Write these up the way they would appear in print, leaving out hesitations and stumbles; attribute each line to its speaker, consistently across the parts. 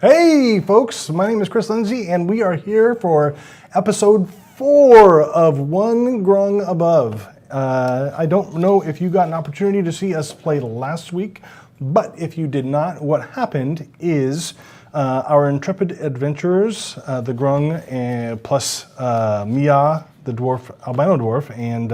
Speaker 1: Hey folks, my name is Chris Lindsay and we are here for episode 4 of One Grung Above. I don't know if you got an opportunity to see us play last week, but if you did not, what happened is our intrepid adventurers, the Grung plus Mia, the dwarf, albino dwarf, and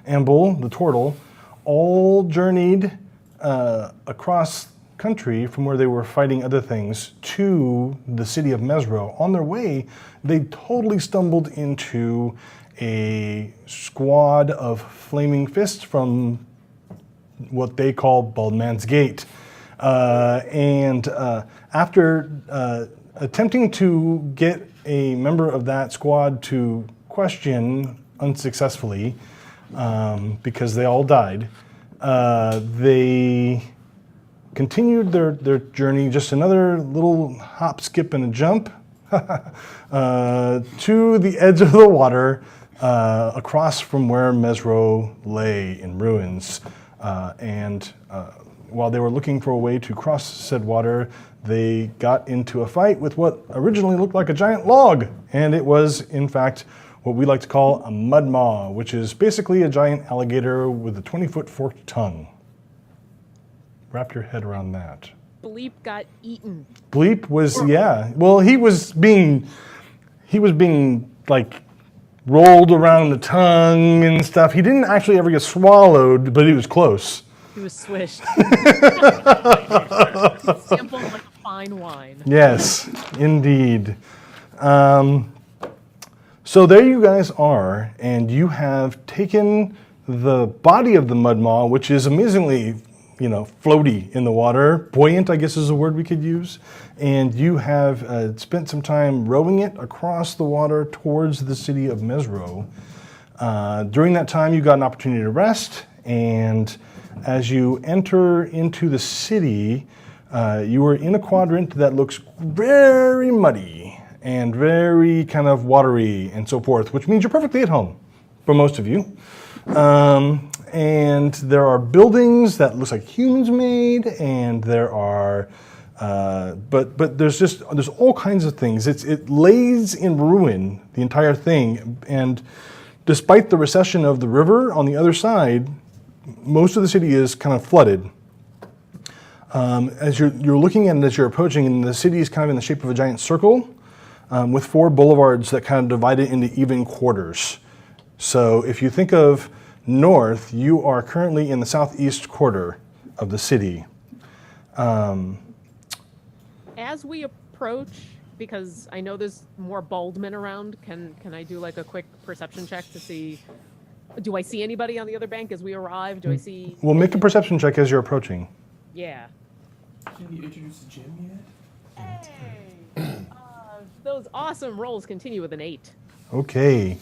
Speaker 1: Ambul, the turtle, all journeyed across country from where they were fighting other things to the city of Mesirow. On their way, they totally stumbled into a squad of flaming fists from what they call Bald Man's Gate. After attempting to get a member of that squad to question unsuccessfully, because they all died, they continued their journey, just another little hop, skip, and a jump to the edge of the water across from where Mesirow lay in ruins. While they were looking for a way to cross said water, they got into a fight with what originally looked like a giant log. And it was, in fact, what we like to call a mud maw, which is basically a giant alligator with a 20-foot forked tongue. Wrap your head around that.
Speaker 2: Bleep got eaten.
Speaker 1: Bleep was, yeah. Well, he was being like rolled around the tongue and stuff. He didn't actually ever get swallowed, but he was close.
Speaker 2: He was swished. Sampled like a fine wine.
Speaker 1: Yes, indeed. So there you guys are, and you have taken the body of the mud maw, which is amazingly, floaty in the water. Buoyant, I guess, is a word we could use. And you have spent some time rowing it across the water towards the city of Mesirow. During that time, you got an opportunity to rest, and as you enter into the city, you are in a quadrant that looks very muddy and very kind of watery and so forth, which means you're perfectly at home for most of you. And there are buildings that looks like humans made, and there are, but there's all kinds of things. It lays in ruin, the entire thing, and despite the recession of the river on the other side, most of the city is kind of flooded. As you're looking at it, as you're approaching, and the city is kind of in the shape of a giant circle, with 4 boulevards that kind of divide it into even quarters. So if you think of north, you are currently in the southeast quarter of the city.
Speaker 2: As we approach, because I know there's more bald men around, can I do like a quick perception check to see, do I see anybody on the other bank as we arrive? Do I see...
Speaker 1: Well, make a perception check as you're approaching.
Speaker 2: Yeah.
Speaker 3: Can you introduce Jim yet?
Speaker 2: Hey! Those awesome rolls continue with an 8.
Speaker 1: Okay.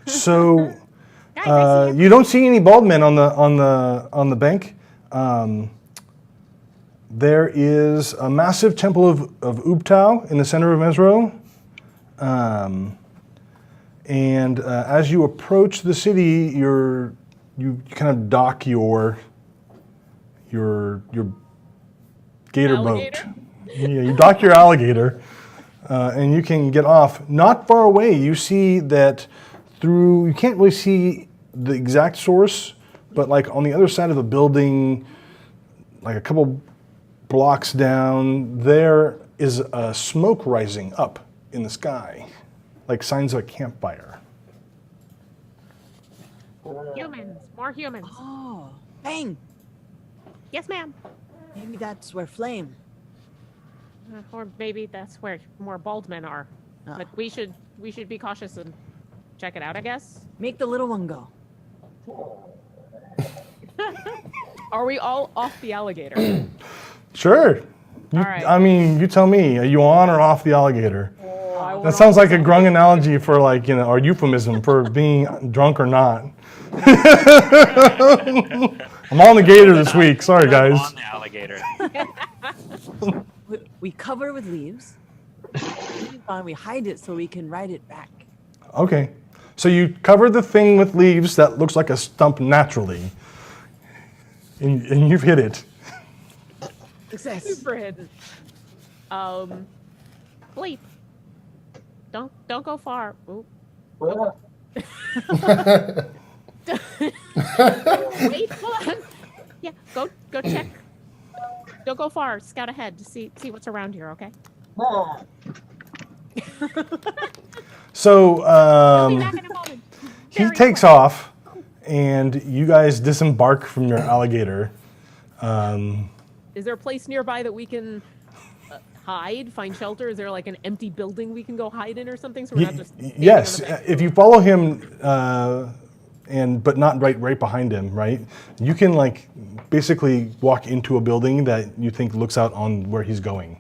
Speaker 1: So...
Speaker 2: Guys,
Speaker 1: you don't see any bald men on the bank. There is a massive temple of Ubtao in the center of Mesirow. As you approach the city, you kind of dock your gator
Speaker 2: Alligator?
Speaker 1: boat. Yeah, you dock your alligator, and you can get off. Not far away, you see that you can't really see the exact source, but like on the other side of the building, like a couple blocks down, there is a smoke rising up in the sky, like signs of a campfire.
Speaker 2: Humans, more humans.
Speaker 4: Oh, bang!
Speaker 2: Yes, ma'am.
Speaker 4: Maybe that's where flame.
Speaker 2: Or maybe that's where more bald men are.
Speaker 4: Oh.
Speaker 2: But we should be cautious and check it out, I guess.
Speaker 4: Make the little one go.
Speaker 2: Are we all off the alligator?
Speaker 1: Sure.
Speaker 2: All right.
Speaker 1: I mean, you tell me. Are you on or off the alligator?
Speaker 2: I
Speaker 1: That sounds like a Grung analogy for or euphemism for being drunk or not. I'm on the gator this week. Sorry, guys.
Speaker 5: On the alligator.
Speaker 4: We cover with leaves. And we hide it so we can ride it back.
Speaker 1: Okay. So you cover the thing with leaves that looks like a stump naturally. And you've hit it.
Speaker 4: Success.
Speaker 2: Super hidden. Bleep. Don't go far. Ooh. Wait, hold on. Yeah, go check. Don't go far. Scout ahead to see what's around here. Okay.
Speaker 1: So
Speaker 2: I'll be back in a moment.
Speaker 1: he
Speaker 2: Very
Speaker 1: takes
Speaker 2: quick.
Speaker 1: off, and you guys disembark from your alligator.
Speaker 2: Is there a place nearby that we can hide, find shelter? Is there like an empty building we can go hide in or something? So we're not just standing
Speaker 1: Yes,
Speaker 2: on the back
Speaker 1: if you follow him, but not right behind him, right? You can like basically walk into a building that you think looks out on where he's going.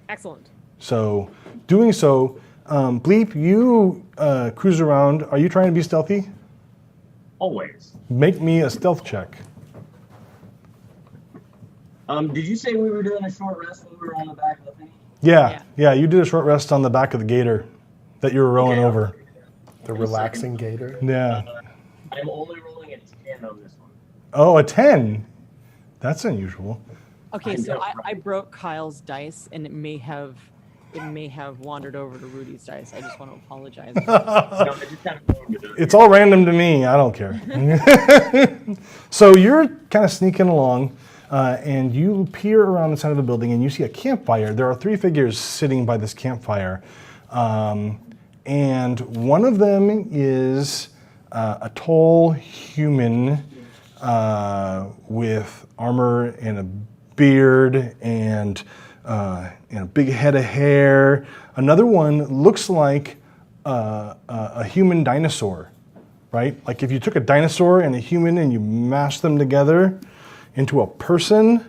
Speaker 2: Excellent.
Speaker 1: So, doing so, Bleep, you cruise around. Are you trying to be stealthy?
Speaker 5: Always.
Speaker 1: Make me a stealth check.
Speaker 5: Did you say we were doing a short rest when we were on the back of the thing?
Speaker 1: Yeah, you did a short rest on the back of the gator that you were rowing
Speaker 5: Okay,
Speaker 1: over.
Speaker 6: The relaxing gator.
Speaker 1: Yeah.
Speaker 5: I'm only rolling a 10 on this one.
Speaker 1: Oh, a 10. That's unusual.
Speaker 4: Okay,
Speaker 5: I
Speaker 4: so
Speaker 5: know,
Speaker 4: I
Speaker 5: right?
Speaker 4: broke Kyle's dice, and it may have wandered over to Rudy's dice. I just want to apologize.
Speaker 5: No, I just kind of rolled it up.
Speaker 1: It's all random to me. I don't care. So you're kind of sneaking along, and you peer around the side of the building, and you see a campfire. There are 3 figures sitting by this campfire, and one of them is a tall human with armor and a beard and a big head of hair. Another one looks like a human dinosaur, right? Like if you took a dinosaur and a human and you mashed them together into a person.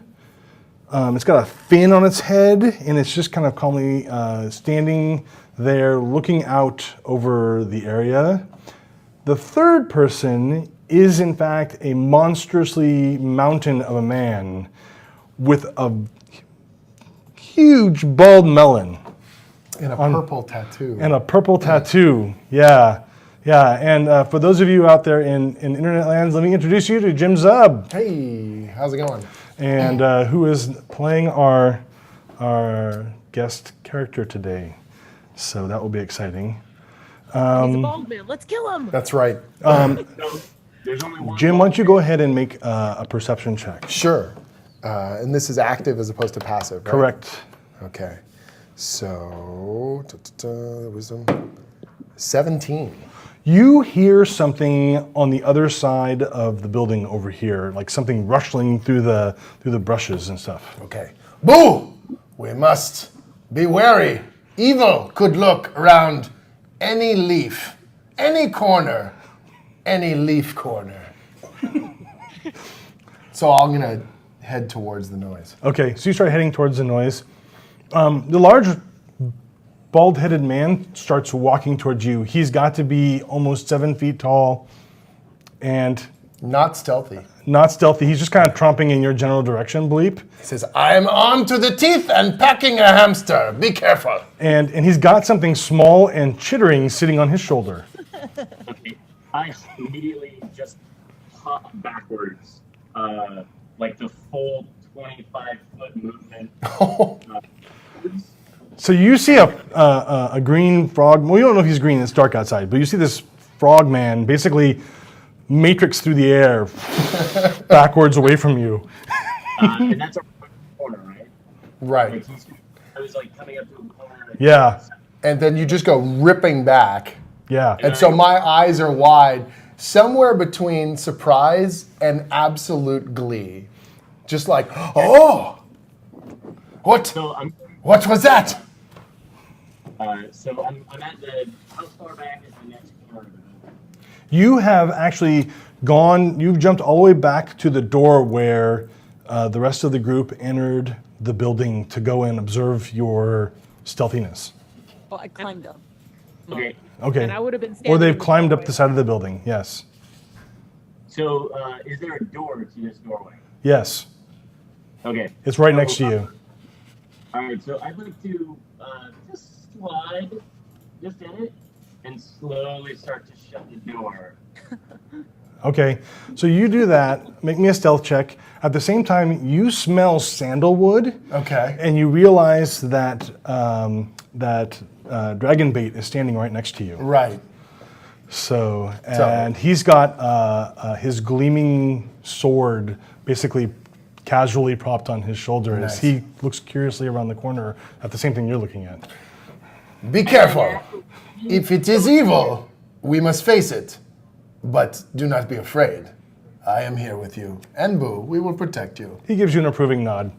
Speaker 1: It's got a fin on its head, and it's just kind of calmly standing there looking out over the area. The third person is in fact a monstrously mountain of a man with a huge bald melon.
Speaker 6: And a purple tattoo.
Speaker 1: And a purple tattoo, yeah. And for those of you out there in internet lands, let me introduce you to Jim Zub,
Speaker 6: Hey, how's it going?
Speaker 1: and who is playing our guest character today. So that will be exciting.
Speaker 2: He's a bald man. Let's kill him.
Speaker 6: That's right.
Speaker 5: So, there's only one.
Speaker 1: Jim, why don't you go ahead and make a perception check?
Speaker 6: Sure. And this is active as opposed to passive, right?
Speaker 1: Correct.
Speaker 6: Okay. So, wisdom. 17.
Speaker 1: You hear something on the other side of the building over here, like something rustling through the brushes and stuff.
Speaker 6: Okay. Boo! We must be wary. Evil could look around any leaf, any corner, any leaf corner. So I'm going to head towards the noise.
Speaker 1: Okay, so you start heading towards the noise. The large, bald-headed man starts walking towards you. He's got to be almost 7 feet tall and
Speaker 6: Not stealthy.
Speaker 1: not stealthy. He's just kind of tromping in your general direction, Bleep.
Speaker 6: He says, I am armed to the teeth and packing a hamster. Be careful.
Speaker 1: And he's got something small and chittering sitting on his shoulder.
Speaker 5: Okay. I immediately just hop backwards, like the full 25-foot movement.
Speaker 1: So you see a green frog. Well, you don't know if he's green. It's dark outside. But you see this frog man basically matrix through the air backwards away from you.
Speaker 5: And that's a corner, right?
Speaker 6: Right.
Speaker 5: Like I was like coming up to a corner.
Speaker 1: Yeah.
Speaker 6: And then you just go ripping back.
Speaker 1: Yeah.
Speaker 6: And so my eyes are wide, somewhere between surprise and absolute glee. Just like, oh, what
Speaker 5: So I'm
Speaker 6: was that?
Speaker 5: so I'm at the how far back is the next corner of the building?
Speaker 1: You have actually you've jumped all the way back to the door where the rest of the group entered the building to go and observe your stealthiness.
Speaker 4: Oh, I climbed up.
Speaker 5: Okay.
Speaker 1: Okay.
Speaker 2: And I would have been
Speaker 1: Or
Speaker 2: standing
Speaker 1: they've
Speaker 2: in the
Speaker 1: climbed up
Speaker 2: doorway.
Speaker 1: the side of the building, yes.
Speaker 5: So is there a door to this doorway?
Speaker 1: Yes.
Speaker 5: Okay.
Speaker 1: It's right next to you.
Speaker 5: All right. So I'd like to just slide just in it and slowly start to shut the door.
Speaker 1: Okay, so you do that. Make me a stealth check. At the same time, you smell sandalwood.
Speaker 6: Okay.
Speaker 1: And you realize that that dragon bait is standing right next to you.
Speaker 6: Right.
Speaker 1: So, and he's got his gleaming sword basically casually propped on his shoulder
Speaker 6: Nice.
Speaker 1: as he looks curiously around the corner at the same thing you're looking at.
Speaker 6: Be careful. If it is evil, we must face it. But do not be afraid. I am here with you. And Boo, we will protect you.
Speaker 1: He gives you an approving nod.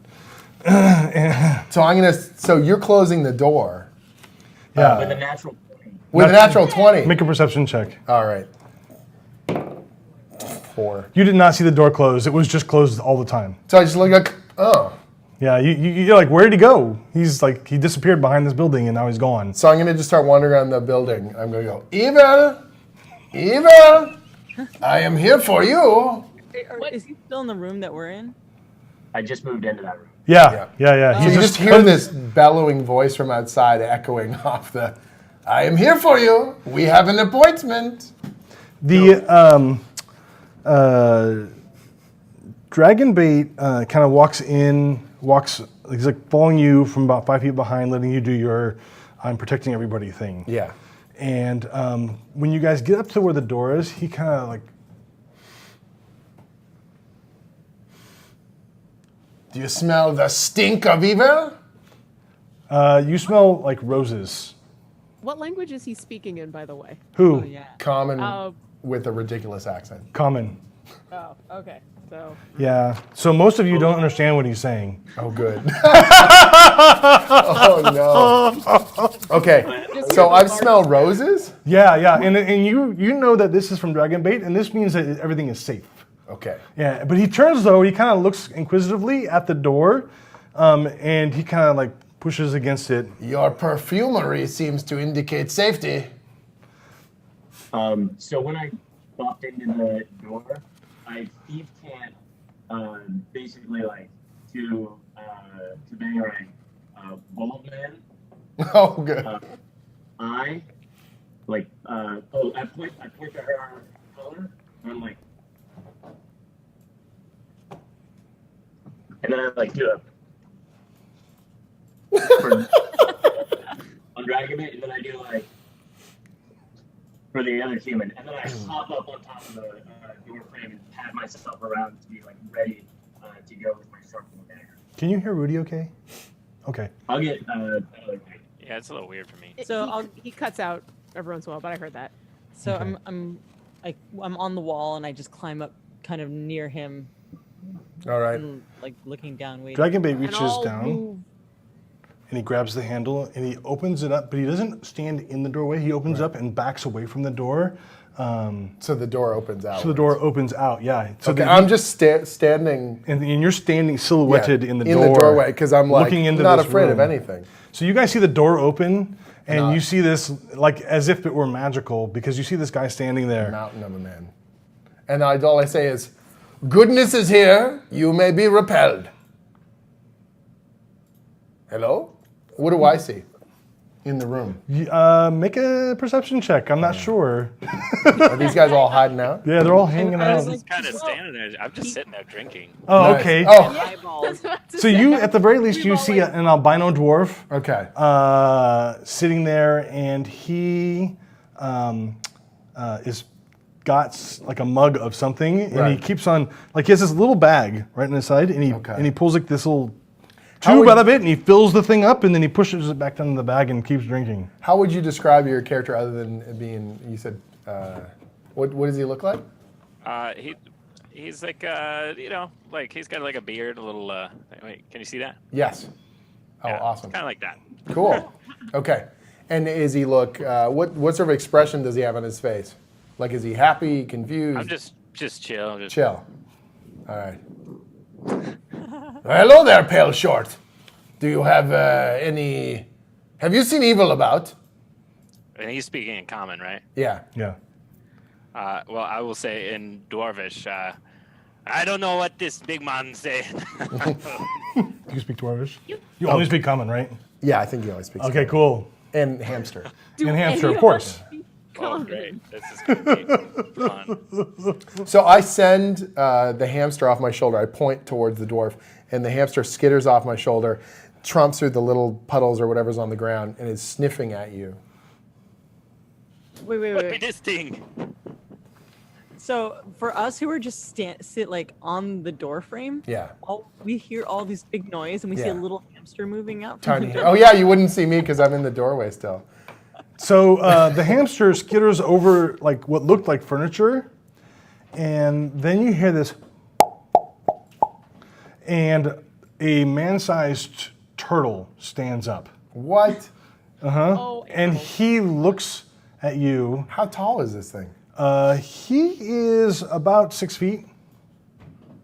Speaker 6: So you're closing the door
Speaker 1: Yeah.
Speaker 5: With a natural 20.
Speaker 6: with a natural 20.
Speaker 1: Make a perception check.
Speaker 6: All right. 4.
Speaker 1: You did not see the door close. It was just closed all the time.
Speaker 6: So I just look like, oh.
Speaker 1: Yeah, you're like, where did he go? He's like, he disappeared behind this building and now he's gone.
Speaker 6: So I'm going to just start wandering around the building. I'm going to go, evil, evil, I am here for you.
Speaker 4: Is he still in the room that we're in?
Speaker 5: I just moved into that room.
Speaker 1: Yeah.
Speaker 6: So
Speaker 1: He's
Speaker 6: you just hear this bellowing voice from outside echoing off the, I am here for you. We have an appointment.
Speaker 1: The dragon bait kind of walks in, he's like following you from about 5 feet behind, letting you do your I'm protecting everybody thing.
Speaker 6: Yeah.
Speaker 1: And when you guys get up to where the door is, he kind of like,
Speaker 6: Do you smell the stink of evil?
Speaker 1: you smell like roses.
Speaker 2: What language is he speaking in, by the way?
Speaker 1: Who?
Speaker 4: Oh, yeah.
Speaker 6: Common with a ridiculous accent.
Speaker 1: Common.
Speaker 2: Oh, okay. So
Speaker 1: Yeah. So most of you don't understand what he's saying.
Speaker 6: Oh, good. Oh, no. Okay, so I smell roses?
Speaker 1: Yeah, and you know that this is from dragon bait, and this means that everything is safe.
Speaker 6: Okay.
Speaker 1: Yeah, but he turns though. He kind of looks inquisitively at the door, and he kind of like pushes against it.
Speaker 6: Your perfumery seems to indicate safety.
Speaker 5: So when I popped into the door, I thief can't basically like to Bangarang, bald man.
Speaker 6: Oh, good.
Speaker 5: I point to her color, and I'm like, and then I like do on Dragon Bait, and then I do like for the other human, and then I hop up on top of the door frame and pat myself around to be like ready to go with my sharpened dagger.
Speaker 1: Can you hear Rudy? Okay. Okay.
Speaker 5: I'll get Tyler.
Speaker 7: Yeah, it's a little weird for me.
Speaker 4: So
Speaker 2: he cuts out every once in a while, but I heard that.
Speaker 4: So I'm on the wall and I just climb up kind of near him
Speaker 6: All right.
Speaker 4: and like looking down, waiting.
Speaker 1: Dragon bait
Speaker 2: And
Speaker 1: reaches
Speaker 2: I'll
Speaker 1: down
Speaker 2: move-
Speaker 1: and he grabs the handle and he opens it up, but he doesn't stand in the doorway. He opens up and backs away from the door.
Speaker 6: So the door opens out.
Speaker 1: So the door opens out. Yeah. So
Speaker 6: Okay, I'm just standing
Speaker 1: and you're standing silhouetted in the
Speaker 6: in
Speaker 1: door,
Speaker 6: the doorway because I'm like
Speaker 1: looking into
Speaker 6: not
Speaker 1: this
Speaker 6: afraid of
Speaker 1: room.
Speaker 6: anything.
Speaker 1: So you guys see the door open, and
Speaker 6: Not-
Speaker 1: you see this like as if it were magical because you see this guy standing there.
Speaker 6: Mountain of a man. And all I say is, goodness is here, you may be repelled. Hello? What do I see in the room?
Speaker 1: Make a perception check. I'm not sure.
Speaker 6: Are these guys all hiding out?
Speaker 1: Yeah, they're all hanging
Speaker 4: I was
Speaker 1: out.
Speaker 4: like,
Speaker 7: Just kind of standing there. I'm just sitting there drinking.
Speaker 1: Oh,
Speaker 6: Nice.
Speaker 1: okay.
Speaker 6: Oh,
Speaker 4: eyeballs.
Speaker 1: So you, at the very least, you see an albino dwarf
Speaker 6: okay.
Speaker 1: sitting there, and he is got like a mug of something, and he
Speaker 6: Right.
Speaker 1: keeps on like he has this little bag right on his side, and
Speaker 6: Okay.
Speaker 1: he pulls like this little
Speaker 6: How
Speaker 1: tube
Speaker 6: would-
Speaker 1: out of it, and he fills the thing up, and then he pushes it back down in the bag and keeps drinking.
Speaker 6: How would you describe your character other than being, you said, what does he look like?
Speaker 7: He's like like he's got like a beard, a little. Wait, can you see that?
Speaker 6: Yes. Oh,
Speaker 7: Yeah,
Speaker 6: awesome.
Speaker 7: Kind of like that.
Speaker 6: Cool. Okay. And is he look, what sort of expression does he have on his face? Like, is he happy, confused?
Speaker 7: I'm just chill. Just
Speaker 6: Chill. All right. Hello there, Pale Short. Do you have have you seen evil about?
Speaker 7: And he's speaking in common, right?
Speaker 6: Yeah.
Speaker 1: Yeah.
Speaker 7: Well, I will say in Dwarvish. I don't know what this big man say.
Speaker 1: Do you speak Dwarvish? You only speak common, right?
Speaker 6: Yeah, I think he always speaks.
Speaker 1: Okay, cool.
Speaker 6: And hamster.
Speaker 2: Do
Speaker 1: And hamster,
Speaker 2: any
Speaker 1: of course.
Speaker 7: Oh, great! This is gonna be fun.
Speaker 6: So I send the hamster off my shoulder. I point towards the dwarf, and the hamster skitters off my shoulder, trumps through the little puddles or whatever's on the ground and is sniffing at you.
Speaker 4: Wait.
Speaker 7: What be this thing?
Speaker 4: So for us who are just sit like on the door frame,
Speaker 6: Yeah.
Speaker 4: We hear all these big noise and we see a little hamster moving out. From
Speaker 6: Tiny.
Speaker 4: the door.
Speaker 6: Oh yeah, you wouldn't see me because I'm in the doorway still.
Speaker 1: So the hamster skitters over like what looked like furniture, and then you hear this, and a man-sized turtle stands up.
Speaker 6: What?
Speaker 2: Oh,
Speaker 1: And he looks at you.
Speaker 6: How tall is this thing?
Speaker 1: He is about 6 feet.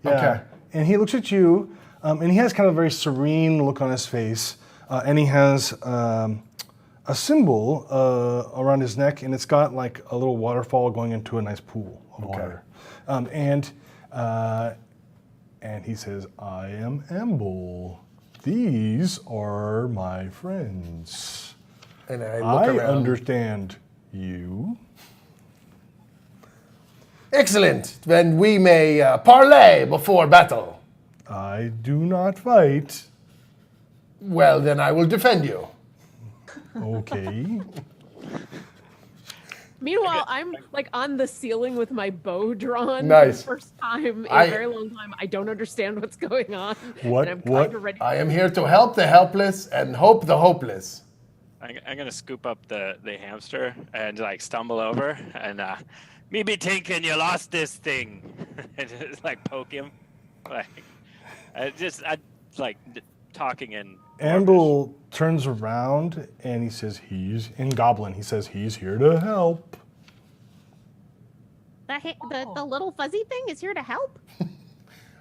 Speaker 1: Yeah.
Speaker 6: Okay.
Speaker 1: And he looks at you, and he has kind of a very serene look on his face, and he has a symbol around his neck, and it's got like a little waterfall going into a nice pool of water. And he says, "I am Amble. These are my friends.
Speaker 6: And I look
Speaker 1: I
Speaker 6: around.
Speaker 1: understand you."
Speaker 6: Excellent. Then we may parley before battle.
Speaker 1: I do not fight.
Speaker 6: Well, then I will defend you.
Speaker 1: Okay.
Speaker 2: Meanwhile, I'm like on the ceiling with my bow drawn
Speaker 6: Nice.
Speaker 2: for the first time in
Speaker 6: I-
Speaker 2: a very long time. I don't understand what's going on.
Speaker 1: What-
Speaker 2: And I'm
Speaker 1: what-
Speaker 2: kind of ready.
Speaker 6: I am here to help the helpless and hope the hopeless.
Speaker 7: I'm gonna scoop up the hamster and like stumble over and me be thinking you lost this thing and just like poke him, like I like talking in.
Speaker 1: Amble turns around and he says he's in Goblin. He says he's here to help.
Speaker 2: The little fuzzy thing is here to help.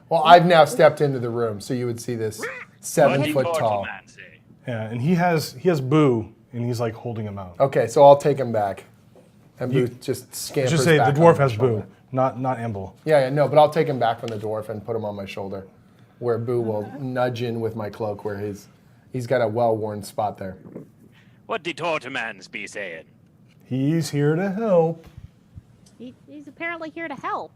Speaker 6: Well, I've now stepped into the room, so you would see this
Speaker 7: What
Speaker 6: 7
Speaker 7: did
Speaker 6: foot
Speaker 7: Mortal
Speaker 6: tall.
Speaker 7: Man say?
Speaker 1: Yeah, and he has Boo, and he's like holding him out.
Speaker 6: Okay, so I'll take him back. And Boo just
Speaker 1: I
Speaker 6: scampers
Speaker 1: should say the
Speaker 6: back
Speaker 1: dwarf
Speaker 6: on my
Speaker 1: has
Speaker 6: shoulder.
Speaker 1: Boo, not Amble.
Speaker 6: Yeah, no, but I'll take him back from the dwarf and put him on my shoulder, where Boo will nudge in with my cloak, where he's got a well-worn spot there.
Speaker 7: What did Tortamans be saying?
Speaker 1: He's here to help.
Speaker 8: He's apparently here to help.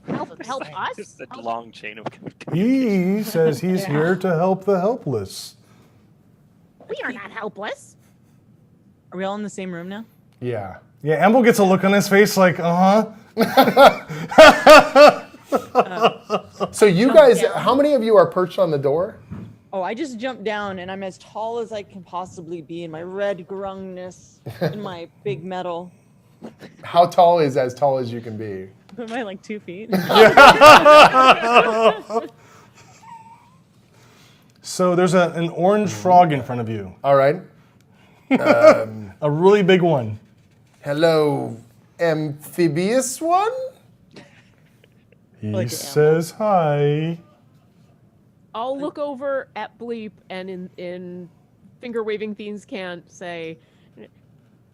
Speaker 8: Help us?
Speaker 7: Just a long chain of.
Speaker 1: He says he's here to help the helpless.
Speaker 8: We are not helpless.
Speaker 4: Are we all in the same room now?
Speaker 6: Yeah.
Speaker 1: Yeah, Amble gets a look on his face like,
Speaker 6: So you guys, how many of you are perched on the door?
Speaker 4: Oh, I just jumped down and I'm as tall as I can possibly be in my red grungness and my big metal.
Speaker 6: How tall is as tall as you can be?
Speaker 4: Am I like 2 feet?
Speaker 1: So there's an orange frog in front of you,
Speaker 6: All right.
Speaker 1: a really big one.
Speaker 6: Hello, amphibious one?
Speaker 1: He
Speaker 4: Like an
Speaker 1: says hi.
Speaker 2: I'll look over at Bleep and in finger waving things can't say,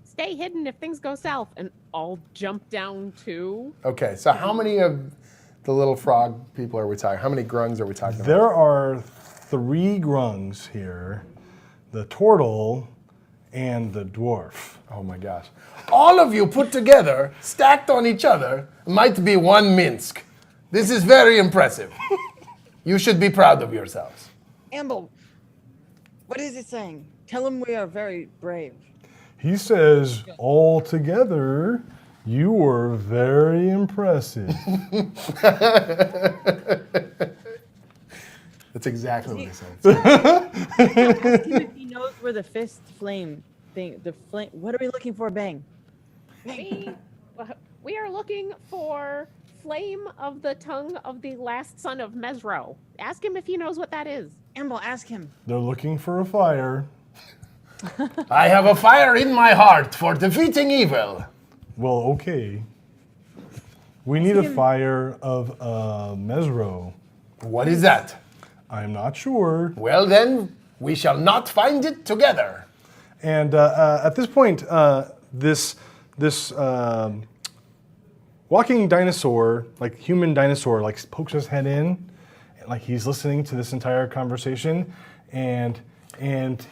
Speaker 8: Stay hidden if things go south.
Speaker 2: and I'll jump down too.
Speaker 6: Okay, so how many of the little frog people are we talking? How many grungs are we talking about?
Speaker 1: There are 3 grungs here, the turtle and the dwarf.
Speaker 6: Oh my gosh. All of you put together, stacked on each other, might be one Minsk. This is very impressive. You should be proud of yourselves.
Speaker 4: Amble, what is it saying? Tell him we are very brave.
Speaker 1: He says, all together, you were very impressive.
Speaker 6: That's exactly what he said.
Speaker 4: Ask him if he knows where the fist flame thing, what are we looking for, Bang?
Speaker 8: We are looking for flame of the tongue of the last son of Mesirow. Ask him if he knows what that is.
Speaker 4: Amble, ask him.
Speaker 1: They're looking for a fire.
Speaker 6: I have a fire in my heart for defeating evil.
Speaker 1: Well, okay. We need a fire of Mesirow.
Speaker 6: What is that?
Speaker 1: I'm not sure.
Speaker 6: Well, then, we shall not find it together.
Speaker 1: And at this point, this walking dinosaur, like human dinosaur, like pokes his head in, like he's listening to this entire conversation, and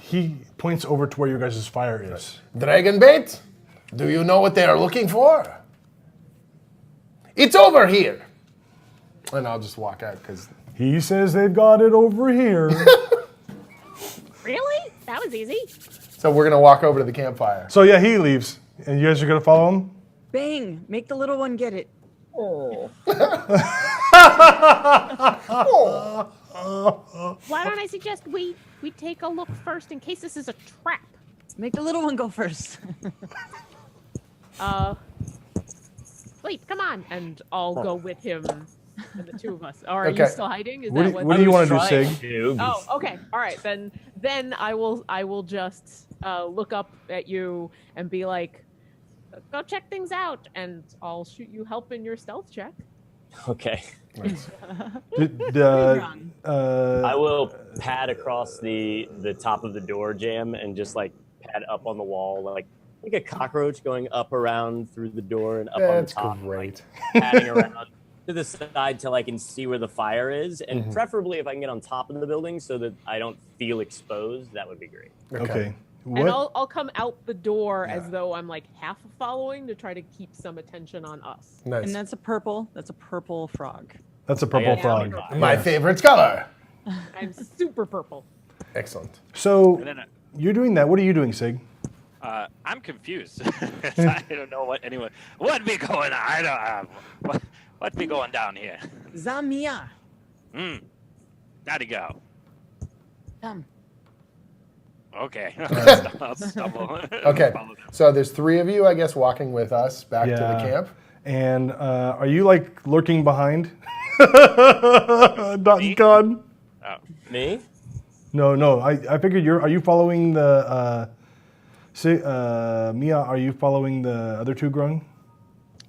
Speaker 1: he points over to where your guys' fire is.
Speaker 6: Dragon bait? Do you know what they are looking for? It's over here. And I'll just walk out because
Speaker 1: He says they've got it over here.
Speaker 8: Really? That was easy.
Speaker 6: So we're gonna walk over to the campfire.
Speaker 1: So yeah, he leaves, and you guys are gonna follow him.
Speaker 4: Bang! Make the little one get it.
Speaker 6: Oh.
Speaker 8: Why don't I suggest we take a look first in case this is a trap?
Speaker 4: Make the little one go first.
Speaker 8: Wait, come on.
Speaker 2: And I'll go with him and the two of us. Are
Speaker 6: Okay.
Speaker 2: you still hiding? Is
Speaker 1: What
Speaker 2: that
Speaker 1: do you want to do, Sig?
Speaker 2: Oh, okay. All right. Then I will just look up at you and be like, go check things out, and I'll shoot you help in your stealth check.
Speaker 9: Okay.
Speaker 1: I
Speaker 9: I will pad across the top of the door jam and just like pad up on the wall like a cockroach going up around through the door and up
Speaker 6: That's
Speaker 9: on the top,
Speaker 6: great.
Speaker 9: like, padding around to the side till I can see where the fire is, and preferably if I can get on top of the building so that I don't feel exposed, that would be great.
Speaker 1: Okay.
Speaker 2: And I'll come out the door as though I'm like half following to try to keep some attention on us.
Speaker 6: Nice.
Speaker 4: And that's a purple frog.
Speaker 1: That's a purple
Speaker 9: I got
Speaker 1: frog.
Speaker 9: it.
Speaker 6: My favorite color.
Speaker 2: I'm super purple.
Speaker 6: Excellent.
Speaker 1: So
Speaker 7: And then
Speaker 1: you're doing that. What are you doing, Sig?
Speaker 7: I'm confused. I don't know what be going on. I don't what be going down here.
Speaker 4: Zamia.
Speaker 7: How'd go?
Speaker 4: Come.
Speaker 7: Okay. I'll stumble.
Speaker 6: Okay.
Speaker 7: Follow them.
Speaker 6: So there's 3 of you, I guess, walking with us back to the camp.
Speaker 1: And are you like lurking behind? Dot God?
Speaker 7: Oh.
Speaker 9: Me?
Speaker 1: No. I figured are you following the Mia? Are you following the other 2 Grung?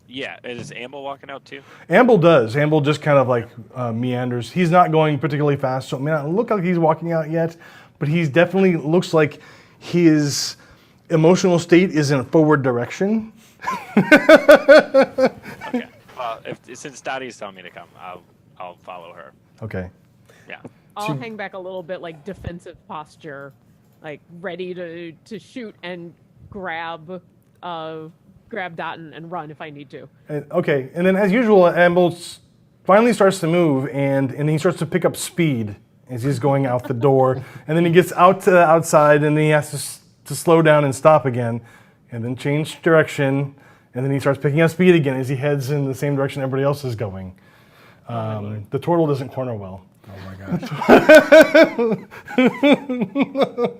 Speaker 7: Yeah. Is Amble walking out too?
Speaker 1: Amble does. Amble just kind of like meanders. He's not going particularly fast, so it may not look like he's walking out yet, but he's definitely looks like his emotional state is in a forward direction.
Speaker 7: Okay. Well, since Dottie's telling me to come, I'll follow her.
Speaker 1: Okay.
Speaker 7: Yeah.
Speaker 2: I'll hang back a little bit, like defensive posture, like ready to shoot and grab Dotton and run if I need to.
Speaker 1: Okay, and then as usual, Amble finally starts to move, and he starts to pick up speed as he's going out the door, and then he gets out to the outside, and then he has to slow down and stop again, and then change direction, and then he starts picking up speed again as he heads in the same direction everybody else is going. The turtle doesn't corner well.
Speaker 6: Oh my gosh.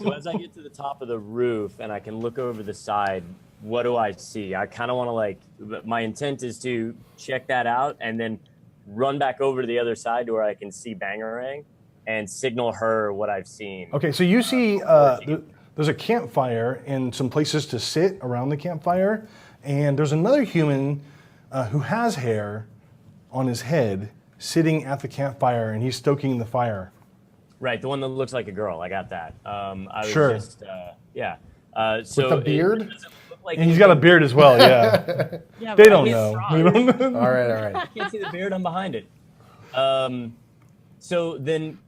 Speaker 9: So as I get to the top of the roof and I can look over the side, what do I see? I kind of want to my intent is to check that out and then run back over to the other side to where I can see Bangarang and signal her what I've seen.
Speaker 1: Okay, so you see there's a campfire and some places to sit around the campfire, and there's another human who has hair on his head sitting at the campfire, and he's stoking the fire.
Speaker 9: Right, the one that looks like a girl. I got that. I was
Speaker 1: Sure.
Speaker 9: just, yeah. So
Speaker 6: With a beard?
Speaker 9: It doesn't look like
Speaker 1: And he's got a beard as well, yeah.
Speaker 4: Yeah,
Speaker 1: They
Speaker 4: but
Speaker 1: don't
Speaker 4: it's
Speaker 1: know.
Speaker 4: frog.
Speaker 1: We don't know.
Speaker 6: All right.
Speaker 9: I can't see the beard. I'm behind it. So then,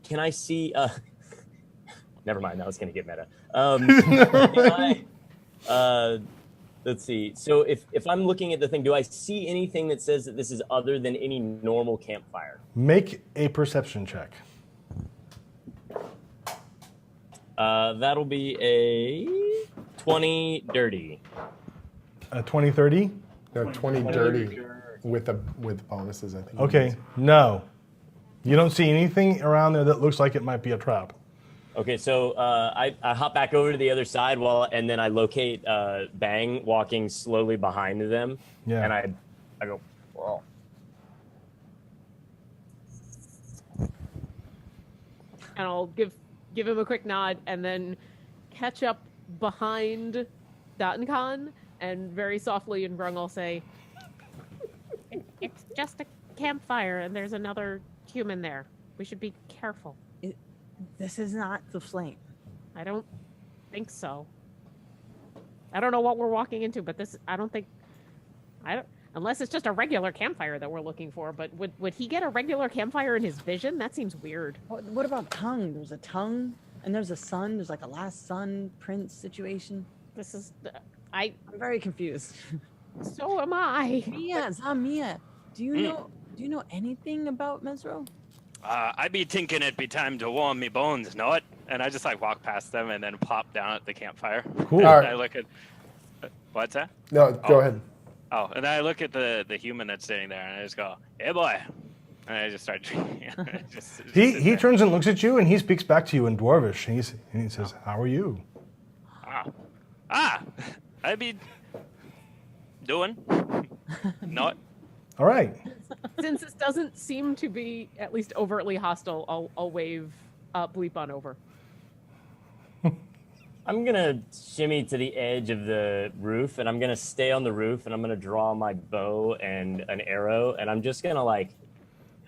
Speaker 9: can I see? Never mind. That was going to get meta. Can I, let's see. So if I'm looking at the thing, do I see anything that says that this is other than any normal campfire?
Speaker 1: Make a perception check.
Speaker 9: That'll be a 20 dirty.
Speaker 1: A 20-30?
Speaker 6: No, 20 dirty with bonuses, I think.
Speaker 1: Okay, no. You don't see anything around there that looks like it might be a trap.
Speaker 9: Okay, so I hop back over to the other side and then I locate Bang walking slowly behind them.
Speaker 1: Yeah.
Speaker 9: And I go, whoa.
Speaker 2: And I'll give him a quick nod and then catch up behind Dotton Khan and very softly in Grung I'll say,
Speaker 8: It's just a campfire, and there's another human there. We should be careful.
Speaker 4: This is not the flame.
Speaker 8: I don't think so. I don't know what we're walking into, but unless it's just a regular campfire that we're looking for. But would he get a regular campfire in his vision? That seems weird.
Speaker 4: What about tongue? There's a tongue, and there's a sun. There's like a last son prince situation. I'm very confused.
Speaker 8: So am I.
Speaker 4: Mia, Zamia, do you know anything about Mesirow?
Speaker 7: I be thinking it be time to warm me bones, know it? and I just like walk past them and then plop down at the campfire.
Speaker 1: Cool.
Speaker 7: And
Speaker 6: All right.
Speaker 7: I look at what's that?
Speaker 6: No, go ahead.
Speaker 7: Oh, and then I look at the human that's sitting there, and I just go, "Hey, boy," and I just start drinking. just
Speaker 1: He
Speaker 7: sit
Speaker 1: he
Speaker 7: there.
Speaker 1: turns and looks at you, and he speaks back to you in Dwarvish. And he says, "How are you?"
Speaker 7: I be doing. Not.
Speaker 1: All right.
Speaker 2: Since this doesn't seem to be at least overtly hostile, I'll wave Bleep on over.
Speaker 9: I'm gonna shimmy to the edge of the roof, and I'm gonna stay on the roof, and I'm gonna draw my bow and an arrow, and I'm just gonna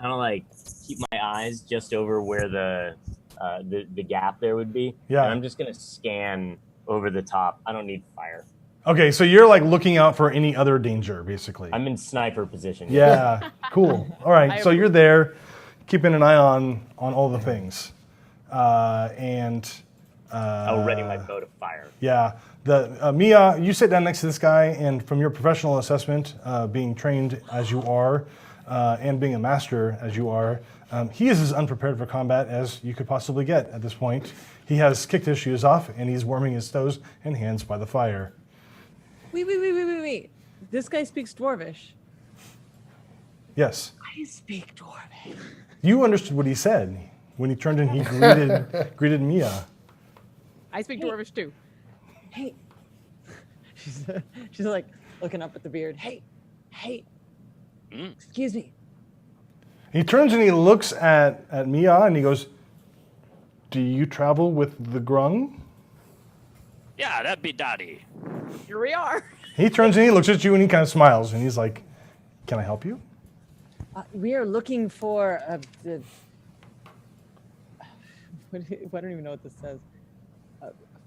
Speaker 9: kind of keep my eyes just over where the gap there would be.
Speaker 1: Yeah.
Speaker 9: And I'm just gonna scan over the top. I don't need fire.
Speaker 1: Okay, so you're like looking out for any other danger, basically.
Speaker 9: I'm in sniper position.
Speaker 1: Yeah, cool. All right, so you're there, keeping an eye on all the things, and
Speaker 9: I'll ready my bow to fire.
Speaker 1: yeah. The Mia, you sit down next to this guy, and from your professional assessment, being trained as you are, and being a master as you are, he is as unprepared for combat as you could possibly get at this point. He has kicked his shoes off, and he's warming his toes and hands by the fire.
Speaker 4: Wait. This guy speaks Dwarvish.
Speaker 1: Yes.
Speaker 4: I speak Dwarvish.
Speaker 1: You understood what he said when he turned and he greeted Mia.
Speaker 2: I speak Dwarvish too.
Speaker 4: Hey. She's like looking up at the beard. Hey. Excuse me.
Speaker 1: He turns and he looks at Mia and he goes, "Do you travel with the Grung?"
Speaker 7: Yeah, that'd be Daddy.
Speaker 2: Here we are.
Speaker 1: He turns and he looks at you and he kind of smiles and he's like, "Can I help you?"
Speaker 4: We are looking for the. I don't even know what this says.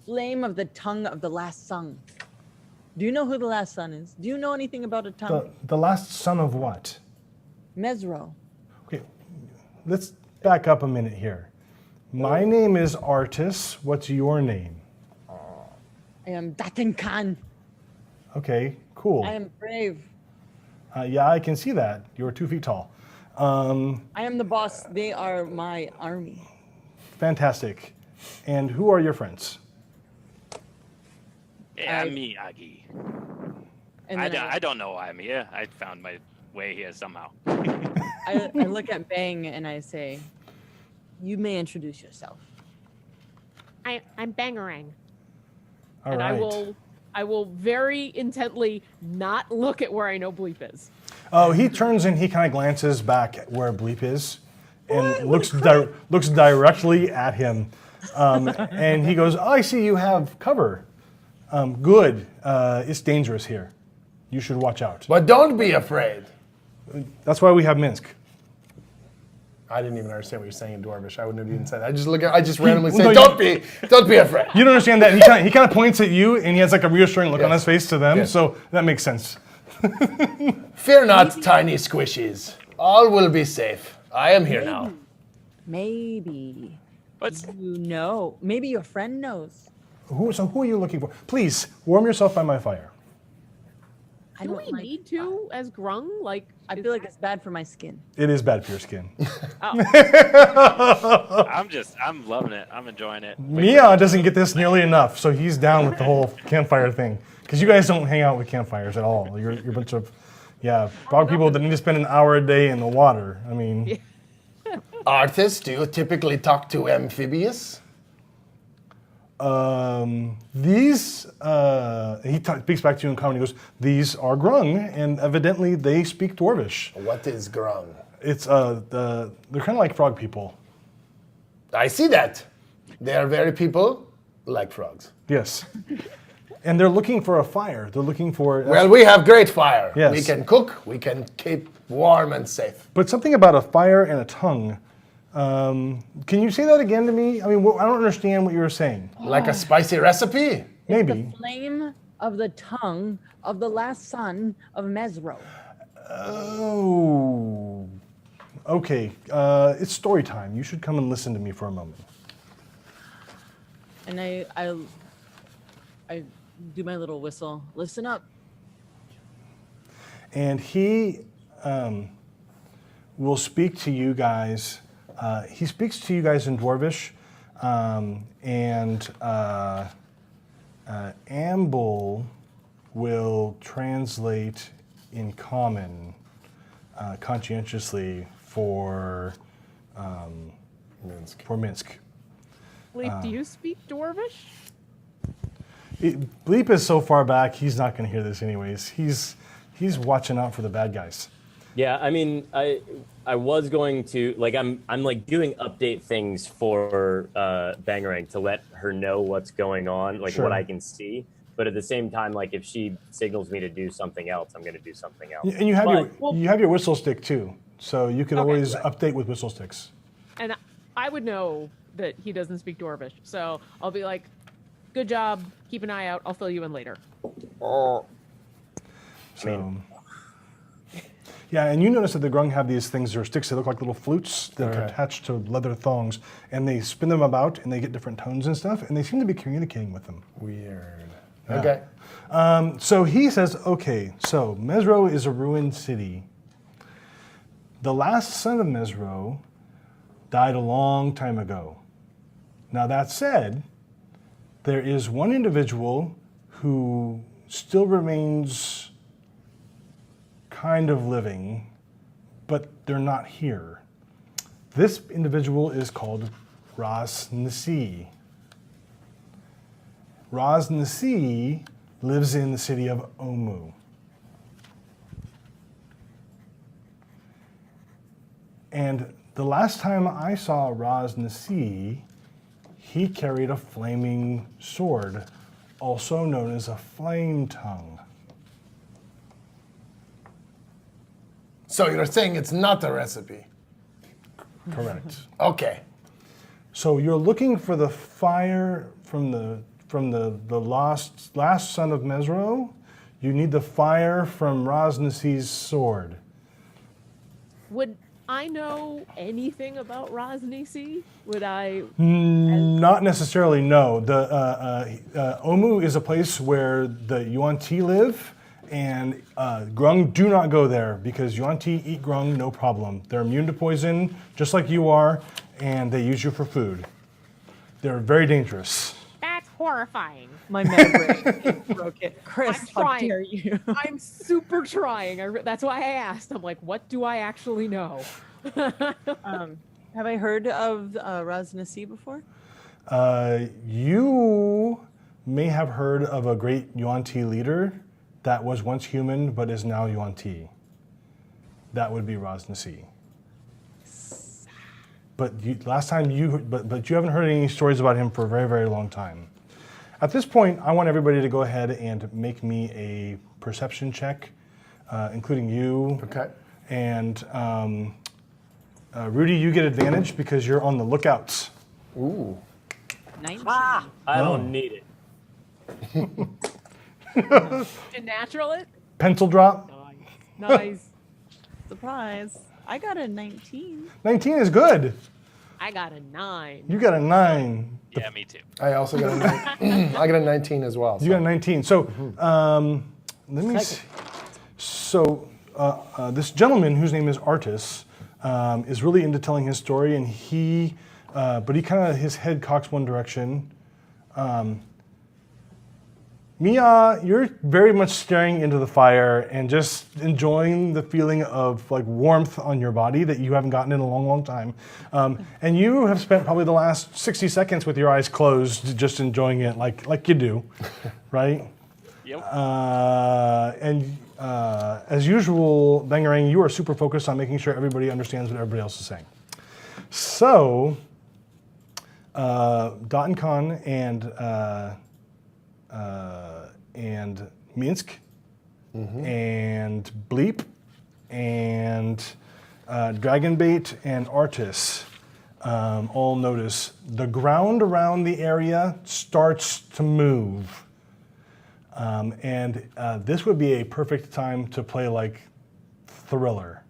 Speaker 4: Flame of the tongue of the last sun. Do you know who the last son is? Do you know anything about a tongue?
Speaker 1: The last son of what?
Speaker 4: Mesirow.
Speaker 1: Okay, let's back up a minute here. My name is Artis. What's your name?
Speaker 4: I am Datin Khan.
Speaker 1: Okay, cool.
Speaker 4: I am brave.
Speaker 1: Yeah, I can see that. You're 2 feet tall.
Speaker 4: I am the boss. They are my army.
Speaker 1: Fantastic. And who are your friends?
Speaker 7: Yeah, me, Aggie.
Speaker 4: And
Speaker 7: I
Speaker 4: then
Speaker 7: don't know why I'm here. I found my way here somehow.
Speaker 4: I look at Bang and I say, "You may introduce yourself."
Speaker 8: I'm Bangarang.
Speaker 1: All
Speaker 2: And
Speaker 1: right.
Speaker 2: I will very intently not look at where I know Bleep is.
Speaker 1: Oh, he turns and he kind of glances back at where Bleep is and looks directly at him. And he goes, "Oh, I see you have cover. Good. It's dangerous here. You should watch out."
Speaker 6: But don't be afraid.
Speaker 1: That's why we have Minsk.
Speaker 6: I didn't even understand what you're saying in Dwarvish. I wouldn't have even said that. I just randomly
Speaker 1: No,
Speaker 6: say, don't be afraid.
Speaker 1: You don't understand that. He kind of points at you and he has like a reassuring look on his face to them.
Speaker 6: Yes.
Speaker 1: So that makes sense.
Speaker 6: Fear not, tiny squishies. All will be safe. I am here now.
Speaker 4: Maybe.
Speaker 7: What's
Speaker 4: You know. Maybe your friend knows.
Speaker 1: So who are you looking for? Please warm yourself by my fire.
Speaker 4: I
Speaker 2: Do
Speaker 4: don't
Speaker 2: we
Speaker 4: like
Speaker 2: need to as Grung? Like,
Speaker 4: I feel like it's bad for my skin.
Speaker 1: It is bad for your skin.
Speaker 7: I'm loving it. I'm enjoying it.
Speaker 1: Mia doesn't get this nearly enough, so he's down with the whole campfire thing. Because you guys don't hang out with campfires at all. You're a bunch of, frog people that need to spend an hour a day in the water. I mean,
Speaker 6: Arthas, do you typically talk to amphibious?
Speaker 1: these, speaks back to you in common. He goes, "These are Grung, and evidently they speak Dwarvish."
Speaker 6: What is Grung?
Speaker 1: It's, they're kind of like frog people.
Speaker 6: I see that. They are very people like frogs.
Speaker 1: Yes. And they're looking for a fire. They're looking for...
Speaker 6: Well, we have great fire.
Speaker 1: Yes.
Speaker 6: We can cook. We can keep warm and safe.
Speaker 1: But something about a fire and a tongue. Can you say that again to me? I mean, I don't understand what you were saying.
Speaker 6: Like a spicy recipe.
Speaker 1: Maybe.
Speaker 4: The flame of the tongue of the last son of Mesirow.
Speaker 1: Oh. Okay. It's story time. You should come and listen to me for a moment.
Speaker 4: And I do my little whistle. Listen up.
Speaker 1: And he will speak to you guys. He speaks to you guys in Dwarvish, and Amble will translate in common conscientiously for Minsk.
Speaker 2: Bleep, do you speak Dwarvish?
Speaker 1: Bleep is so far back, he's not going to hear this anyways. He's watching out for the bad guys.
Speaker 9: Yeah, I mean, I was going to like I'm like doing update things for Bangarang to let her know what's going on, like
Speaker 1: Sure.
Speaker 9: what I can see. But at the same time, like if she signals me to do something else, I'm going to do something else.
Speaker 1: And you have
Speaker 9: But-
Speaker 1: you have your whistle stick too, so you can
Speaker 2: Okay.
Speaker 1: always update with whistle sticks.
Speaker 2: And I would know that he doesn't speak Dwarvish, so I'll be like, "Good job. Keep an eye out. I'll fill you in later."
Speaker 1: So, yeah, and you notice that the Grung have these things, or sticks that look like little flutes that are
Speaker 6: Okay.
Speaker 1: attached to leather thongs, and they spin them about, and they get different tones and stuff, and they seem to be communicating with them.
Speaker 6: Weird.
Speaker 1: Yeah.
Speaker 6: Okay.
Speaker 1: So he says, okay, so Mesirow is a ruined city. The last son of Mesirow died a long time ago. Now that said, there is one individual who still remains kind of living, but they're not here. This individual is called Ras Nasi. Ras Nasi lives in the city of Omu. And the last time I saw Ras Nasi, he carried a flaming sword, also known as a flame tongue.
Speaker 6: So you're saying it's not a recipe?
Speaker 1: Correct.
Speaker 6: Okay.
Speaker 1: So you're looking for the fire from the last son of Mesirow. You need the fire from Ras Nasi's sword.
Speaker 2: Would I know anything about Rosnisi? Would I?
Speaker 1: Not necessarily, no. The Omu is a place where the Yuan Ti live, and Grung do not go there because Yuan Ti eat Grung, no problem. They're immune to poison, just like you are, and they use you for food. They're very dangerous.
Speaker 8: That's horrifying.
Speaker 4: My membrane broke it. Chris,
Speaker 2: I'm
Speaker 4: how
Speaker 2: trying.
Speaker 4: dare you?
Speaker 2: I'm super trying. That's why I asked. I'm like, what do I actually know?
Speaker 4: Have I heard of Ras Nasi before?
Speaker 1: You may have heard of a great Yuan Ti leader that was once human but is now Yuan Ti. That would be Ras Nasi. But last time but you haven't heard any stories about him for a very, very long time. At this point, I want everybody to go ahead and make me a perception check, including you.
Speaker 6: Okay.
Speaker 1: And Rudy, you get advantage because you're on the lookouts.
Speaker 6: Ooh.
Speaker 4: 19.
Speaker 9: I don't need it.
Speaker 2: To natural it?
Speaker 1: Pencil drop.
Speaker 2: Nice.
Speaker 4: Surprise. I got a 19.
Speaker 1: 19 is good.
Speaker 2: I got a 9.
Speaker 1: You got a 9.
Speaker 7: Yeah, me too.
Speaker 6: I also got I got a 19 as well.
Speaker 1: You got a 19. So let me see. So this gentleman, whose name is Artis, is really into telling his story, and but he kind of, his head cocks one direction. Mia, you're very much staring into the fire and just enjoying the feeling of like warmth on your body that you haven't gotten in a long, long time. And you have spent probably the last 60 seconds with your eyes closed, just enjoying it like you do, right?
Speaker 7: Yep.
Speaker 1: And as usual, Bangarang, you are super focused on making sure everybody understands what everybody else is saying. So, Dot and Khan and Minsk and Bleep and Dragonbait and Artis all notice the ground around the area starts to move. And this would be a perfect time to play like Thriller.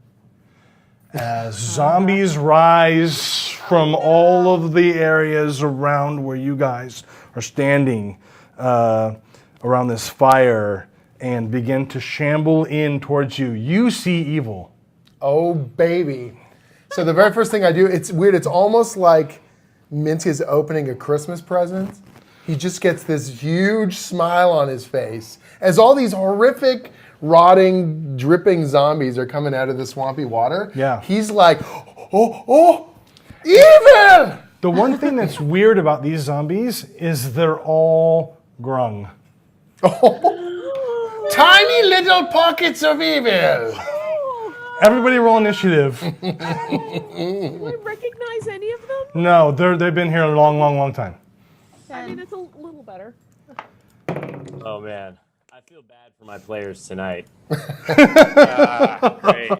Speaker 1: As zombies rise from all of the areas around where you guys are standing around this fire and begin to shamble in towards you. You see evil.
Speaker 6: Oh, baby. So the very first thing I do, it's weird. It's almost like Minsk is opening a Christmas present, he just gets this huge smile on his face as all these horrific, rotting, dripping zombies are coming out of the swampy water.
Speaker 1: Yeah.
Speaker 6: He's like, oh, evil!
Speaker 1: The one thing that's weird about these zombies is they're all grung.
Speaker 6: Tiny little pockets of evil.
Speaker 1: Everybody roll initiative.
Speaker 2: Do I recognize any of them?
Speaker 1: No, they've been here a long, long, long time.
Speaker 2: I mean, it's a little better.
Speaker 9: Oh man, I feel bad for my players tonight.
Speaker 7: Great.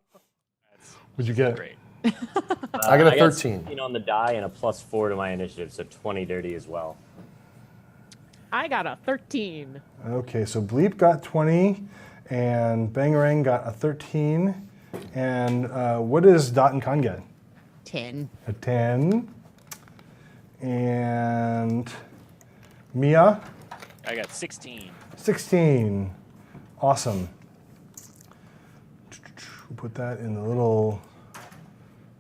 Speaker 1: What'd you get?
Speaker 7: Great.
Speaker 6: I got a 13.
Speaker 9: 16 on the die and a +4 to my initiative, so 20 dirty as well.
Speaker 2: I got a 13.
Speaker 1: Okay, so Bleep got 20, and Bangarang got a 13. And what does Dot and Khan get?
Speaker 8: 10.
Speaker 1: A 10. And Mia?
Speaker 7: I got 16.
Speaker 1: 16. Awesome. We'll put that in the little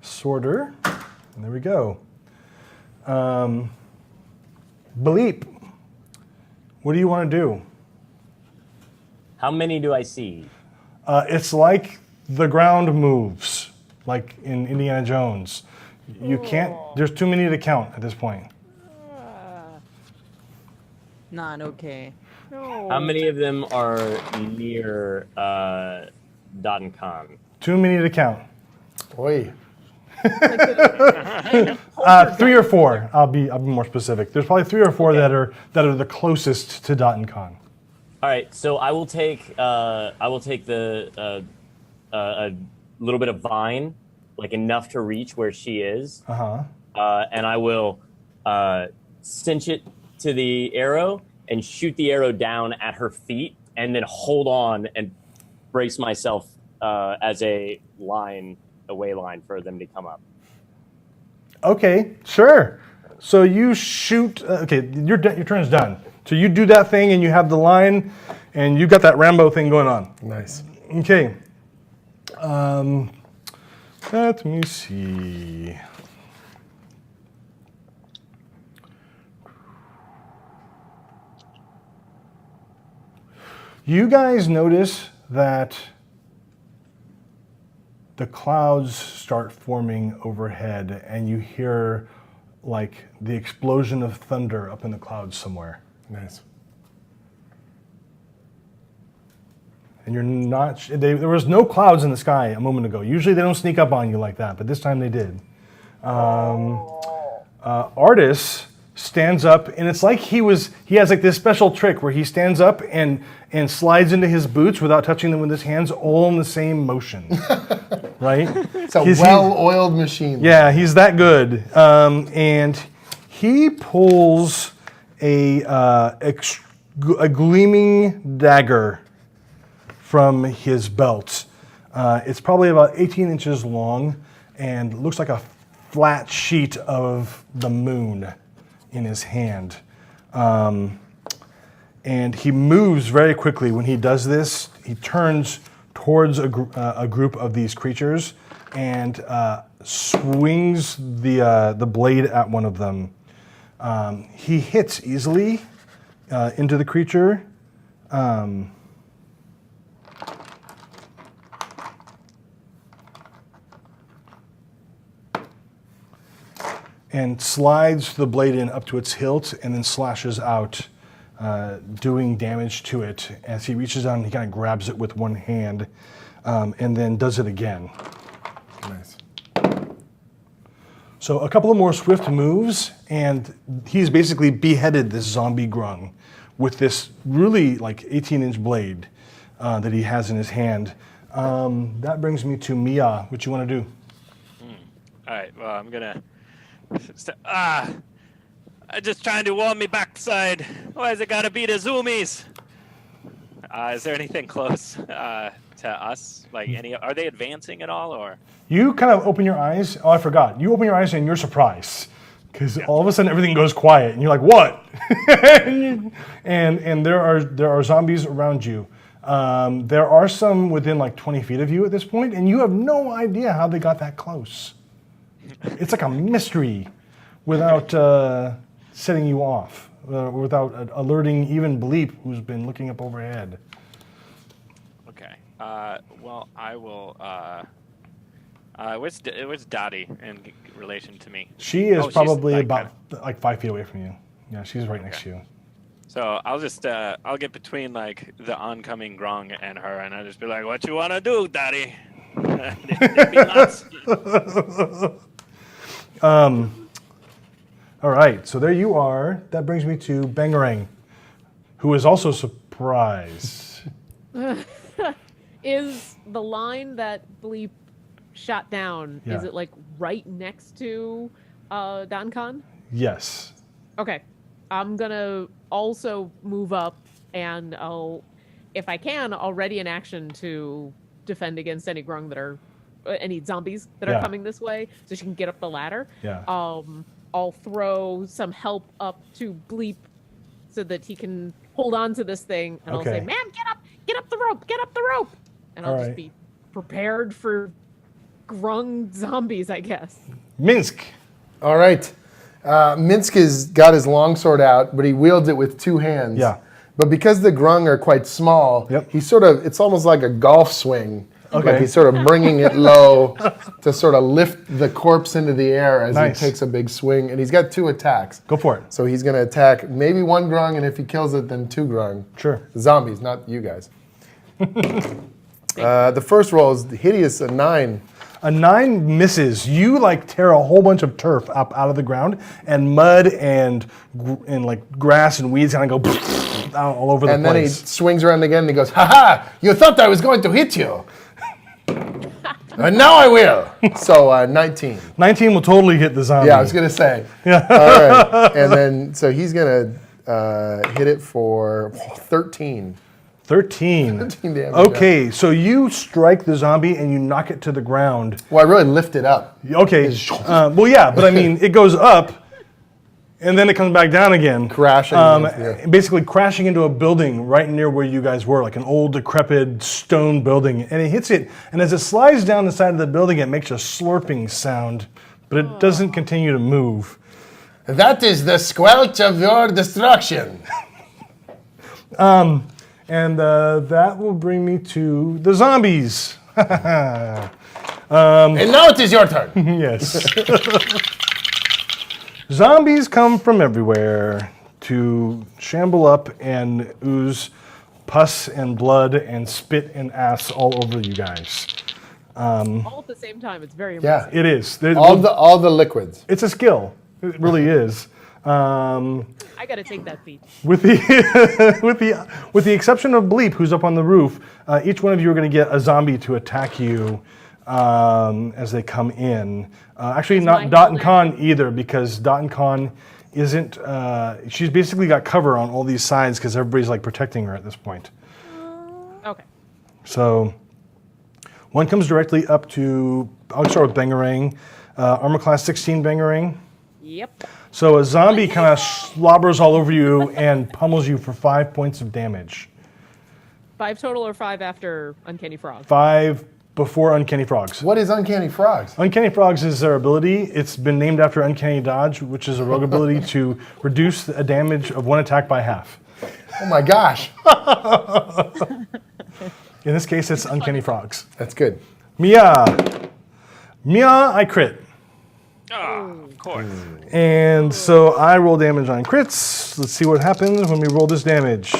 Speaker 1: sorter. And there we go. Bleep, what do you want to do?
Speaker 9: How many do I see?
Speaker 1: It's like the ground moves, like in Indiana Jones. You can't, there's too many to count at this point.
Speaker 4: Not okay.
Speaker 2: No.
Speaker 9: How many of them are near Dot and Khan?
Speaker 1: Too many to count.
Speaker 6: Oi.
Speaker 1: 3 or 4. I'll be more specific. There's probably 3 or 4 that are the closest to Dot and Khan.
Speaker 9: All right, so I will take the a little bit of vine, like enough to reach where she is, and I will cinch it to the arrow and shoot the arrow down at her feet, and then hold on and brace myself as a way line for them to come up.
Speaker 1: Okay, sure. So you shoot. Okay, your turn is done. So you do that thing, and you have the line, and you got that Rambo thing going on.
Speaker 6: Nice.
Speaker 1: Okay. Let me see. You guys notice that the clouds start forming overhead, and you hear like the explosion of thunder up in the clouds somewhere.
Speaker 6: Nice.
Speaker 1: And you're not, there was no clouds in the sky a moment ago. Usually they don't sneak up on you like that, but this time they did. Artis stands up, and it's like he has like this special trick where he stands up and slides into his boots without touching them with his hands, all in the same motion. Right?
Speaker 6: It's a well-oiled machine.
Speaker 1: Yeah, he's that good. And he pulls a gleaming dagger from his belt. It's probably about 18 inches long and looks like a flat sheet of the moon in his hand. And he moves very quickly. When he does this, he turns towards a group of these creatures and swings the blade at one of them. He hits easily into the creature. And slides the blade in up to its hilt and then slashes out, doing damage to it. As he reaches down, he kind of grabs it with one hand and then does it again.
Speaker 6: Nice.
Speaker 1: So a couple of more swift moves, and he's basically beheaded this zombie grung with this really like 18-inch blade that he has in his hand. That brings me to Mia. What you want to do?
Speaker 7: All right. Well, I'm gonna. I'm just trying to warm me backside. Why is it gotta be the zoomies? Is there anything close to us? Like are they advancing at all, or?
Speaker 1: You kind of open your eyes. Oh, I forgot. You open your eyes and you're surprised because all of a sudden everything goes quiet, and you're like, "What?" and there are zombies around you. There are some within like 20 feet of you at this point, and you have no idea how they got that close. It's like a mystery. without setting you off, without alerting even Bleep, who's been looking up overhead.
Speaker 7: Okay. Well, I will. What's Dottie in relation to me?
Speaker 1: She is
Speaker 7: she's,
Speaker 1: probably
Speaker 7: like,
Speaker 1: about like 5 feet away from you. Yeah, she's right next to you.
Speaker 7: So I'll just I'll get between like the oncoming Grung and her, and I'll just be like, "What you wanna do, Dottie?" It'd be nuts.
Speaker 1: All right, so there you are. That brings me to Bangarang, who is also surprised.
Speaker 2: Is the line that Bleep shot down,
Speaker 1: Yeah.
Speaker 2: is it like right next to Don Khan?
Speaker 1: Yes.
Speaker 2: Okay. I'm gonna also move up and if I can, I'll ready an action to defend against any Grung that are, any zombies that are
Speaker 1: Yeah.
Speaker 2: coming this way, so she can get up the ladder.
Speaker 1: Yeah.
Speaker 2: I'll throw some help up to Bleep so that he can hold on to this thing, and I'll say,
Speaker 1: Okay.
Speaker 2: "Man, get up the rope," and I'll
Speaker 1: All
Speaker 2: just
Speaker 1: right.
Speaker 2: be prepared for Grung zombies, I guess.
Speaker 1: Minsk.
Speaker 6: All right. Minsk has got his longsword out, but he wields it with 2 hands.
Speaker 1: Yeah.
Speaker 6: But because the Grung are quite small,
Speaker 1: Yep.
Speaker 6: he's sort of, it's almost like a golf swing.
Speaker 1: Okay.
Speaker 6: Like he's sort of bringing it low to sort of lift the corpse into the air as
Speaker 1: Nice.
Speaker 6: he takes a big swing. And he's got 2 attacks.
Speaker 1: Go for it.
Speaker 6: So he's going to attack maybe 1 Grung, and if he kills it, then 2 Grung.
Speaker 1: Sure.
Speaker 6: Zombies, not you guys. The first roll is hideous, a 9.
Speaker 1: A 9 misses. You like tear a whole bunch of turf up out of the ground, and mud and like grass and weeds kind of go out all over the
Speaker 6: And then he
Speaker 1: place.
Speaker 6: swings around again and he goes, "Ha ha! You thought I was going to hit you. And now I will." So 19.
Speaker 1: 19 will totally hit the zombie.
Speaker 6: Yeah, I was going to say. Yeah. All right. And then, so he's going to hit it for 13.
Speaker 1: 13.
Speaker 6: 13 damage.
Speaker 1: Okay, so you strike the zombie and you knock it to the ground.
Speaker 6: Well, I really lift it up.
Speaker 1: Okay. Well, yeah, but I mean, it goes up and then it comes back down again.
Speaker 6: Crashing. Yeah.
Speaker 1: Basically crashing into a building right near where you guys were, like an old decrepit stone building. And it hits it, and as it slides down the side of the building, it makes a slurping sound, but it doesn't continue to move.
Speaker 6: That is the squelch of your destruction.
Speaker 1: And that will bring me to the zombies.
Speaker 6: And now it is your turn.
Speaker 1: Yes. Zombies come from everywhere to shamble up and ooze pus and blood and spit and ass all over you guys.
Speaker 2: All at the same time. It's very
Speaker 6: Yeah.
Speaker 2: impressive.
Speaker 1: It is.
Speaker 6: All the liquids.
Speaker 1: It's a skill. It really is.
Speaker 2: I gotta take that feat.
Speaker 1: With the with the exception of Bleep, who's up on the roof, each one of you are going to get a zombie to attack you as they come in. Actually, not
Speaker 2: my
Speaker 1: Dot and
Speaker 2: hand
Speaker 1: Khan either, because Dot and Khan isn't. She's basically got cover on all these sides because everybody's like protecting her at this point.
Speaker 2: Okay.
Speaker 1: So one comes directly up to. I'll start with Bangarang, armor class 16 Bangarang.
Speaker 2: Yep.
Speaker 1: So a zombie kind of slobbers all over you and pummels you for 5 points of damage.
Speaker 2: 5 total or 5 after Uncanny Frog?
Speaker 1: 5 before Uncanny Frogs.
Speaker 6: What is Uncanny Frogs?
Speaker 1: Uncanny Frogs is their ability. It's been named after Uncanny Dodge, which is a rogue ability to reduce the damage of one attack by half.
Speaker 6: Oh my gosh.
Speaker 1: In this case, it's Uncanny Frogs.
Speaker 6: That's good.
Speaker 1: Mia, I crit.
Speaker 7: Oh, of course.
Speaker 1: And so I roll damage on crits. Let's see what happens when we roll this damage.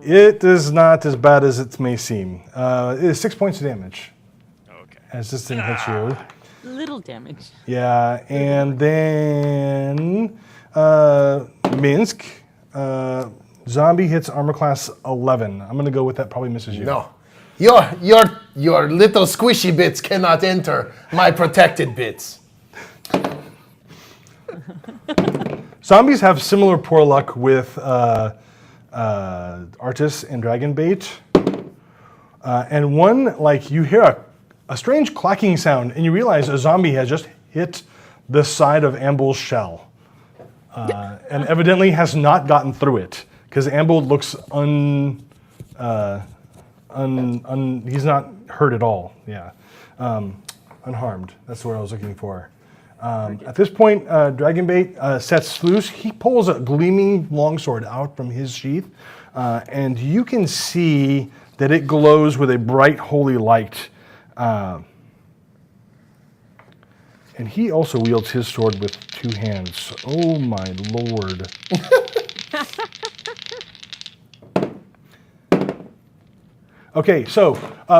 Speaker 1: It is not as bad as it may seem. It is 6 points of damage
Speaker 7: Okay.
Speaker 1: as this thing hits you.
Speaker 4: Little damage.
Speaker 1: Yeah, and then Minsk, zombie hits armor class 11. I'm gonna go with that. Probably misses you.
Speaker 6: No. Your little squishy bits cannot enter my protected bits.
Speaker 1: Zombies have similar poor luck with Artis and Dragonbait. And one, like, you hear a strange clacking sound, and you realize a zombie has just hit the side of Ambul's shell. And evidently has not gotten through it, because Ambul looks he's not hurt at all. Yeah. Unharmed. That's what I was looking for. At this point, Dragonbait sets loose. He pulls a gleaming longsword out from his sheath, and you can see that it glows with a bright holy light. And he also wields his sword with 2 hands. Oh my lord. Okay, so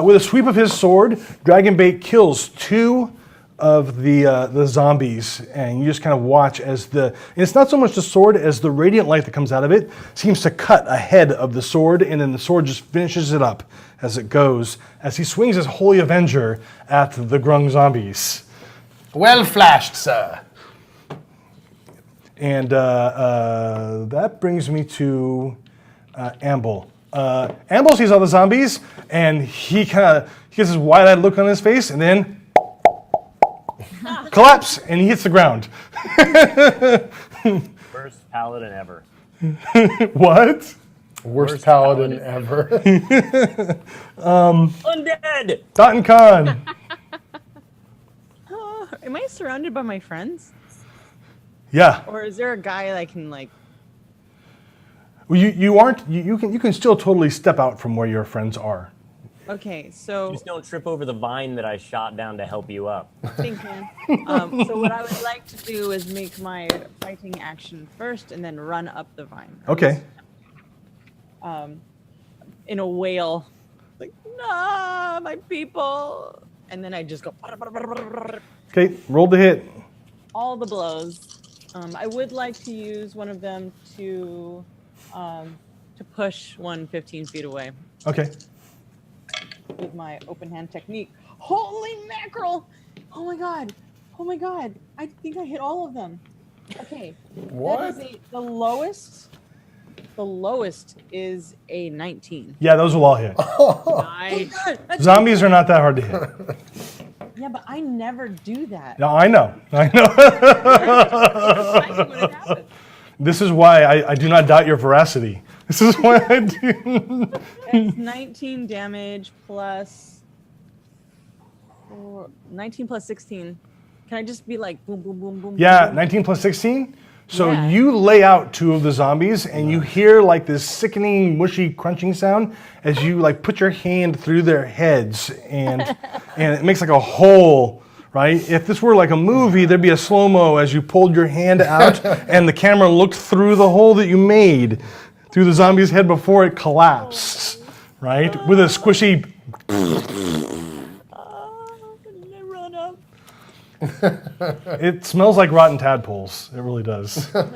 Speaker 1: with a sweep of his sword, Dragonbait kills 2 of the zombies, and you just kind of watch as and it's not so much the sword as the radiant light that comes out of it seems to cut ahead of the sword, and then the sword just finishes it up as it goes, as he swings his Holy Avenger at the Grung zombies.
Speaker 6: Well flashed, sir.
Speaker 1: And that brings me to Amble. Amble sees all the zombies, and he gets this wide-eyed look on his face, and then collapse, and he hits the ground.
Speaker 9: First paladin ever.
Speaker 1: What?
Speaker 6: Worst paladin ever.
Speaker 9: Undead!
Speaker 1: Totten Khan.
Speaker 4: Am I surrounded by my friends?
Speaker 1: Yeah.
Speaker 4: Or is there a guy that I can like?
Speaker 1: Well, you aren't. You can still totally step out from where your friends are.
Speaker 4: Okay, so
Speaker 9: Just don't trip over the vine that I shot down to help you up.
Speaker 4: thank you. So what I would like to do is make my fighting action first, and then run up the vine.
Speaker 1: Okay.
Speaker 4: In a wail, like nah, my people, and then I just go
Speaker 1: Okay. Roll the hit.
Speaker 4: all the blows. I would like to use one of them to push one 15 feet away
Speaker 1: Okay.
Speaker 4: with my open hand technique. Holy mackerel! Oh my god! Oh my god! I think I hit all of them. Okay.
Speaker 6: What?
Speaker 4: That is the lowest. The lowest is a 19.
Speaker 1: Yeah, those will all hit.
Speaker 2: Nice.
Speaker 4: God, that's-
Speaker 1: Zombies are not that hard to hit.
Speaker 4: Yeah, but I never do that.
Speaker 1: No, I know. This is why I do not doubt your veracity. This is why I do.
Speaker 4: It's 19 damage plus 19 plus 16. Can I just be like boom, boom, boom, boom?
Speaker 1: Yeah,
Speaker 4: boom,
Speaker 1: 19 plus 16. So
Speaker 4: Yeah.
Speaker 1: you lay out 2 of the zombies, and you hear like this sickening, mushy crunching sound as you like put your hand through their heads, and it makes like a hole. Right? If this were like a movie, there'd be a slow-mo as you pulled your hand out, and the camera looked through the hole that you made through the zombie's head before it collapsed. Right? With a squishy.
Speaker 4: Did I run up?
Speaker 1: It smells like rotten tadpoles. It really does.
Speaker 7: That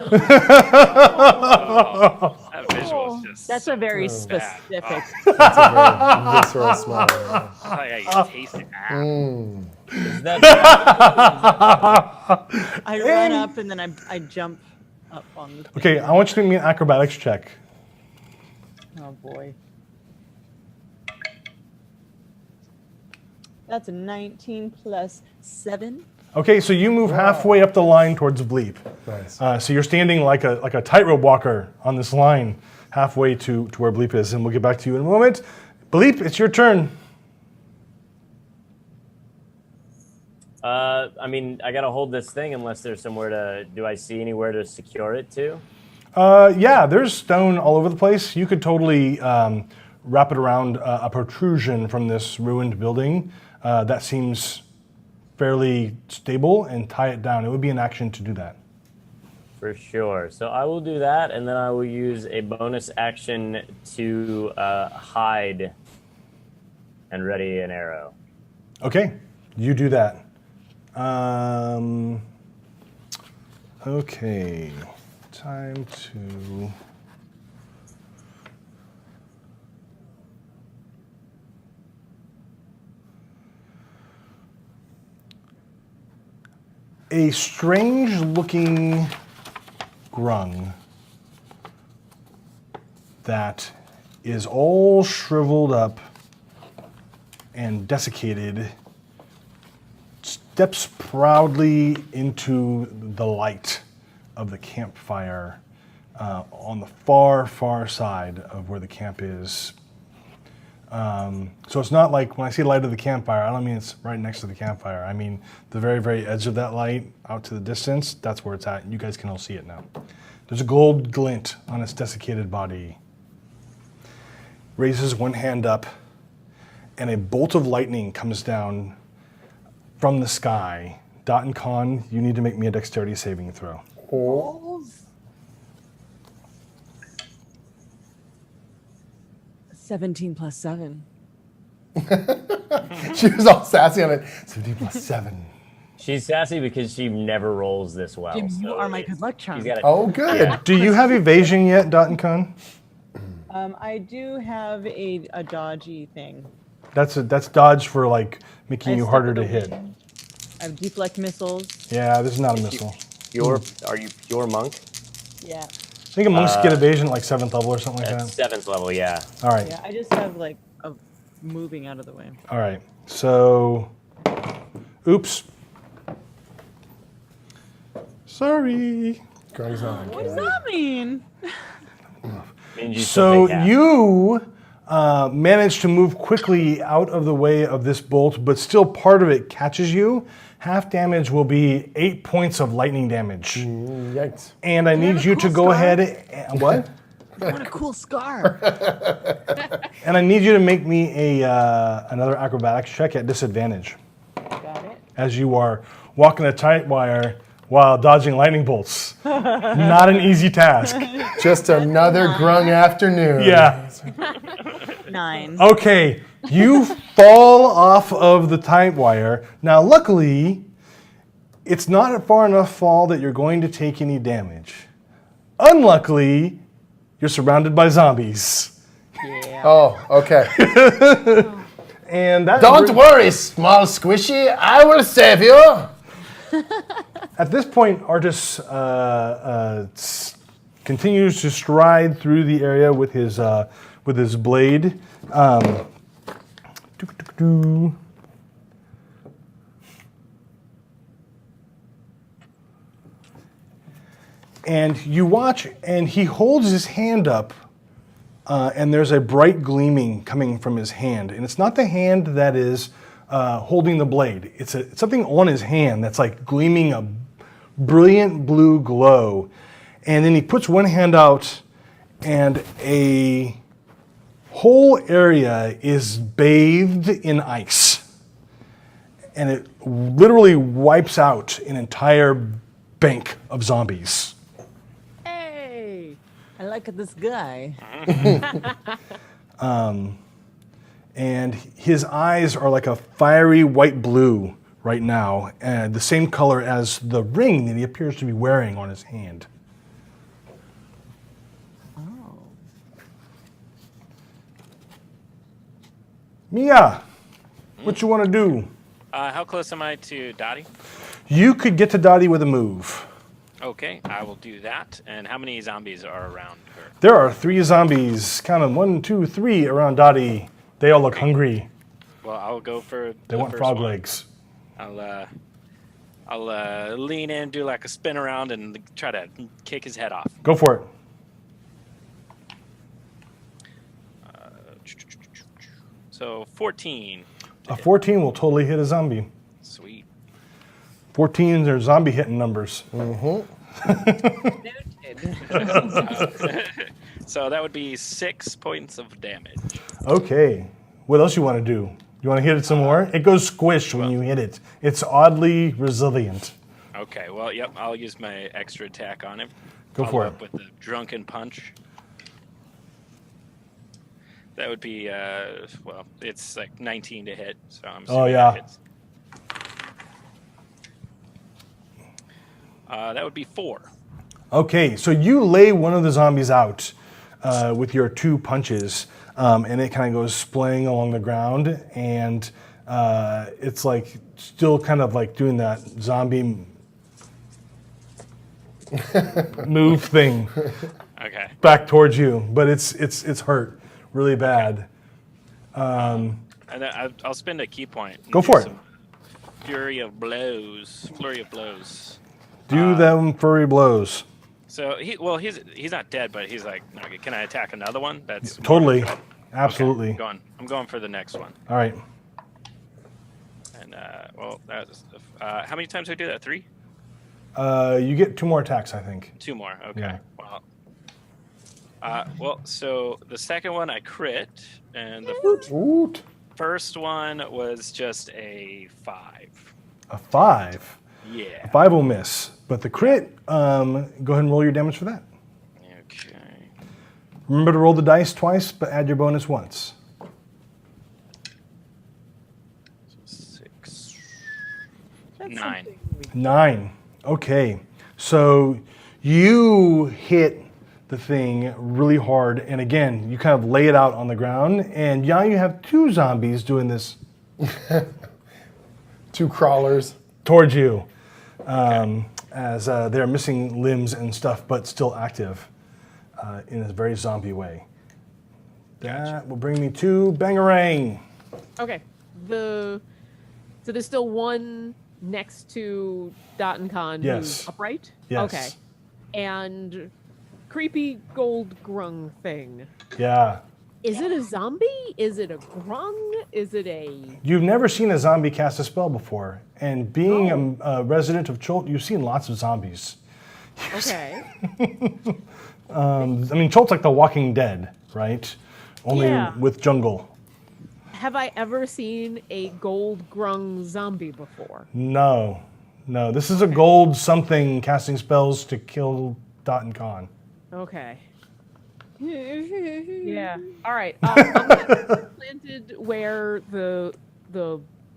Speaker 7: visual is just
Speaker 4: That's a very
Speaker 7: bad.
Speaker 4: specific.
Speaker 6: That's a very visceral smell.
Speaker 7: Like, you taste it.
Speaker 9: Is that
Speaker 4: I run up and then I jump up on the thing.
Speaker 1: Okay, I want you to give me an acrobatics check.
Speaker 4: Oh boy. That's a 19 plus 7.
Speaker 1: Okay, so you move halfway up the line towards Bleep.
Speaker 6: Nice.
Speaker 1: So you're standing like a tightrope walker on this line, halfway to where Bleep is, and we'll get back to you in a moment. Bleep, it's your turn.
Speaker 9: I mean, I gotta hold this thing unless there's somewhere to. Do I see anywhere to secure it to?
Speaker 1: Yeah, there's stone all over the place. You could totally wrap it around a protrusion from this ruined building. That seems fairly stable, and tie it down. It would be an action to do that.
Speaker 9: For sure. So I will do that, and then I will use a bonus action to hide and ready an arrow.
Speaker 1: Okay, you do that. Okay, time to. A strange-looking grung that is all shriveled up and desiccated steps proudly into the light of the campfire on the far, far side of where the camp is. So it's not like when I see light of the campfire, I don't mean it's right next to the campfire. I mean the very, very edge of that light out to the distance, that's where it's at. You guys can all see it now. There's a gold glint on its desiccated body. Raises one hand up, and a bolt of lightning comes down from the sky. Dot and Con, you need to make me a dexterity saving throw.
Speaker 4: Oh. 17 plus 7.
Speaker 6: She was all sassy on it. 17 plus 7.
Speaker 9: She's sassy because she never rolls this well.
Speaker 4: Jim, you
Speaker 9: so
Speaker 4: are my good luck charm.
Speaker 9: she's gotta-
Speaker 6: Oh, good.
Speaker 9: Yeah.
Speaker 1: Do you have evasion yet, Dot and Con?
Speaker 4: I do have a dodgy thing.
Speaker 1: That's dodge for like
Speaker 4: I
Speaker 1: making you
Speaker 4: have
Speaker 1: harder
Speaker 4: step
Speaker 1: to
Speaker 4: of the
Speaker 1: hit.
Speaker 4: wind. I have deflect missiles.
Speaker 1: Yeah, this is not a missile.
Speaker 9: Are you pure monk?
Speaker 4: Yeah.
Speaker 1: I think monks get evasion at like 7th level or something like
Speaker 9: At
Speaker 1: that.
Speaker 9: 7th level, yeah.
Speaker 1: All right.
Speaker 4: Yeah, I just have like a moving out of the way.
Speaker 1: All right. So, oops. Sorry.
Speaker 6: Grung's on.
Speaker 4: What does that mean?
Speaker 9: Means you still
Speaker 1: So
Speaker 9: take half.
Speaker 1: you managed to move quickly out of the way of this bolt, but still part of it catches you. Half damage will be 8 points of lightning damage.
Speaker 6: Yikes.
Speaker 1: And I need
Speaker 4: have a
Speaker 1: you
Speaker 4: cool
Speaker 1: to go
Speaker 4: scar?
Speaker 1: ahead and what?
Speaker 4: What a cool scar.
Speaker 1: And I need you to make me another acrobatics check at disadvantage,
Speaker 4: Got it.
Speaker 1: as you are walking a tight wire while dodging lightning bolts. Not an easy task.
Speaker 6: Just another Grung afternoon.
Speaker 1: Yeah.
Speaker 4: 9.
Speaker 1: Okay, you fall off of the tight wire. Now, luckily, it's not a far enough fall that you're going to take any damage. Unluckily, you're surrounded by zombies.
Speaker 4: Yeah.
Speaker 6: Oh, okay.
Speaker 1: And that
Speaker 6: Don't worry, small squishy. I will save you.
Speaker 1: At this point, Artis continues to stride through the area with his blade. And you watch, and he holds his hand up, and there's a bright gleaming coming from his hand. And it's not the hand that is holding the blade. It's something on his hand that's like gleaming a brilliant blue glow. And then he puts one hand out, and a whole area is bathed in ice. And it literally wipes out an entire bank of zombies.
Speaker 2: Hey!
Speaker 4: I like this guy.
Speaker 1: And his eyes are like a fiery white blue right now, and the same color as the ring that he appears to be wearing on his hand.
Speaker 4: Oh.
Speaker 1: Mia, what you want to do?
Speaker 7: How close am I to Dottie?
Speaker 1: You could get to Dottie with a move.
Speaker 7: Okay, I will do that. And how many zombies are around her?
Speaker 1: There are 3 zombies, count them, 1, 2, 3 around Dottie. They all look hungry.
Speaker 7: Well, I'll go for
Speaker 1: They
Speaker 7: the
Speaker 1: want
Speaker 7: first
Speaker 1: frog
Speaker 7: one.
Speaker 1: legs.
Speaker 7: I'll lean in, do like a spin around, and try to kick his head off.
Speaker 1: Go for it.
Speaker 7: So 14.
Speaker 1: A 14 will totally hit a zombie.
Speaker 7: Sweet.
Speaker 1: 14s are zombie hitting numbers.
Speaker 7: So that would be 6 points of damage.
Speaker 1: Okay. What else you want to do? You want to hit it some more? It goes squish when you hit it. It's oddly resilient.
Speaker 7: Okay, well, yep, I'll use my extra attack on him.
Speaker 1: Go
Speaker 7: Follow
Speaker 1: for
Speaker 7: up with the drunken punch. That would be, well, it's like 19 to hit, so I'm assuming
Speaker 1: yeah.
Speaker 7: that hits. That would be 4.
Speaker 1: Okay, so you lay one of the zombies out with your 2 punches, and it kind of goes splaying along the ground, and it's like still kind of like doing that zombie move thing
Speaker 7: Okay.
Speaker 1: back towards you, but it's hurt really bad.
Speaker 7: And then I'll spend a key point. and
Speaker 1: Go
Speaker 7: do
Speaker 1: for it.
Speaker 7: some Flurry of blows.
Speaker 1: Do them furry blows.
Speaker 7: So he's not dead, but he's like, okay, can I attack another one? That's
Speaker 1: Totally. Absolutely.
Speaker 7: I'm going for the next one.
Speaker 1: All right.
Speaker 7: And well, that's how many times do I do that? 3?
Speaker 1: You get 2 more attacks, I think.
Speaker 7: 2 more. Okay.
Speaker 1: Yeah.
Speaker 7: Well, so the second one I crit, and the
Speaker 6: Oot.
Speaker 7: first one was just a 5.
Speaker 1: A 5.
Speaker 7: Yeah.
Speaker 1: A 5 will miss, but the crit. Go ahead and roll your damage for that.
Speaker 7: Okay.
Speaker 1: Remember to roll the dice twice, but add your bonus once.
Speaker 7: So 6.
Speaker 4: That's
Speaker 7: 9.
Speaker 4: something we
Speaker 1: 9. Okay. So you hit the thing really hard, and again, you kind of lay it out on the ground, and now you have 2 zombies doing this
Speaker 6: 2 crawlers.
Speaker 1: towards you, as they're missing limbs and stuff, but still active in a very zombie way. That will bring me to Bangarang.
Speaker 2: Okay. So there's still one next to Dot and Khan
Speaker 1: Yes.
Speaker 2: who's upright?
Speaker 1: Yes.
Speaker 2: Okay. And creepy gold grung thing.
Speaker 1: Yeah.
Speaker 2: Is it a zombie? Is it a grung? Is it a...
Speaker 1: You've never seen a zombie cast a spell before, and being a resident of Cholt, you've seen lots of zombies.
Speaker 2: Okay.
Speaker 1: I mean, Cholt's like the Walking Dead, right? Only
Speaker 2: Yeah.
Speaker 1: with jungle.
Speaker 2: Have I ever seen a gold grung zombie before?
Speaker 1: No. This is a gold something casting spells to kill Dot and Khan.
Speaker 2: Okay. Yeah. All right. I'm gonna planted where the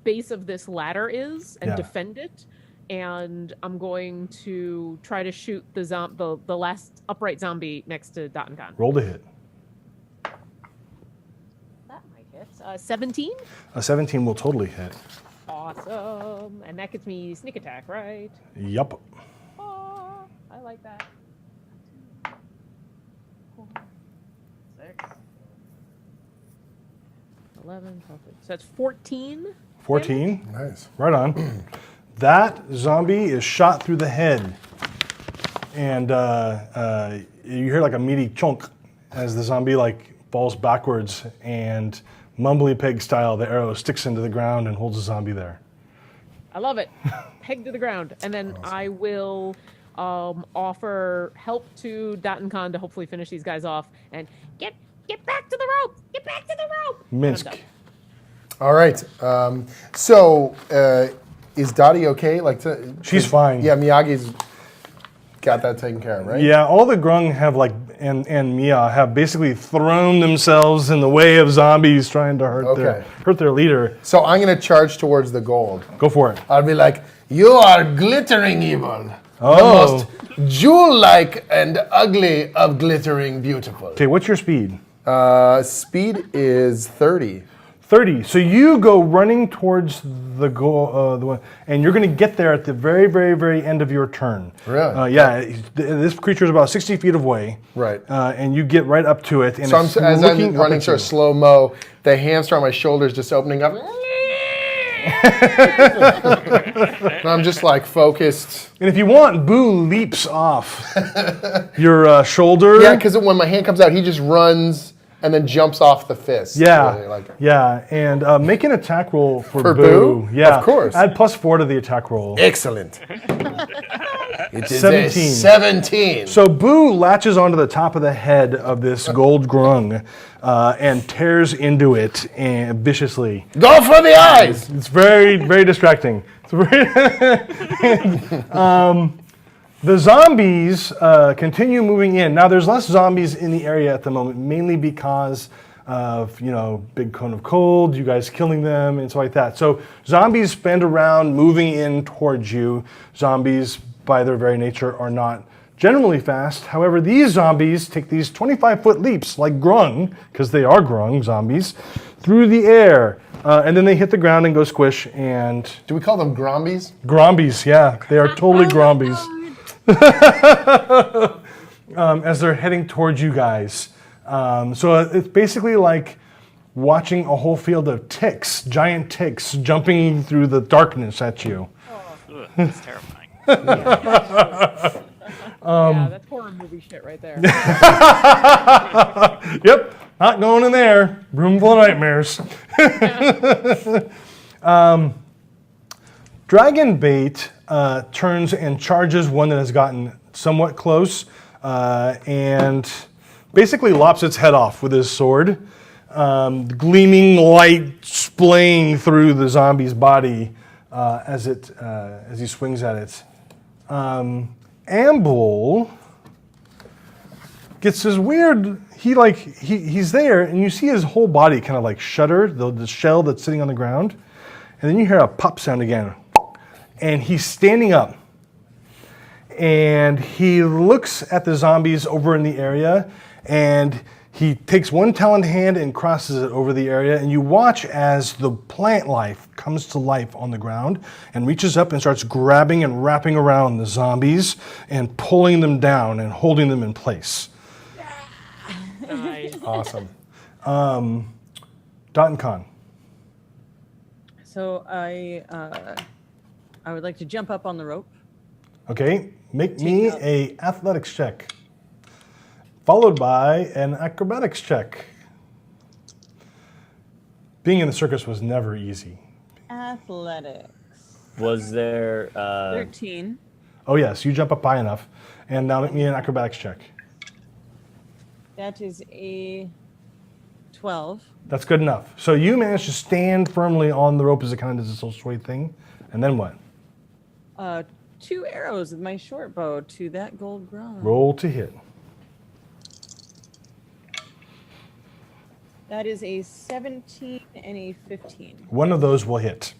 Speaker 2: base of this ladder is and
Speaker 1: Yeah.
Speaker 2: defend it, and I'm going to try to shoot the last upright zombie next to Dot and Khan.
Speaker 1: Roll to hit.
Speaker 2: That might hit. 17.
Speaker 1: A 17 will totally hit.
Speaker 2: Awesome. And that gets me sneak attack, right?
Speaker 1: Yup.
Speaker 2: Oh, I like that. 6, 11, 12, so that's 14.
Speaker 1: 14.
Speaker 6: Nice.
Speaker 1: Right on. That zombie is shot through the head. And you hear like a meaty chunk as the zombie like falls backwards, and Mumbly Peg style, the arrow sticks into the ground and holds the zombie there.
Speaker 2: I love it. Peg to the ground. And then I will offer help to Dot and Khan to hopefully finish these guys off. And get back to the rope! Get back to the rope!
Speaker 1: Minsk.
Speaker 2: And I'm done.
Speaker 6: All right. So, is Dottie okay?
Speaker 1: She's fine.
Speaker 6: Yeah, Miyagi's got that taken care of, right?
Speaker 1: Yeah, all the Grung have and Mia have basically thrown themselves in the way of zombies trying to hurt their leader.
Speaker 6: So I'm gonna charge towards the gold.
Speaker 1: Go for it.
Speaker 6: I'll be like, "You are glittering evil,
Speaker 1: Oh.
Speaker 6: the most jewel-like and ugly of glittering beautiful."
Speaker 1: Okay, what's your speed?
Speaker 6: Speed is 30.
Speaker 1: 30. So you go running towards the goal, the one, and you're going to get there at the very, very, very end of your turn.
Speaker 6: Really?
Speaker 1: Yeah. This creature is about 60 feet away.
Speaker 6: Right.
Speaker 1: And you get right up to it. And
Speaker 6: So
Speaker 1: it's
Speaker 6: as
Speaker 1: looking
Speaker 6: I'm
Speaker 1: up
Speaker 6: running
Speaker 1: at
Speaker 6: sort of
Speaker 1: you.
Speaker 6: slow-mo, the hamster on my shoulder is just opening up. And I'm just like focused.
Speaker 1: And if you want, Boo leaps off your shoulder.
Speaker 6: Yeah, because when my hand comes out, he just runs and then jumps off the fist.
Speaker 1: Yeah,
Speaker 6: Really,
Speaker 1: yeah, and make an attack roll for
Speaker 6: Boo?
Speaker 1: Yeah,
Speaker 6: Of course.
Speaker 1: Add +4 to the attack roll.
Speaker 6: Excellent. It is
Speaker 1: 17.
Speaker 6: a 17.
Speaker 1: So Boo latches onto the top of the head of this gold grung and tears into it viciously.
Speaker 6: Go for the eyes!
Speaker 1: It's very, very distracting. It's very the zombies continue moving in. Now, there's less zombies in the area at the moment, mainly because of, big cone of cold, you guys killing them, and stuff like that. So zombies spend around moving in towards you. Zombies, by their very nature, are not generally fast. However, these zombies take these 25-foot leaps, like Grung, because they are Grung zombies, through the air. And then they hit the ground and go squish, and...
Speaker 6: Do we call them grombies?
Speaker 1: Grombies, yeah. They are totally grombies. As they're heading towards you guys. So it's basically like watching a whole field of ticks, giant ticks, jumping through the darkness at you.
Speaker 7: Ugh, that's terrifying.
Speaker 2: Yeah, that's horror movie shit right there.
Speaker 1: Yep, Not going in there. Room full of nightmares. Dragon Bait turns and charges one that has gotten somewhat close and basically lops its head off with his sword. Gleaming light splaying through the zombie's body as he swings at it. Amble gets this weird. He's there, and you see his whole body kind of like shudder, the shell that's sitting on the ground, and then you hear a pop sound again, and he's standing up, and he looks at the zombies over in the area, and he takes one taloned hand and crosses it over the area, and you watch as the plant life comes to life on the ground and reaches up and starts grabbing and wrapping around the zombies and pulling them down and holding them in place.
Speaker 2: Nice.
Speaker 1: Awesome. Dot and Con.
Speaker 4: So I would like to jump up on the rope.
Speaker 1: Okay, make me a athletics check, followed by an acrobatics check. Being in the circus was never easy.
Speaker 4: Athletics.
Speaker 9: Was there
Speaker 4: 13.
Speaker 1: Oh yes, you jump up high enough, and now make me an acrobatics check.
Speaker 4: That is a 12.
Speaker 1: That's good enough. So you managed to stand firmly on the rope as it kind of does this little sway thing, and then what?
Speaker 4: 2 arrows with my short bow to that gold grung.
Speaker 1: Roll to hit.
Speaker 4: That is a 17 and a 15.
Speaker 1: One of those will hit.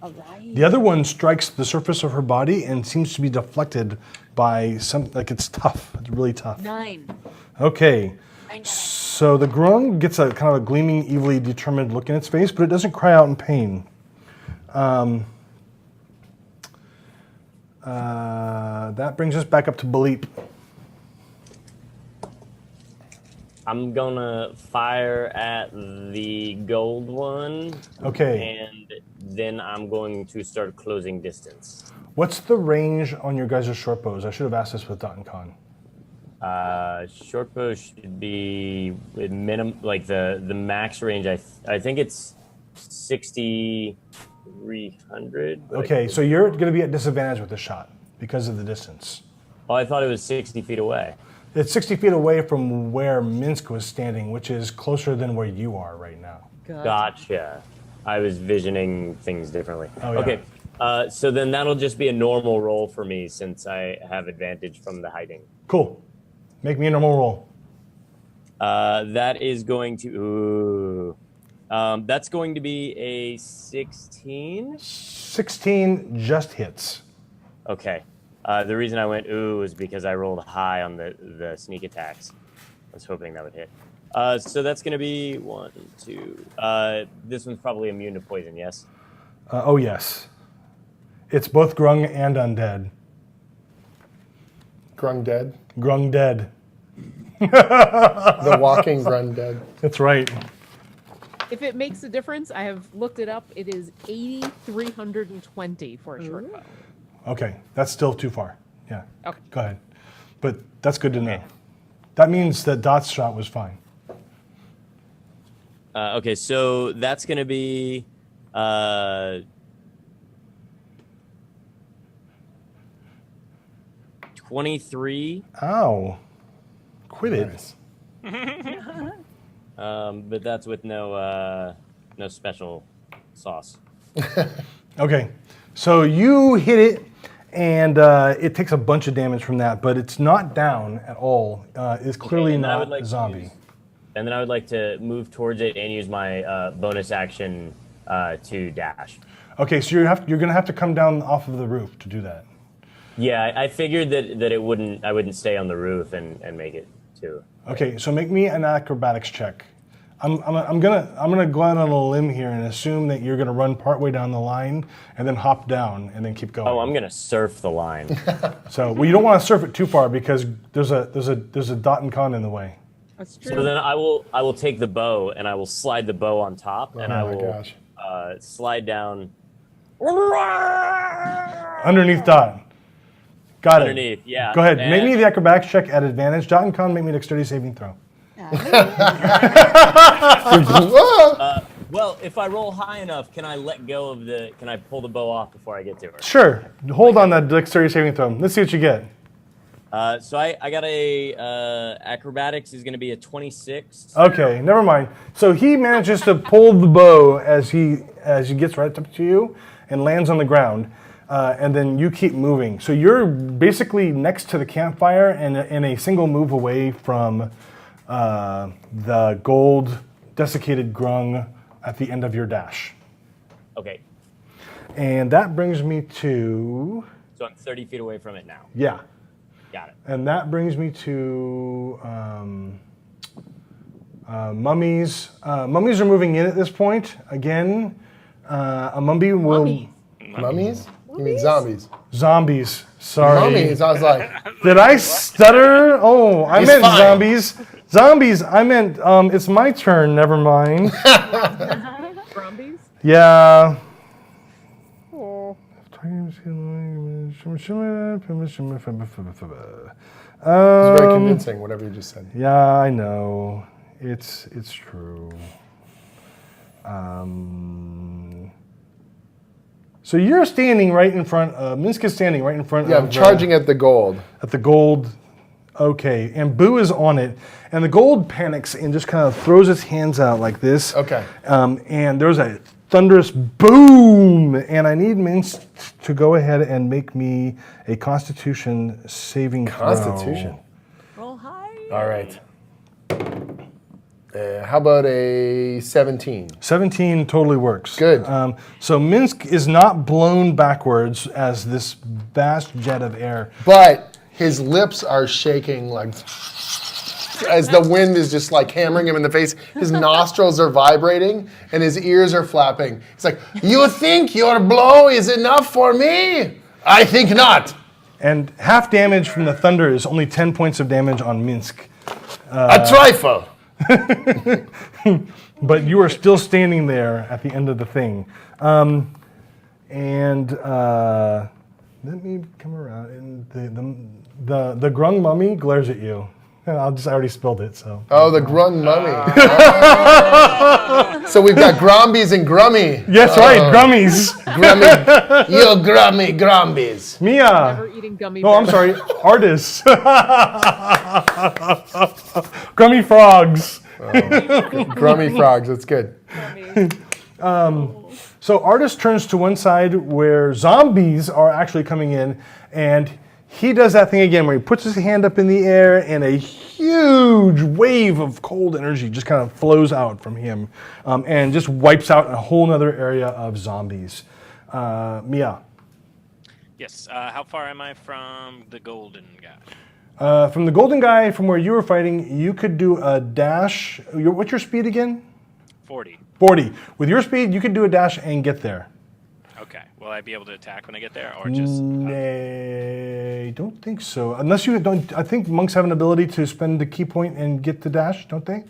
Speaker 4: All right.
Speaker 1: The other one strikes the surface of her body and seems to be deflected by some, like it's tough. It's really tough.
Speaker 4: 9.
Speaker 1: Okay. So the Grung gets a kind of a gleaming, evilly determined look in its face, but it doesn't cry out in pain. That brings us back up to Baleep.
Speaker 9: I'm gonna fire at the gold one.
Speaker 1: Okay.
Speaker 9: And then I'm going to start closing distance.
Speaker 1: What's the range on your guys' short bows? I should have asked this with Dot and Con.
Speaker 9: Short bow should be with minimum, like the max range. I think it's 6,300.
Speaker 1: Okay, so you're going to be at disadvantage with the shot because of the distance.
Speaker 9: Oh, I thought it was 60 feet away.
Speaker 1: It's 60 feet away from where Minsk was standing, which is closer than where you are right now.
Speaker 9: Gotcha. I was visioning things differently.
Speaker 1: Oh, yeah.
Speaker 9: Okay, so then that'll just be a normal roll for me since I have advantage from the hiding.
Speaker 1: Cool. Make me a normal roll.
Speaker 9: That is going to... that's going to be a 16.
Speaker 1: 16 just hits.
Speaker 9: Okay. The reason I went ooh is because I rolled high on the sneak attacks. I was hoping that would hit. So that's going to be 1, 2. This one's probably immune to poison, yes?
Speaker 1: Oh, yes. It's both Grung and undead.
Speaker 6: Grung dead.
Speaker 1: Grung dead.
Speaker 6: The walking Grung dead.
Speaker 1: That's right.
Speaker 2: If it makes a difference, I have looked it up. It is 8,320 for a short bow.
Speaker 1: Okay, that's still too far. Yeah.
Speaker 2: Okay.
Speaker 1: Go ahead. But that's good to know. That means that Dot's shot was fine.
Speaker 9: Okay, so that's going to be... 23.
Speaker 1: Ow. Quit it.
Speaker 6: Nice.
Speaker 9: But that's with no special sauce.
Speaker 1: Okay, so you hit it, and it takes a bunch of damage from that, but it's not down at all. It's clearly
Speaker 9: and then I
Speaker 1: not
Speaker 9: would like
Speaker 1: a
Speaker 9: to
Speaker 1: zombie.
Speaker 9: And then I would like to move towards it and use my bonus action to dash.
Speaker 1: Okay, so you're going to have to come down off of the roof to do that.
Speaker 9: Yeah, I figured that I wouldn't stay on the roof and make it too.
Speaker 1: Okay, so make me an acrobatics check. I'm gonna go out on a limb here and assume that you're gonna run partway down the line and then hop down and then keep going.
Speaker 9: Oh, I'm gonna surf the line.
Speaker 1: So well, you don't want to surf it too far because there's a Dot and Con in the way.
Speaker 4: That's true.
Speaker 9: So then I will take the bow and I will slide the bow on top and I
Speaker 6: Oh my
Speaker 9: will
Speaker 6: gosh.
Speaker 9: slide down
Speaker 1: Underneath Dot. Got
Speaker 9: underneath.
Speaker 1: it.
Speaker 9: Yeah.
Speaker 1: Go ahead.
Speaker 9: And
Speaker 1: Make me the acrobatics check at advantage. Dot and Con, make me a dexterity saving throw.
Speaker 9: Well, if I roll high enough, can I let go of the? Can I pull the bow off before I get to her?
Speaker 1: Sure. Hold on that dexterity saving throw. Let's see what you get.
Speaker 9: So I got a acrobatics is going to be a 26.
Speaker 1: Okay, never mind. So he manages to pull the bow as he gets right up to you and lands on the ground, and then you keep moving. So you're basically next to the campfire and in a single move away from the gold desiccated grung at the end of your dash.
Speaker 9: Okay.
Speaker 1: And that brings me to...
Speaker 9: So I'm 30 feet away from it now.
Speaker 1: Yeah.
Speaker 9: Got it.
Speaker 1: And that brings me to mummies. Mummies are moving in at this point. Again, a mummy will...
Speaker 6: Mummies? You mean zombies?
Speaker 1: Zombies. Sorry.
Speaker 6: Mummies, I was like...
Speaker 1: Did I stutter? Oh, I
Speaker 6: He's
Speaker 1: meant
Speaker 6: fine.
Speaker 1: zombies. Zombies, I meant, it's my turn, never mind.
Speaker 2: Brumbies?
Speaker 1: Yeah.
Speaker 2: Oh.
Speaker 6: It's very convincing, whatever you just said.
Speaker 1: Yeah, I know. It's true. So you're standing right in front of, Minsk is standing right in front
Speaker 6: Yeah,
Speaker 1: of...
Speaker 6: I'm charging at the gold.
Speaker 1: At the gold. Okay, and Boo is on it, and the gold panics and just kind of throws its hands out like this.
Speaker 6: Okay.
Speaker 1: And there's a thunderous boom, and I need Minsk to go ahead and make me a Constitution saving throw.
Speaker 6: Constitution.
Speaker 4: Roll high.
Speaker 6: All right. How about a 17?
Speaker 1: 17 totally works.
Speaker 6: Good.
Speaker 1: So Minsk is not blown backwards as this vast jet of air.
Speaker 6: But his lips are shaking like as the wind is just like hammering him in the face. His nostrils are vibrating and his ears are flapping. He's like, "You think your blow is enough for me? I think not."
Speaker 1: And half damage from the thunder is only 10 points of damage on Minsk.
Speaker 6: A trifle.
Speaker 1: But you are still standing there at the end of the thing. Let me come around, and the Grung mummy glares at you. I already spilled it, so.
Speaker 6: Oh, the Grung mummy. So we've got Grombies and Grummy.
Speaker 1: Yes, right, Grummies.
Speaker 6: Grummy. You Grummy Grombies.
Speaker 1: Mia.
Speaker 2: Never eating gummy
Speaker 1: Oh, I'm
Speaker 2: bears.
Speaker 1: sorry, artists. Grummy frogs.
Speaker 6: Grummy frogs, that's good.
Speaker 1: So artist turns to one side where zombies are actually coming in, and he does that thing again where he puts his hand up in the air and a huge wave of cold energy just kind of flows out from him and just wipes out a whole other area of zombies. Mia.
Speaker 7: Yes. How far am I from the golden guy?
Speaker 1: From the golden guy, from where you were fighting, you could do a dash. What's your speed again?
Speaker 7: 40.
Speaker 1: 40. With your speed, you could do a dash and get there.
Speaker 7: Okay. Will I be able to attack when I get there, or just?
Speaker 1: I don't think so. Unless you don't. I think monks have an ability to spend the key point and get the dash, don't they?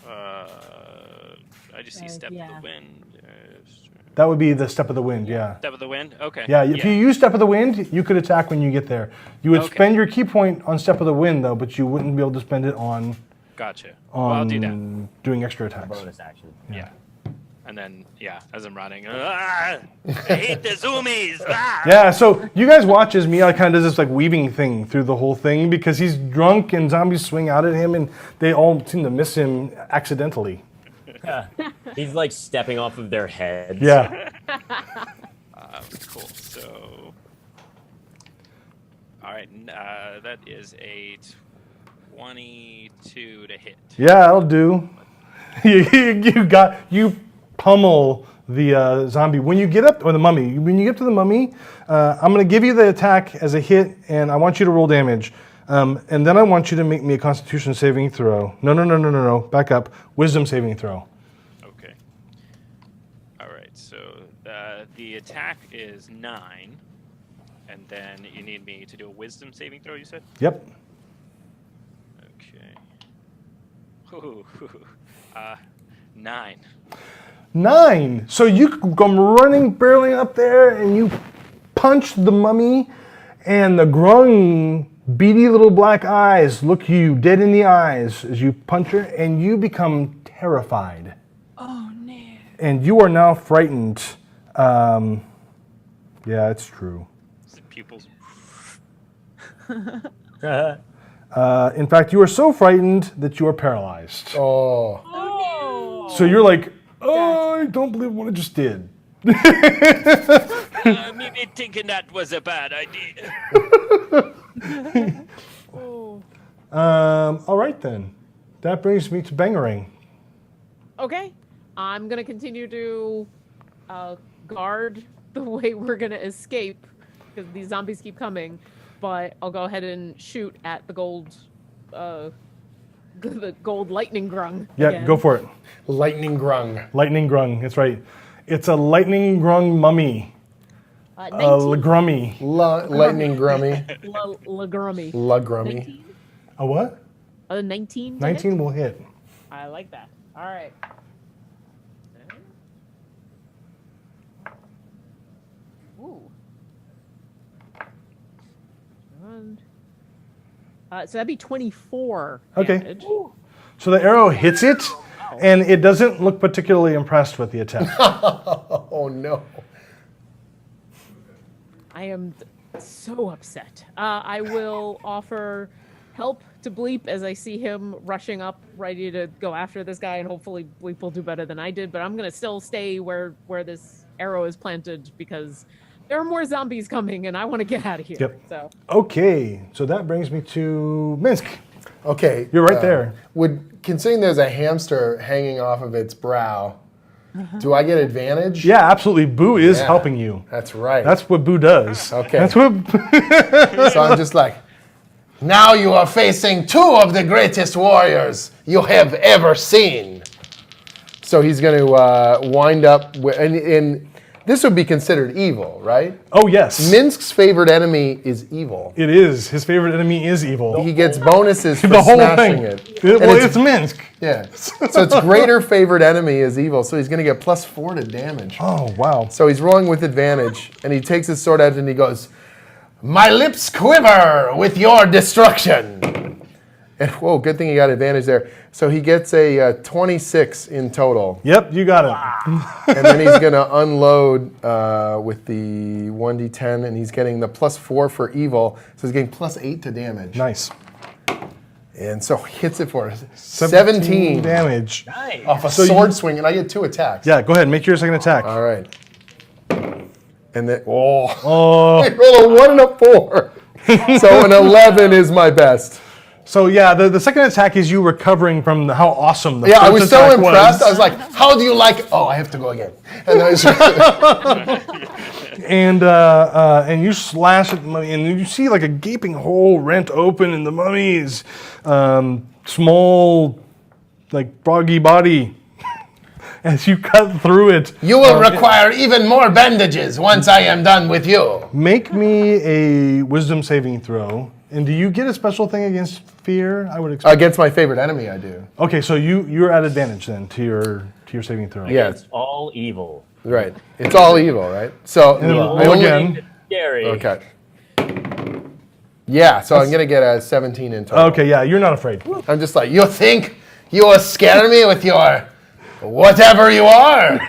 Speaker 7: I just see step
Speaker 4: yeah.
Speaker 7: of the wind.
Speaker 1: That would be the step of the wind. Yeah.
Speaker 7: Step of the wind. Okay.
Speaker 1: Yeah. If you use step of the wind, you could attack when you get there. You would
Speaker 7: Okay.
Speaker 1: spend your key point on step of the wind, though, but you wouldn't be able to spend it on
Speaker 7: Gotcha. Well, I'll do that.
Speaker 1: doing extra attacks.
Speaker 9: Bonus action.
Speaker 7: Yeah. And then, as I'm running, I hate the zoomies. Ah!
Speaker 1: Yeah, so you guys watch as Mia kind of does this like weaving thing through the whole thing because he's drunk and zombies swing out at him and they all seem to miss him accidentally.
Speaker 9: He's like stepping off of their heads.
Speaker 1: Yeah.
Speaker 7: Cool. So, all right, that is a 22 to hit.
Speaker 1: Yeah, that'll do. you pummel the zombie. When you get up, or the mummy, when you get to the mummy, I'm going to give you the attack as a hit, and I want you to roll damage. And then I want you to make me a Constitution saving throw. No. Back up. Wisdom saving throw.
Speaker 7: Okay. All right, so the attack is 9, and then you need me to do a wisdom saving throw, you said?
Speaker 1: Yep.
Speaker 7: Okay. Ooh, 9.
Speaker 1: 9. So you come running, barreling up there, and you punch the mummy, and the grung beady little black eyes look you dead in the eyes as you punch her, and you become terrified.
Speaker 4: Oh no.
Speaker 1: And you are now frightened. Yeah, it's true.
Speaker 7: The pupils.
Speaker 1: In fact, you are so frightened that you are paralyzed.
Speaker 6: Oh.
Speaker 1: So you're like, oh, I don't believe what I just did.
Speaker 7: Maybe thinking that was a bad idea.
Speaker 1: All right then. That brings me to Bangerang.
Speaker 2: Okay. I'm going to continue to guard the way we're going to escape because these zombies keep coming. But I'll go ahead and shoot at the gold lightning grung.
Speaker 1: Yeah,
Speaker 2: again.
Speaker 1: go for it.
Speaker 6: Lightning Grung.
Speaker 1: Lightning grung, that's right. It's a lightning grung mummy.
Speaker 2: 19.
Speaker 1: Grummy.
Speaker 6: Lightning Grummy.
Speaker 2: Grummy.
Speaker 6: Grummy.
Speaker 2: 19?
Speaker 1: A what?
Speaker 2: 19? to
Speaker 1: 19
Speaker 2: hit?
Speaker 1: will hit.
Speaker 2: I like that. All right. Ooh. So that'd be 24
Speaker 1: Okay.
Speaker 2: damage.
Speaker 1: So the arrow hits it, and it doesn't look particularly impressed with the attack.
Speaker 6: Oh no.
Speaker 2: I am so upset. I will offer help to Bleep as I see him rushing up, ready to go after this guy, and hopefully Bleep will do better than I did. But I'm gonna still stay where this arrow is planted because there are more zombies coming, and I want to get out of here.
Speaker 1: Yep.
Speaker 2: So
Speaker 1: Okay, so that brings me to Minsk.
Speaker 6: Okay.
Speaker 1: You're right there.
Speaker 6: Considering there's a hamster hanging off of its brow, do I get advantage?
Speaker 1: Yeah, absolutely. Boo is
Speaker 6: Yeah.
Speaker 1: helping you.
Speaker 6: That's right.
Speaker 1: That's what Boo does.
Speaker 6: Okay.
Speaker 1: That's what.
Speaker 6: So I'm just like, now you are facing two of the greatest warriors you have ever seen. So he's going to wind up, and this would be considered evil, right?
Speaker 1: Oh yes.
Speaker 6: Minsk's favorite enemy is evil.
Speaker 1: It is. His favorite enemy is evil.
Speaker 6: He gets bonuses for
Speaker 1: The whole
Speaker 6: smashing
Speaker 1: thing.
Speaker 6: it.
Speaker 1: Well,
Speaker 6: And
Speaker 1: it's Minsk.
Speaker 6: yeah. So its greater favorite enemy is evil. So he's going to get +4 to damage.
Speaker 1: Oh wow.
Speaker 6: So he's rolling with advantage, and he takes his sword out and he goes, "My lips quiver with your destruction." And whoa, good thing he got advantage there. So he gets a 26 in total.
Speaker 1: Yep, you got it.
Speaker 6: And then he's going to unload with the 1d10, and he's getting the +4 for evil. So he's getting +8 to damage.
Speaker 1: Nice.
Speaker 6: And so he hits it for 17
Speaker 1: damage.
Speaker 9: Nice.
Speaker 6: off a
Speaker 1: So
Speaker 6: sword swing, and I get 2 attacks.
Speaker 1: Yeah, go ahead. Make your second attack.
Speaker 6: All right. And then, oh.
Speaker 1: Oh.
Speaker 6: I rolled a 1 and a 4. So an 11 is my best.
Speaker 1: So yeah, the second attack is you recovering from how awesome the
Speaker 6: Yeah,
Speaker 1: first
Speaker 6: I was so
Speaker 1: attack
Speaker 6: impressed. I was like, how do you like, oh, I have to go again. And then
Speaker 1: and you slash at the mummy, and you see like a gaping hole rent open in the mummy's small, like froggy body. As you cut through it,
Speaker 6: you will require even more bandages once I am done with you.
Speaker 1: Make me a wisdom saving throw. And do you get a special thing against fear? I would expect.
Speaker 6: Against my favorite enemy, I do.
Speaker 1: Okay, so you're at advantage then to your saving throw.
Speaker 6: Yeah,
Speaker 9: It's all evil.
Speaker 6: right. It's all evil, right? So
Speaker 1: And
Speaker 6: I
Speaker 1: roll
Speaker 6: only-
Speaker 1: again.
Speaker 9: Scary.
Speaker 6: Okay. Yeah, so I'm gonna get a 17 in total.
Speaker 1: Okay, yeah, you're not afraid.
Speaker 6: I'm just like, you think you will scare me with your whatever you are?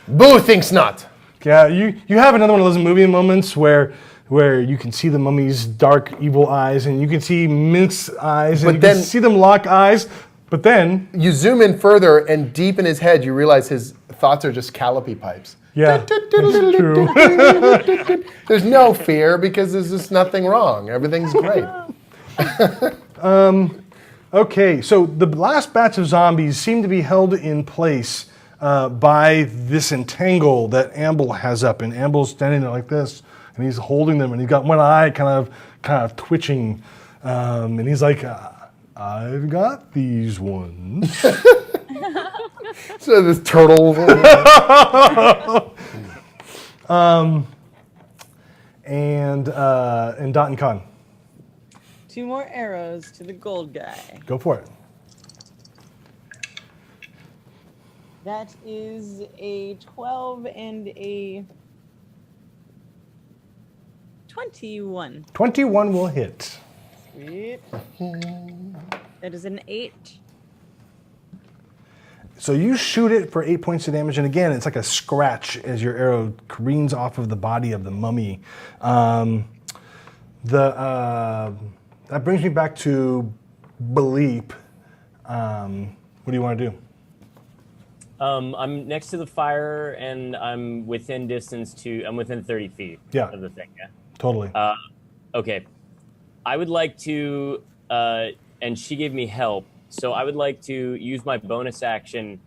Speaker 6: Boo thinks not.
Speaker 1: Yeah, you have another one of those movie moments where you can see the mummy's dark, evil eyes, and you can see Minsk's eyes, and
Speaker 6: But
Speaker 1: you
Speaker 6: then-
Speaker 1: can see them lock eyes. But then,
Speaker 6: You zoom in further, and deep in his head, you realize his thoughts are just calliope pipes.
Speaker 1: yeah, it's true.
Speaker 6: There's no fear because there's just nothing wrong. Everything's great.
Speaker 1: Okay, so the last batch of zombies seem to be held in place by this entangle that Amble has up, and Amble's standing there like this, and he's holding them, and he's got one eye kind of twitching, and he's like, "I've got these ones."
Speaker 6: So this turtle.
Speaker 1: And Dot and Con,
Speaker 4: 2 more arrows to the gold guy.
Speaker 1: go for it.
Speaker 4: That is a 12 and a 21.
Speaker 1: 21 will hit.
Speaker 4: Sweet. That is an 8.
Speaker 1: So you shoot it for 8 points of damage, and again, it's like a scratch as your arrow careens off of the body of the mummy. That brings me back to Bleep. What do you want to do?
Speaker 9: I'm next to the fire, and I'm within distance I'm within 30 feet of the thing, yeah?
Speaker 1: Totally.
Speaker 9: Okay. I would like to, and she gave me help, so I would like to use my bonus action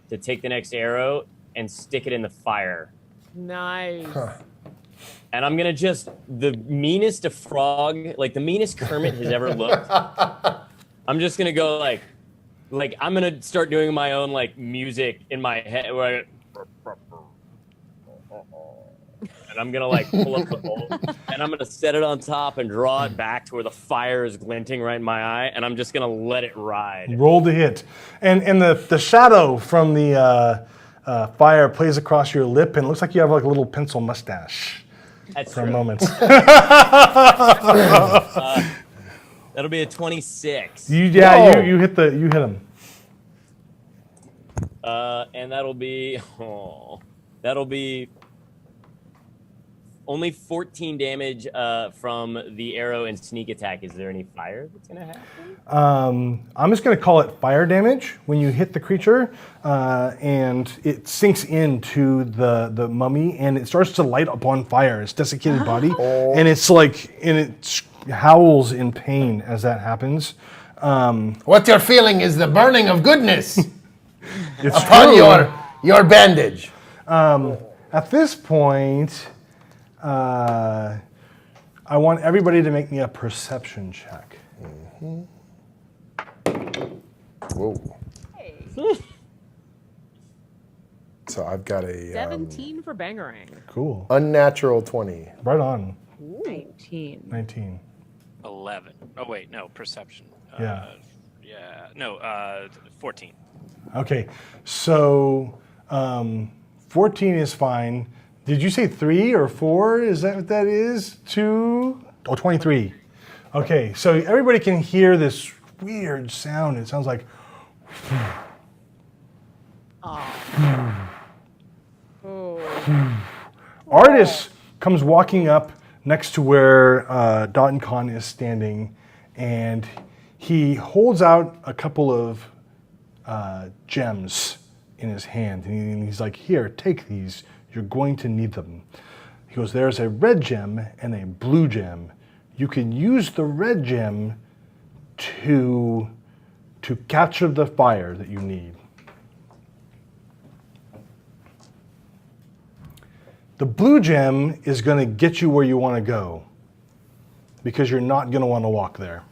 Speaker 9: to take the next arrow and stick it in the fire.
Speaker 2: Nice.
Speaker 9: And I'm going to the meanest a frog, like the meanest Kermit has ever looked. I'm just going to go like I'm going to start doing my own like music in my head. Where and I'm going to like pull up the bowl and I'm going to set it on top and draw it back to where the fire is glinting right in my eye. And I'm just going to let it ride.
Speaker 1: Roll to hit. And the shadow from the fire plays across your lip, and it looks like you have like a little pencil mustache.
Speaker 9: That's
Speaker 1: for
Speaker 9: true.
Speaker 1: a moment.
Speaker 9: That'll be a 26.
Speaker 1: You hit him.
Speaker 9: And that'll be only 14 damage from the arrow and sneak attack. Is there any fire that's gonna happen?
Speaker 1: I'm just gonna call it fire damage when you hit the creature, and it sinks into the mummy, and it starts to light up on fire. Its desiccated body, and it howls in pain as that happens.
Speaker 6: What you're feeling is the burning of goodness
Speaker 1: It's
Speaker 6: upon
Speaker 1: true.
Speaker 6: your bandage.
Speaker 1: At this point, I want everybody to make me a perception check.
Speaker 6: Whoa. So I've got a
Speaker 2: 17 for Bangarang.
Speaker 1: Cool.
Speaker 6: unnatural 20.
Speaker 1: Right on.
Speaker 4: 19.
Speaker 1: 19.
Speaker 7: 11. Oh wait, no, perception.
Speaker 1: Yeah.
Speaker 7: Yeah. No, 14.
Speaker 1: Okay, so 14 is fine. Did you say 3 or 4? Is that what that is? 2? Oh, 23. Okay, so everybody can hear this weird sound. It sounds like... Artis comes walking up next to where Dotton Khan is standing, and he holds out a couple of gems in his hand, and he's like, "Here, take these. You're going to need them." He goes, "There's a red gem and a blue gem. You can use the red gem to capture the fire that you need. The blue gem is going to get you where you want to go, because you're not going to want to walk there."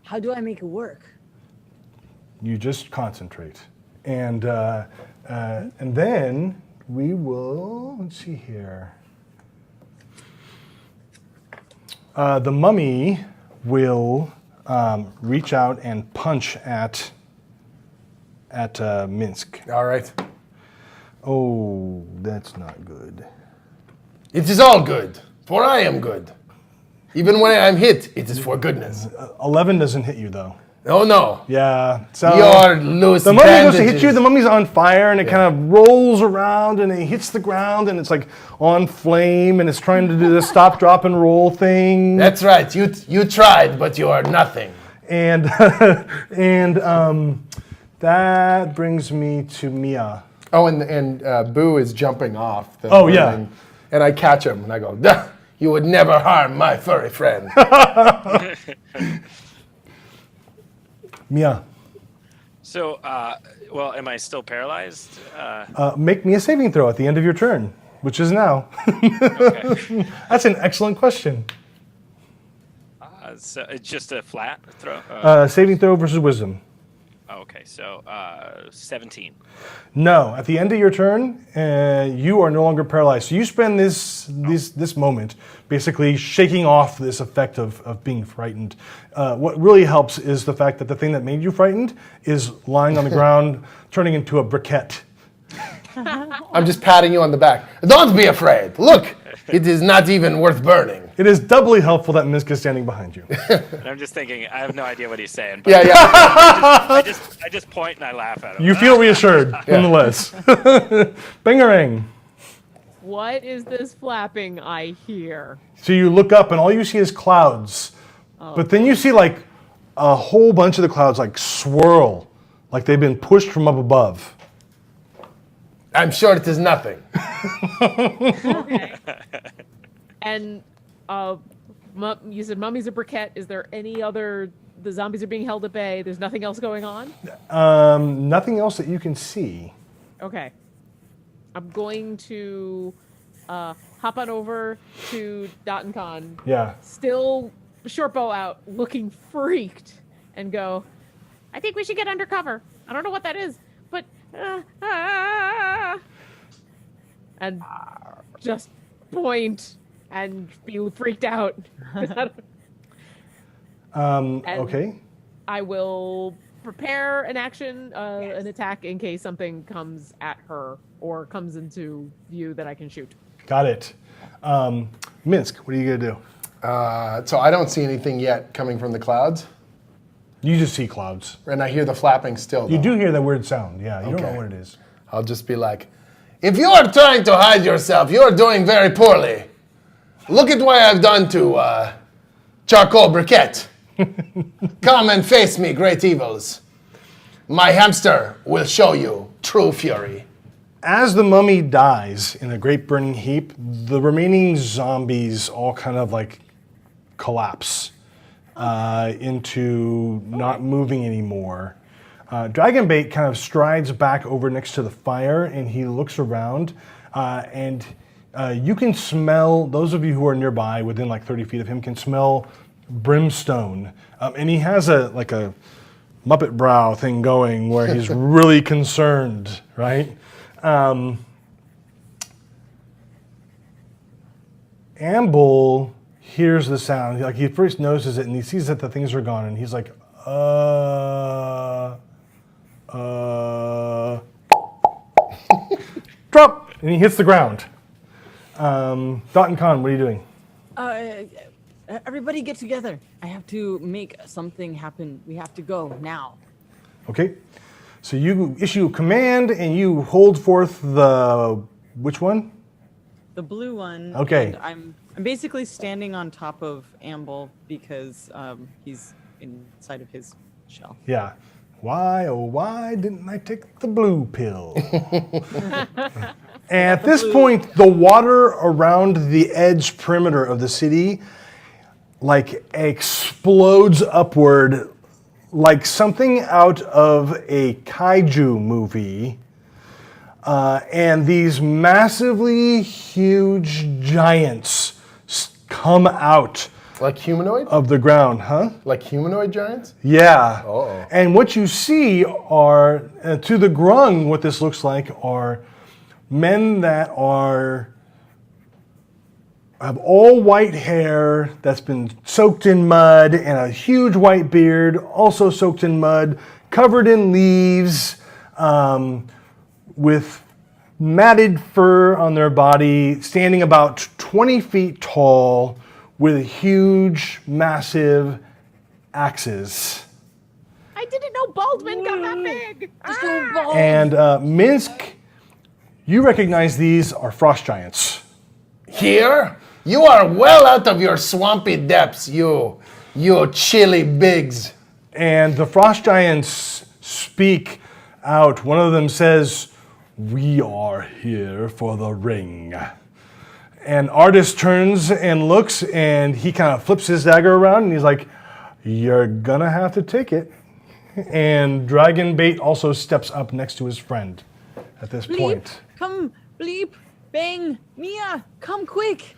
Speaker 4: How do I make it work?
Speaker 1: You just concentrate. And then we will, let's see here. The mummy will reach out and punch at Minsk.
Speaker 6: All right.
Speaker 1: Oh, that's not good.
Speaker 6: It is all good, for I am good. Even when I am hit, it is for goodness.
Speaker 1: 11 doesn't hit you, though.
Speaker 6: Oh no.
Speaker 1: Yeah. So
Speaker 6: Your loose
Speaker 1: the mummy goes to hit
Speaker 6: bandages.
Speaker 1: you. The mummy's on fire, and it kind of rolls around, and it hits the ground, and it's like on flame, and it's trying to do the stop, drop, and roll thing.
Speaker 6: That's right. You tried, but you are nothing.
Speaker 1: And that brings me to Mia.
Speaker 6: Oh, and Boo is jumping off. The
Speaker 1: Oh, yeah.
Speaker 6: building, and I catch him, and I go, "Duh, you would never harm my furry friend."
Speaker 1: Mia,
Speaker 7: So, well, am I still paralyzed?
Speaker 1: make me a saving throw at the end of your turn, which is now.
Speaker 7: Okay.
Speaker 1: That's an excellent question.
Speaker 7: So it's just a flat throw?
Speaker 1: Saving throw versus wisdom.
Speaker 7: Okay, so 17.
Speaker 1: No, at the end of your turn, you are no longer paralyzed. So you spend this moment basically shaking off this effect of being frightened. What really helps is the fact that the thing that made you frightened is lying on the ground, turning into a briquette.
Speaker 6: I'm just patting you on the back. Don't be afraid. Look, it is not even worth burning.
Speaker 1: It is doubly helpful that Misk is standing behind you.
Speaker 7: And I'm just thinking, I have no idea what he's saying. But
Speaker 6: Yeah, yeah.
Speaker 7: I just point and I laugh at him.
Speaker 1: You feel reassured, nonetheless. Bangarang.
Speaker 2: What is this flapping I hear?
Speaker 1: So you look up and all you see is clouds. But then you see like a whole bunch of the clouds like swirl, like they've been pushed from up above.
Speaker 6: I'm sure it is nothing.
Speaker 2: Okay. And you said mummies are briquette. Is there any other? The zombies are being held at bay. There's nothing else going on?
Speaker 1: Nothing else that you can see.
Speaker 2: Okay. I'm going to hop on over to Dot and Con.
Speaker 1: Yeah.
Speaker 2: Still short bow out, looking freaked, and go, I think we should get undercover. I don't know what that is, but and just point and be freaked out.
Speaker 1: Okay.
Speaker 2: I will prepare an action, an attack in case something comes at her or comes into view that I can shoot.
Speaker 1: Got it. Minsk, what are you going to do?
Speaker 6: So I don't see anything yet coming from the clouds.
Speaker 1: You just see clouds.
Speaker 6: And I hear the flapping still, though.
Speaker 1: You do hear that weird sound. Yeah, you don't
Speaker 6: Okay.
Speaker 1: know what it is.
Speaker 6: I'll just be like, if you are trying to hide yourself, you are doing very poorly. Look at what I've done to Charcoal Briquette. Come and face me, great evils. My hamster will show you true fury.
Speaker 1: As the mummy dies in a great burning heap, the remaining zombies all kind of like collapse into not moving anymore. Dragonbait kind of strides back over next to the fire and he looks around and you can smell, those of you who are nearby within like 30 feet of him can smell brimstone. And he has a Muppet brow thing going where he's really concerned, right? Amble hears the sound. Like he first notices it and he sees that the things are gone and he's like, drop! And he hits the ground. Dot and Con, what are you doing?
Speaker 4: Everybody get together. I have to make something happen. We have to go now.
Speaker 1: Okay. So you issue a command and you hold forth the, which one?
Speaker 4: The blue one.
Speaker 1: Okay.
Speaker 4: And I'm basically standing on top of Amble because he's inside of his shell.
Speaker 1: Yeah. Why, oh why didn't I take the blue pill? And at this point, the water around the edge perimeter of the city like explodes upward like something out of a kaiju movie. And these massively huge giants come out
Speaker 6: Like humanoid?
Speaker 1: of the ground, huh?
Speaker 6: Like humanoid giants?
Speaker 1: Yeah.
Speaker 6: Uh-oh.
Speaker 1: And what you see are, to the Grung, what this looks like are men that have all white hair that's been soaked in mud and a huge white beard, also soaked in mud, covered in leaves, with matted fur on their body, standing about 20 feet tall with huge, massive axes.
Speaker 2: I didn't know Baldwin got that big.
Speaker 1: And Minsk, you recognize these are frost giants.
Speaker 6: Here? You are well out of your swampy depths, you chilly bigs.
Speaker 1: And the frost giants speak out. One of them says, "We are here for the ring." And Artis turns and looks and he kind of flips his dagger around and he's like, "You're gonna have to take it." And Dragonbait also steps up next to his friend at this
Speaker 4: Bleep,
Speaker 1: point.
Speaker 4: come, bleep, bang, Mia, come quick.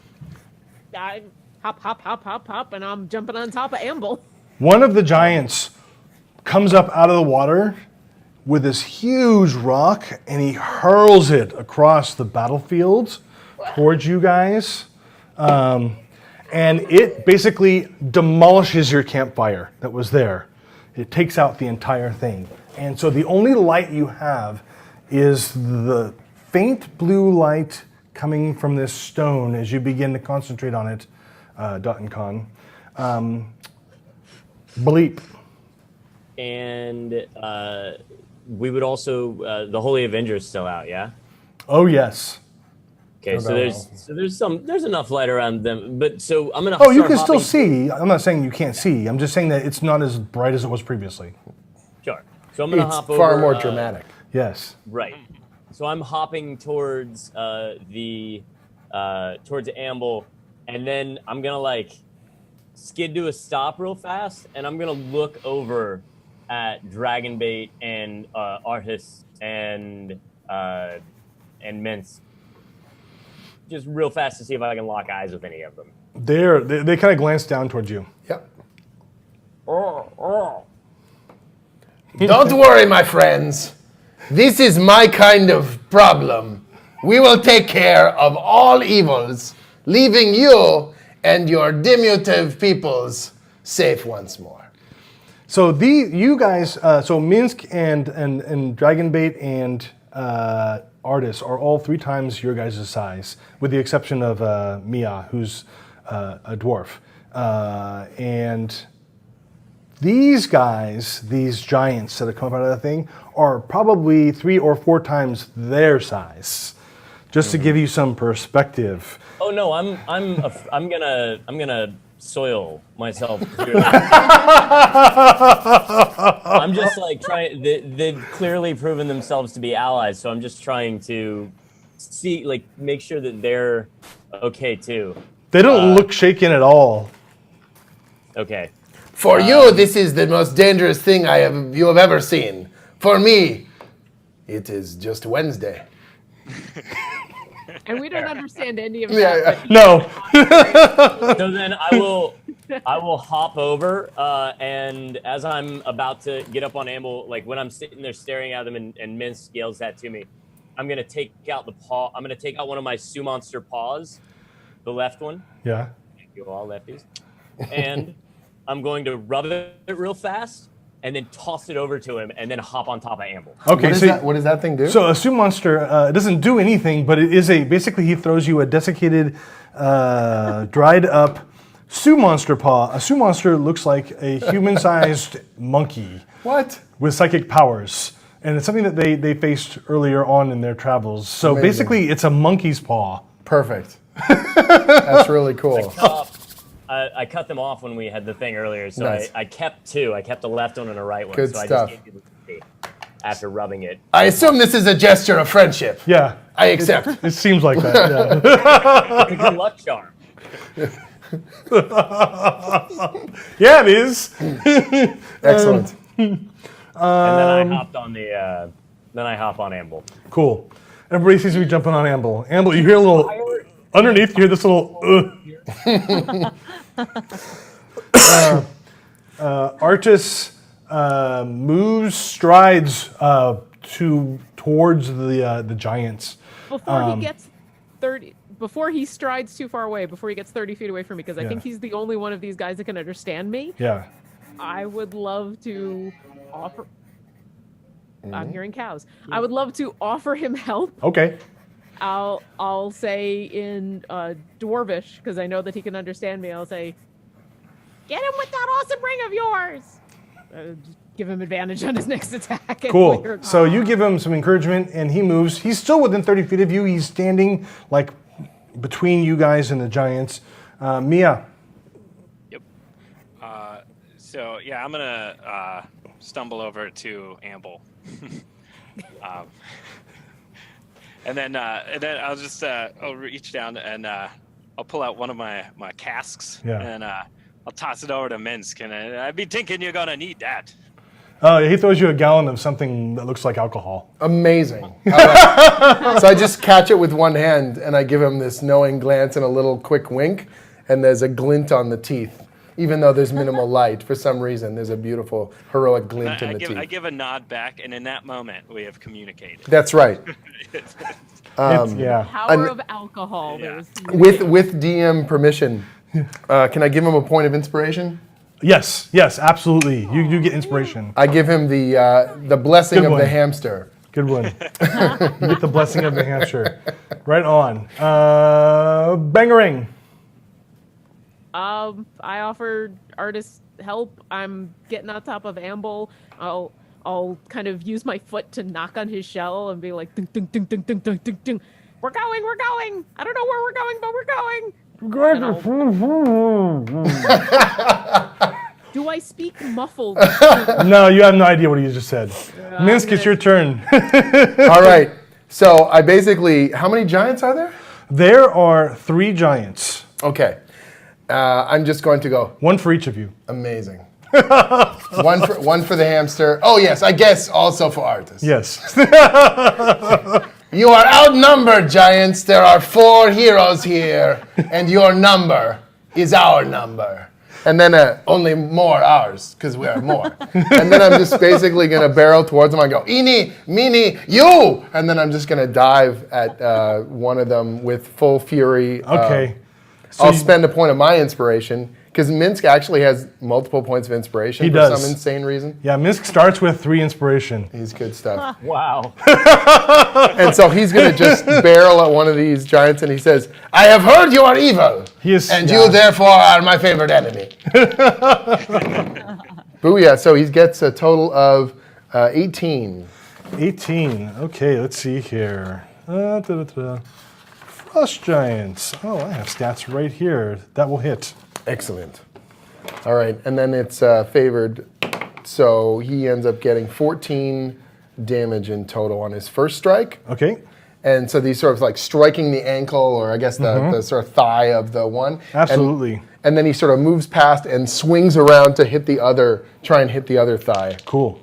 Speaker 2: I hop, and I'm jumping on top of Amble.
Speaker 1: One of the giants comes up out of the water with this huge rock and he hurls it across the battlefield towards you guys. And it basically demolishes your campfire that was there. It takes out the entire thing. And so the only light you have is the faint blue light coming from this stone as you begin to concentrate on it, Dutton Khan. Bleep.
Speaker 9: And we would also the Holy Avenger is still out, yeah.
Speaker 1: Oh yes.
Speaker 9: Okay, so there's enough light around them, but so I'm gonna.
Speaker 1: Oh, you
Speaker 9: start
Speaker 1: can still
Speaker 9: hopping-
Speaker 1: see. I'm not saying you can't see. I'm just saying that it's not as bright as it was previously.
Speaker 9: Sure. So I'm gonna
Speaker 6: It's
Speaker 9: hop
Speaker 6: far
Speaker 9: over.
Speaker 6: more dramatic.
Speaker 1: Yes.
Speaker 9: Right. So I'm hopping towards towards Amble, and then I'm gonna like skid to a stop real fast, and I'm gonna look over at Dragonbait and Artis and Mince, just real fast to see if I can lock eyes with any of them.
Speaker 1: They kind of glance down towards you.
Speaker 6: Yep. Don't worry, my friends. This is my kind of problem. We will take care of all evils, leaving you and your diminutive peoples safe once more.
Speaker 1: So you guys, so Minsk and Dragonbait and Artis are all 3 times your guys' size, with the exception of Mia, who's a dwarf. And these guys, these giants that have come up out of that thing, are probably 3 or 4 times their size. Just to give you some perspective.
Speaker 9: Oh no, I'm gonna soil myself. I'm just like trying. They've clearly proven themselves to be allies, so I'm just trying to see, like, make sure that they're okay too.
Speaker 1: They don't look shaken at all.
Speaker 9: Okay.
Speaker 6: For you, this is the most dangerous thing you have ever seen. For me, it is just Wednesday.
Speaker 2: And we don't understand any of that.
Speaker 6: Yeah.
Speaker 1: No.
Speaker 9: So then I will hop over, and as I'm about to get up on Amble, like when I'm sitting there staring at them, and Mince yells that to me, I'm gonna take out the paw. I'm gonna take out one of my Sioux monster paws, the left one.
Speaker 1: Yeah.
Speaker 9: Thank you all lefties. And I'm going to rub it real fast, and then toss it over to him, and then hop on top of Amble.
Speaker 1: Okay.
Speaker 6: What does that thing do?
Speaker 1: So a Sioux monster it doesn't do anything, but it is basically he throws you a desiccated, dried up Sioux monster paw. A Sioux monster looks like a human-sized monkey.
Speaker 6: What?
Speaker 1: With psychic powers. And it's something that they faced earlier on in their travels. So
Speaker 6: Amazing.
Speaker 1: basically it's a monkey's paw.
Speaker 6: Perfect. That's really cool.
Speaker 9: I cut them off when we had the thing earlier, so
Speaker 6: Nice.
Speaker 9: I kept 2. I kept the left one and a right one.
Speaker 6: Good
Speaker 9: so
Speaker 6: stuff.
Speaker 9: I just gave you the 3 after rubbing it.
Speaker 6: I assume this is a gesture of friendship.
Speaker 1: Yeah.
Speaker 6: I accept.
Speaker 1: It seems like that, yeah.
Speaker 9: It's a good luck charm.
Speaker 1: Yeah, it is.
Speaker 6: Excellent.
Speaker 9: And then I hopped on then I hop on Amble.
Speaker 1: Cool. Everybody seems to be jumping on Amble. Amble, you hear a little, underneath you hear this little, Artis strides towards the giants.
Speaker 2: Before he strides too far away, before he gets 30 feet away from me, because I think he's the only one of these guys that can understand me.
Speaker 1: Yeah.
Speaker 2: I would love to offer. I'm hearing cows. I would love to offer him help.
Speaker 1: Okay.
Speaker 2: I'll say in Dwarvish, because I know that he can understand me. I'll say, "Get him with that awesome ring of yours." Just give him advantage on his next attack.
Speaker 1: Cool. So you give him some encouragement, and he moves. He's still within 30 feet of you. He's standing like between you guys and the giants. Mia.
Speaker 7: Yep. So yeah, I'm gonna stumble over to Amble, and then I'll just I'll reach down and I'll pull out one of my casks and I'll toss it over to Minsk. And I'd be thinking you're gonna need that.
Speaker 1: He throws you a gallon of something that looks like alcohol.
Speaker 6: Amazing. So I just catch it with one hand, and I give him this knowing glance and a little quick wink, and there's a glint on the teeth. Even though there's minimal light, for some reason, there's a beautiful, heroic glint in the teeth.
Speaker 7: I give a nod back, and in that moment, we have communicated.
Speaker 6: That's right.
Speaker 2: Power of alcohol.
Speaker 7: Yeah.
Speaker 6: With DM permission, can I give him a point of inspiration?
Speaker 1: Yes, absolutely. You get inspiration.
Speaker 6: I give him the blessing
Speaker 1: Good
Speaker 6: of
Speaker 1: one.
Speaker 6: the hamster.
Speaker 1: Good one. You get the blessing of the hamster. Right on. Bangarang.
Speaker 2: I offered artist help. I'm getting on top of Amble. I'll kind of use my foot to knock on his shell and be like, ding, ding, ding, ding, ding, ding, ding, ding. We're going. I don't know where we're going, but we're going. Do I speak muffled?
Speaker 1: No, you have no idea what he just said. Minsk, it's your turn.
Speaker 6: All right. So I basically, how many giants are there?
Speaker 1: There are 3 giants.
Speaker 6: Okay. I'm just going to go.
Speaker 1: 1 for each of you.
Speaker 6: Amazing. one for the hamster. Oh yes, I guess also for artists.
Speaker 1: Yes.
Speaker 6: You are outnumbered, giants. There are 4 heroes here, and your number is our number. And then only more ours, because we are more. And then I'm just basically going to barrel towards them. I go, eeny, meeny, you! And then I'm just going to dive at one of them with full fury.
Speaker 1: Okay.
Speaker 6: I'll spend a point of my inspiration, because Minsk actually has multiple points of inspiration for some insane reason.
Speaker 1: Yeah, Minsk starts with 3 inspiration.
Speaker 6: He's good stuff.
Speaker 9: Wow.
Speaker 6: And so he's going to just barrel at one of these giants, and he says, I have heard you are evil, you therefore are my favorite enemy. Booyah. So he gets a total of 18.
Speaker 1: 18. Okay, let's see here. Frost giants. Oh, I have stats right here. That will hit.
Speaker 6: Excellent. All right, and then it's favored, so he ends up getting 14 damage in total on his first strike.
Speaker 1: Okay.
Speaker 6: And so these sort of like striking the ankle, or I guess the sort of thigh of the one.
Speaker 1: Absolutely.
Speaker 6: And then he sort of moves past and swings around to hit the other, try and hit the other thigh.
Speaker 1: Cool.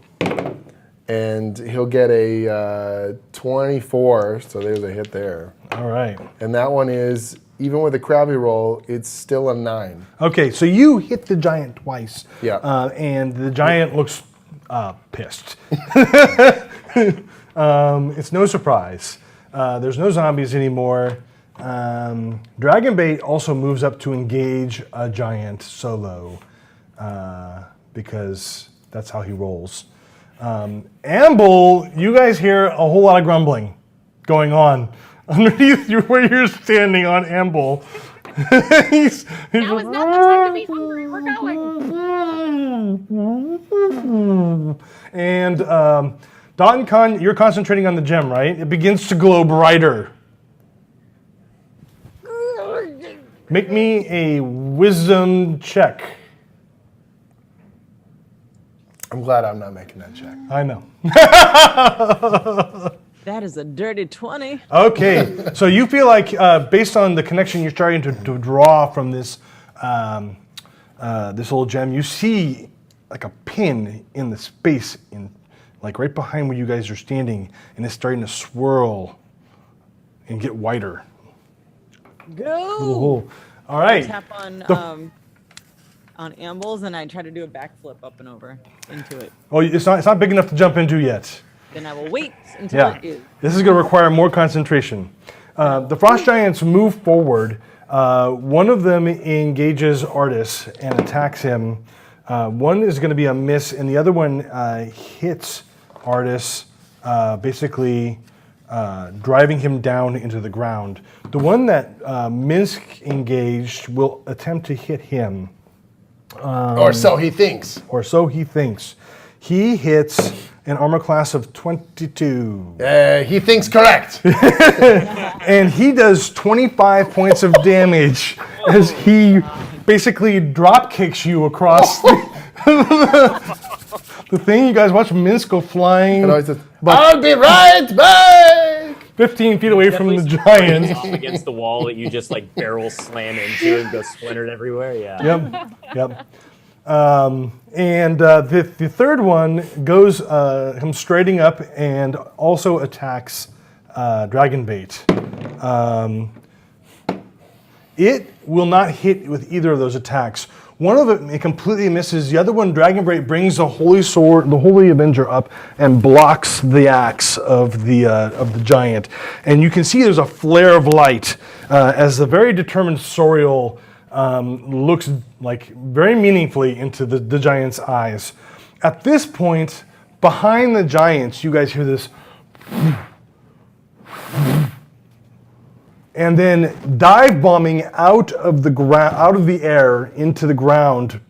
Speaker 6: And he'll get a 24, so there's a hit there.
Speaker 1: All right.
Speaker 6: And that one is, even with a crabby roll, it's still a 9.
Speaker 1: Okay, so you hit the giant twice.
Speaker 6: Yeah.
Speaker 1: And the giant looks pissed. It's no surprise. There's no zombies anymore. Dragonbait also moves up to engage a giant solo because that's how he rolls. Amble, you guys hear a whole lot of grumbling going on underneath where you're standing on Amble. he's
Speaker 8: Now is not the time to be hungry. We're going.
Speaker 1: And Dot Con, you're concentrating on the gem, right? It begins to glow brighter. Make me a wisdom check.
Speaker 6: I'm glad I'm not making that check.
Speaker 1: I know.
Speaker 4: That is a dirty 20.
Speaker 1: Okay, so you feel like, based on the connection you're starting to draw from this this old gem, you see like a pin in the space, in like right behind where you guys are standing, and it's starting to swirl and get wider.
Speaker 4: Go!
Speaker 1: Cool. All right.
Speaker 4: I tap on Ambles, and I try to do a backflip up and over into it.
Speaker 1: Oh, it's not big enough to jump into yet.
Speaker 4: Then I will wait until it is.
Speaker 1: This is going to require more concentration. The frost giants move forward. One of them engages Artis and attacks him. One is going to be a miss, and the other one hits Artis, basically driving him down into the ground. The one that Minsk engaged will attempt to hit him.
Speaker 6: Or so he thinks.
Speaker 1: Or so he thinks. He hits an armor class of 22.
Speaker 6: He thinks correct.
Speaker 1: And he does 25 points of damage as he basically drop kicks you across the thing. You guys watch Minsk go flying.
Speaker 6: And I said, I'll be right back.
Speaker 1: 15 feet away from the giant.
Speaker 9: Off against the wall that you just like barrel slam into and go splintered everywhere. Yeah.
Speaker 1: Yep. And the third one goes him striding up and also attacks Dragonbait. It will not hit with either of those attacks. One of them, it completely misses. The other one, Dragonbait, brings the Holy Sword, the Holy Avenger up and blocks the axe of the giant. And you can see there's a flare of light as the very determined Soriel looks like very meaningfully into the giant's eyes. At this point, behind the giants, you guys hear this And then dive bombing out of the air into the ground,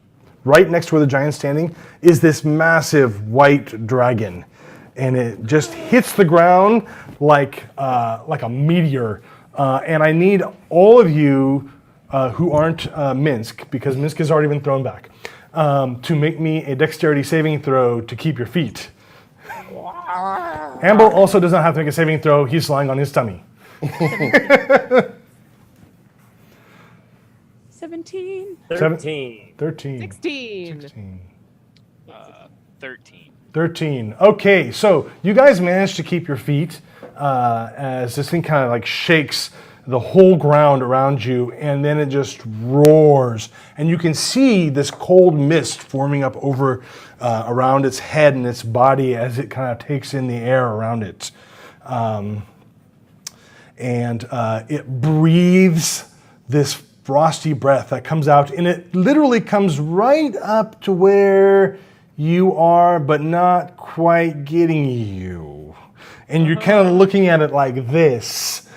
Speaker 1: right next to where the giant's standing, is this massive white dragon, and it just hits the ground like a meteor. And I need all of you who aren't Minsk, because Minsk has already been thrown back, to make me a dexterity saving throw to keep your feet. Amble also does not have to make a saving throw. He's lying on his tummy.
Speaker 4: 17.
Speaker 9: 13.
Speaker 1: 13.
Speaker 2: 16.
Speaker 7: 13.
Speaker 1: 13. Okay, so you guys managed to keep your feet as this thing kind of like shakes the whole ground around you, and then it just roars. And you can see this cold mist forming up over around its head and its body as it kind of takes in the air around it. And it breathes this frosty breath that comes out, and it literally comes right up to where you are, but not quite getting you. And you're kind of looking at it like this,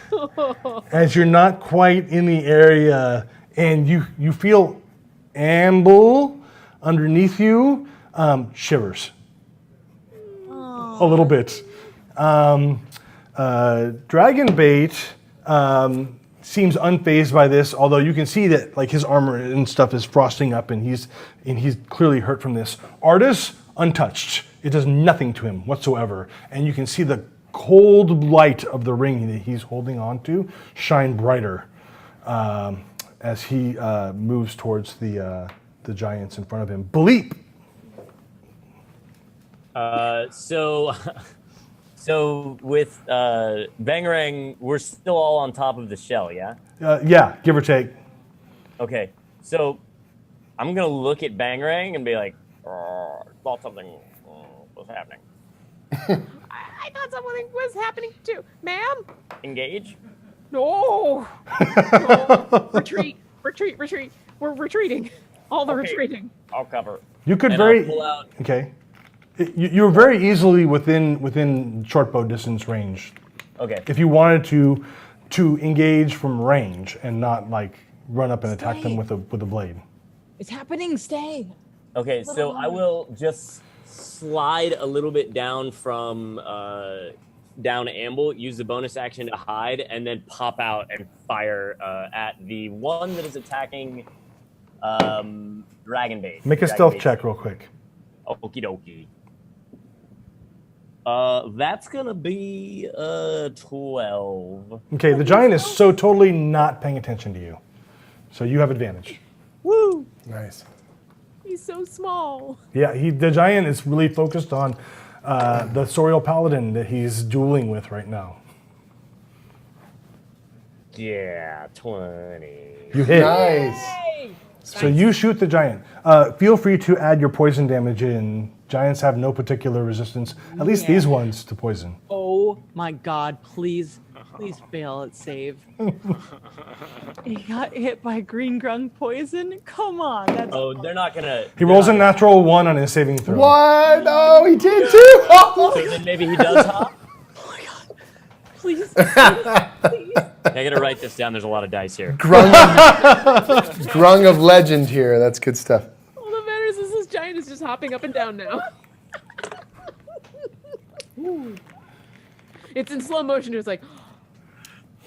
Speaker 1: as you're not quite in the area, and you feel Amble underneath you shivers a little bit. Dragonbait seems unfazed by this, although you can see that like his armor and stuff is frosting up, and he's clearly hurt from this. Artis, untouched. It does nothing to him whatsoever, and you can see the cold light of the ring that he's holding on to shine brighter as he moves towards the giants in front of him. Bleep.
Speaker 9: So with Bangarang, we're still all on top of the shell, yeah?
Speaker 1: Yeah, give or take.
Speaker 9: Okay, so I'm gonna look at Bangarang and be like, thought something was happening.
Speaker 2: I thought something was happening too. Ma'am?
Speaker 9: Engage?
Speaker 2: No. No. Retreat. We're retreating. All the
Speaker 9: Okay.
Speaker 2: retreating.
Speaker 9: I'll cover.
Speaker 1: You could
Speaker 9: And
Speaker 1: very
Speaker 9: I'll pull out.
Speaker 1: okay. You're very easily within short bow distance range.
Speaker 9: Okay.
Speaker 1: If you wanted to engage from range and not like run up and attack them with a blade.
Speaker 4: It's happening. Stay.
Speaker 9: Okay, so I will just slide a little bit down from down Amble, use the bonus action to hide, and then pop out and fire at the one that is attacking Dragonbait.
Speaker 1: Make a stealth check real quick.
Speaker 9: Okie dokie. That's gonna be 12.
Speaker 1: Okay, the giant is so totally not paying attention to you, so you have advantage.
Speaker 2: Woo!
Speaker 6: Nice.
Speaker 2: He's so small.
Speaker 1: Yeah, the giant is really focused on the Sorial Paladin that he's dueling with right now.
Speaker 9: Yeah, 20.
Speaker 1: You hit.
Speaker 6: Nice.
Speaker 1: So you shoot the giant. Feel free to add your poison damage in. Giants have no particular resistance, at least these ones, to poison.
Speaker 4: Oh my God! Please fail at save. He got hit by green grung poison. Come on, that's.
Speaker 9: Oh, they're not gonna.
Speaker 1: He rolls a natural 1 on his saving throw.
Speaker 6: What? Oh, he did too.
Speaker 9: So then maybe he does hop.
Speaker 4: Oh my God! Please.
Speaker 9: I gotta write this down. There's a lot of dice here.
Speaker 6: Grung of legend here. That's good stuff.
Speaker 2: All that matters is this giant is just hopping up and down now. It's in slow motion. It's like,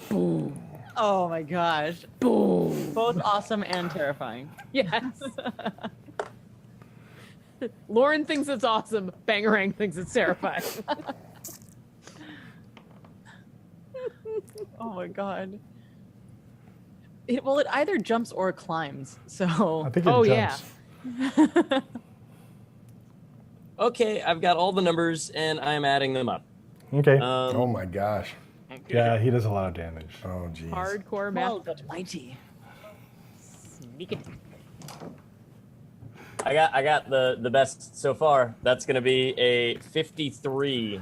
Speaker 2: boom,
Speaker 4: Oh my gosh!
Speaker 2: boom.
Speaker 4: Both awesome and terrifying.
Speaker 2: Yes. Lauren thinks it's awesome. Bangarang thinks it's terrifying.
Speaker 4: Oh my God! It either jumps or climbs.
Speaker 1: I
Speaker 4: So
Speaker 1: think it
Speaker 2: Oh,
Speaker 1: jumps.
Speaker 2: yeah.
Speaker 9: Okay, I've got all the numbers and I'm adding them up.
Speaker 1: Okay.
Speaker 6: Oh my gosh.
Speaker 1: Yeah, he does a lot of damage.
Speaker 6: Oh geez.
Speaker 2: Hardcore math.
Speaker 4: mighty.
Speaker 2: Sneak attack.
Speaker 9: I got the best so far. That's gonna be a 53.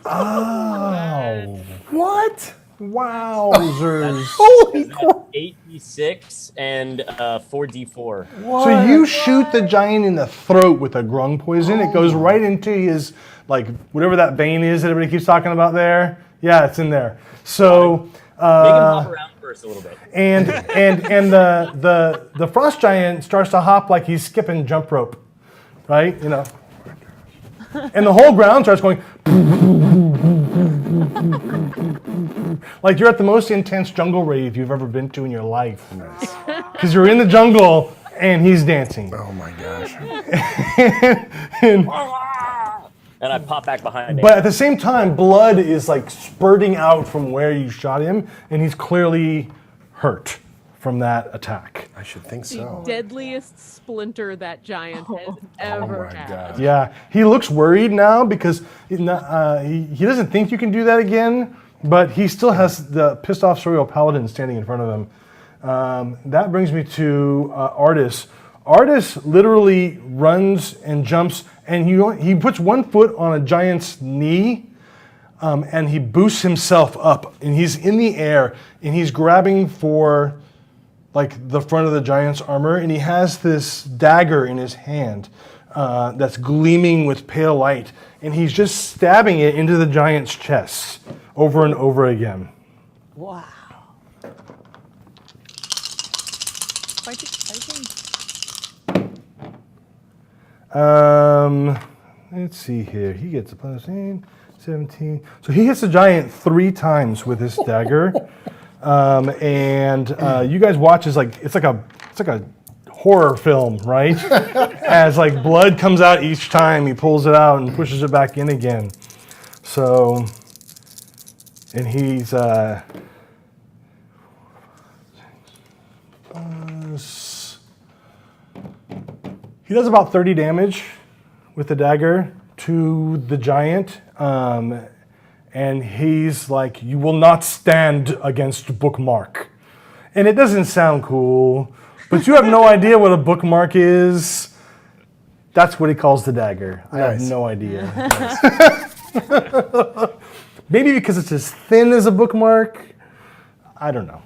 Speaker 1: Oh.
Speaker 6: What?
Speaker 1: Wowzers.
Speaker 6: Holy crap.
Speaker 9: 8d6 and 4d4.
Speaker 1: So you shoot the giant in the throat with a grung poison. It goes right into his, like, whatever that vein is that everybody keeps talking about there. Yeah, it's in there. So,
Speaker 9: Make him hop around first a little bit.
Speaker 1: and the frost giant starts to hop like he's skipping jump rope, right? You know, and the whole ground starts going like you're at the most intense jungle rave you've ever been to in your life. Because you're in the jungle and he's dancing.
Speaker 6: Oh my gosh.
Speaker 9: And I pop back behind him.
Speaker 1: But at the same time, blood is like spurting out from where you shot him, and he's clearly hurt from that attack.
Speaker 6: I should think
Speaker 2: The
Speaker 6: so.
Speaker 2: deadliest splinter that giant has ever
Speaker 6: my
Speaker 2: had.
Speaker 6: God.
Speaker 1: Yeah, he looks worried now because he doesn't think you can do that again, but he still has the pissed off Sorial Paladin standing in front of him. That brings me to Artis. Artis literally runs and jumps, and he puts one foot on a giant's knee, and he boosts himself up, and he's in the air, and he's grabbing for like the front of the giant's armor, and he has this dagger in his hand that's gleaming with pale light, and he's just stabbing it into the giant's chest over and over again.
Speaker 4: Wow. Fighting.
Speaker 1: Let's see here. He gets a plus 8, 17. So he hits the giant 3 times with his dagger. You guys watch as it's like a horror film, right? As like blood comes out each time, he pulls it out and pushes it back in again. So, and he's he does about 30 damage with the dagger to the giant. And he's like, "You will not stand against Bookmark." And it doesn't sound cool, but you have no idea what a bookmark is. That's what he calls the dagger. I have
Speaker 6: Nice.
Speaker 1: no idea. Maybe because it's as thin as a bookmark. I don't know.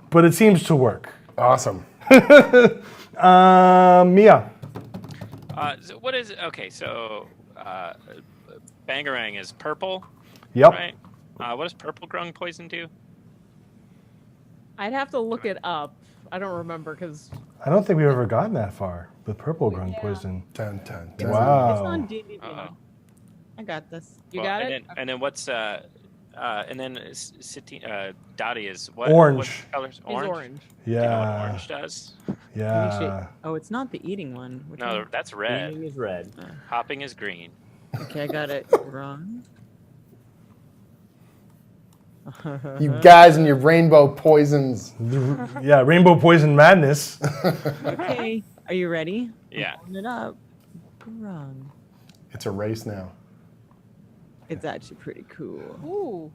Speaker 1: But it seems to work.
Speaker 6: Awesome.
Speaker 1: Mia.
Speaker 7: So what is okay? So Bangarang is purple,
Speaker 1: Yep.
Speaker 7: right? What does purple grung poison do?
Speaker 2: I'd have to look it up. I don't remember because
Speaker 1: I don't think we've ever gotten that far with purple grung poison.
Speaker 6: Dun, dun, dun.
Speaker 1: Wow.
Speaker 4: It's on D&D.
Speaker 7: Uh-oh.
Speaker 4: I got this.
Speaker 2: you got it.
Speaker 7: And then what's and then Dottie is what?
Speaker 1: Orange.
Speaker 7: What colors?
Speaker 2: He's orange.
Speaker 7: Do you know what
Speaker 1: Yeah.
Speaker 7: orange does?
Speaker 1: Yeah.
Speaker 4: Oh, it's not the eating one. Which
Speaker 7: No,
Speaker 4: one?
Speaker 7: that's red.
Speaker 9: Green is red.
Speaker 7: Hopping is green.
Speaker 4: Okay, I got it wrong.
Speaker 6: You guys and your rainbow poisons.
Speaker 1: Yeah, rainbow poison madness.
Speaker 4: Okay, are you ready?
Speaker 7: Yeah.
Speaker 4: Open it up. Wrong.
Speaker 6: It's a race now.
Speaker 4: It's actually pretty cool.
Speaker 2: Ooh.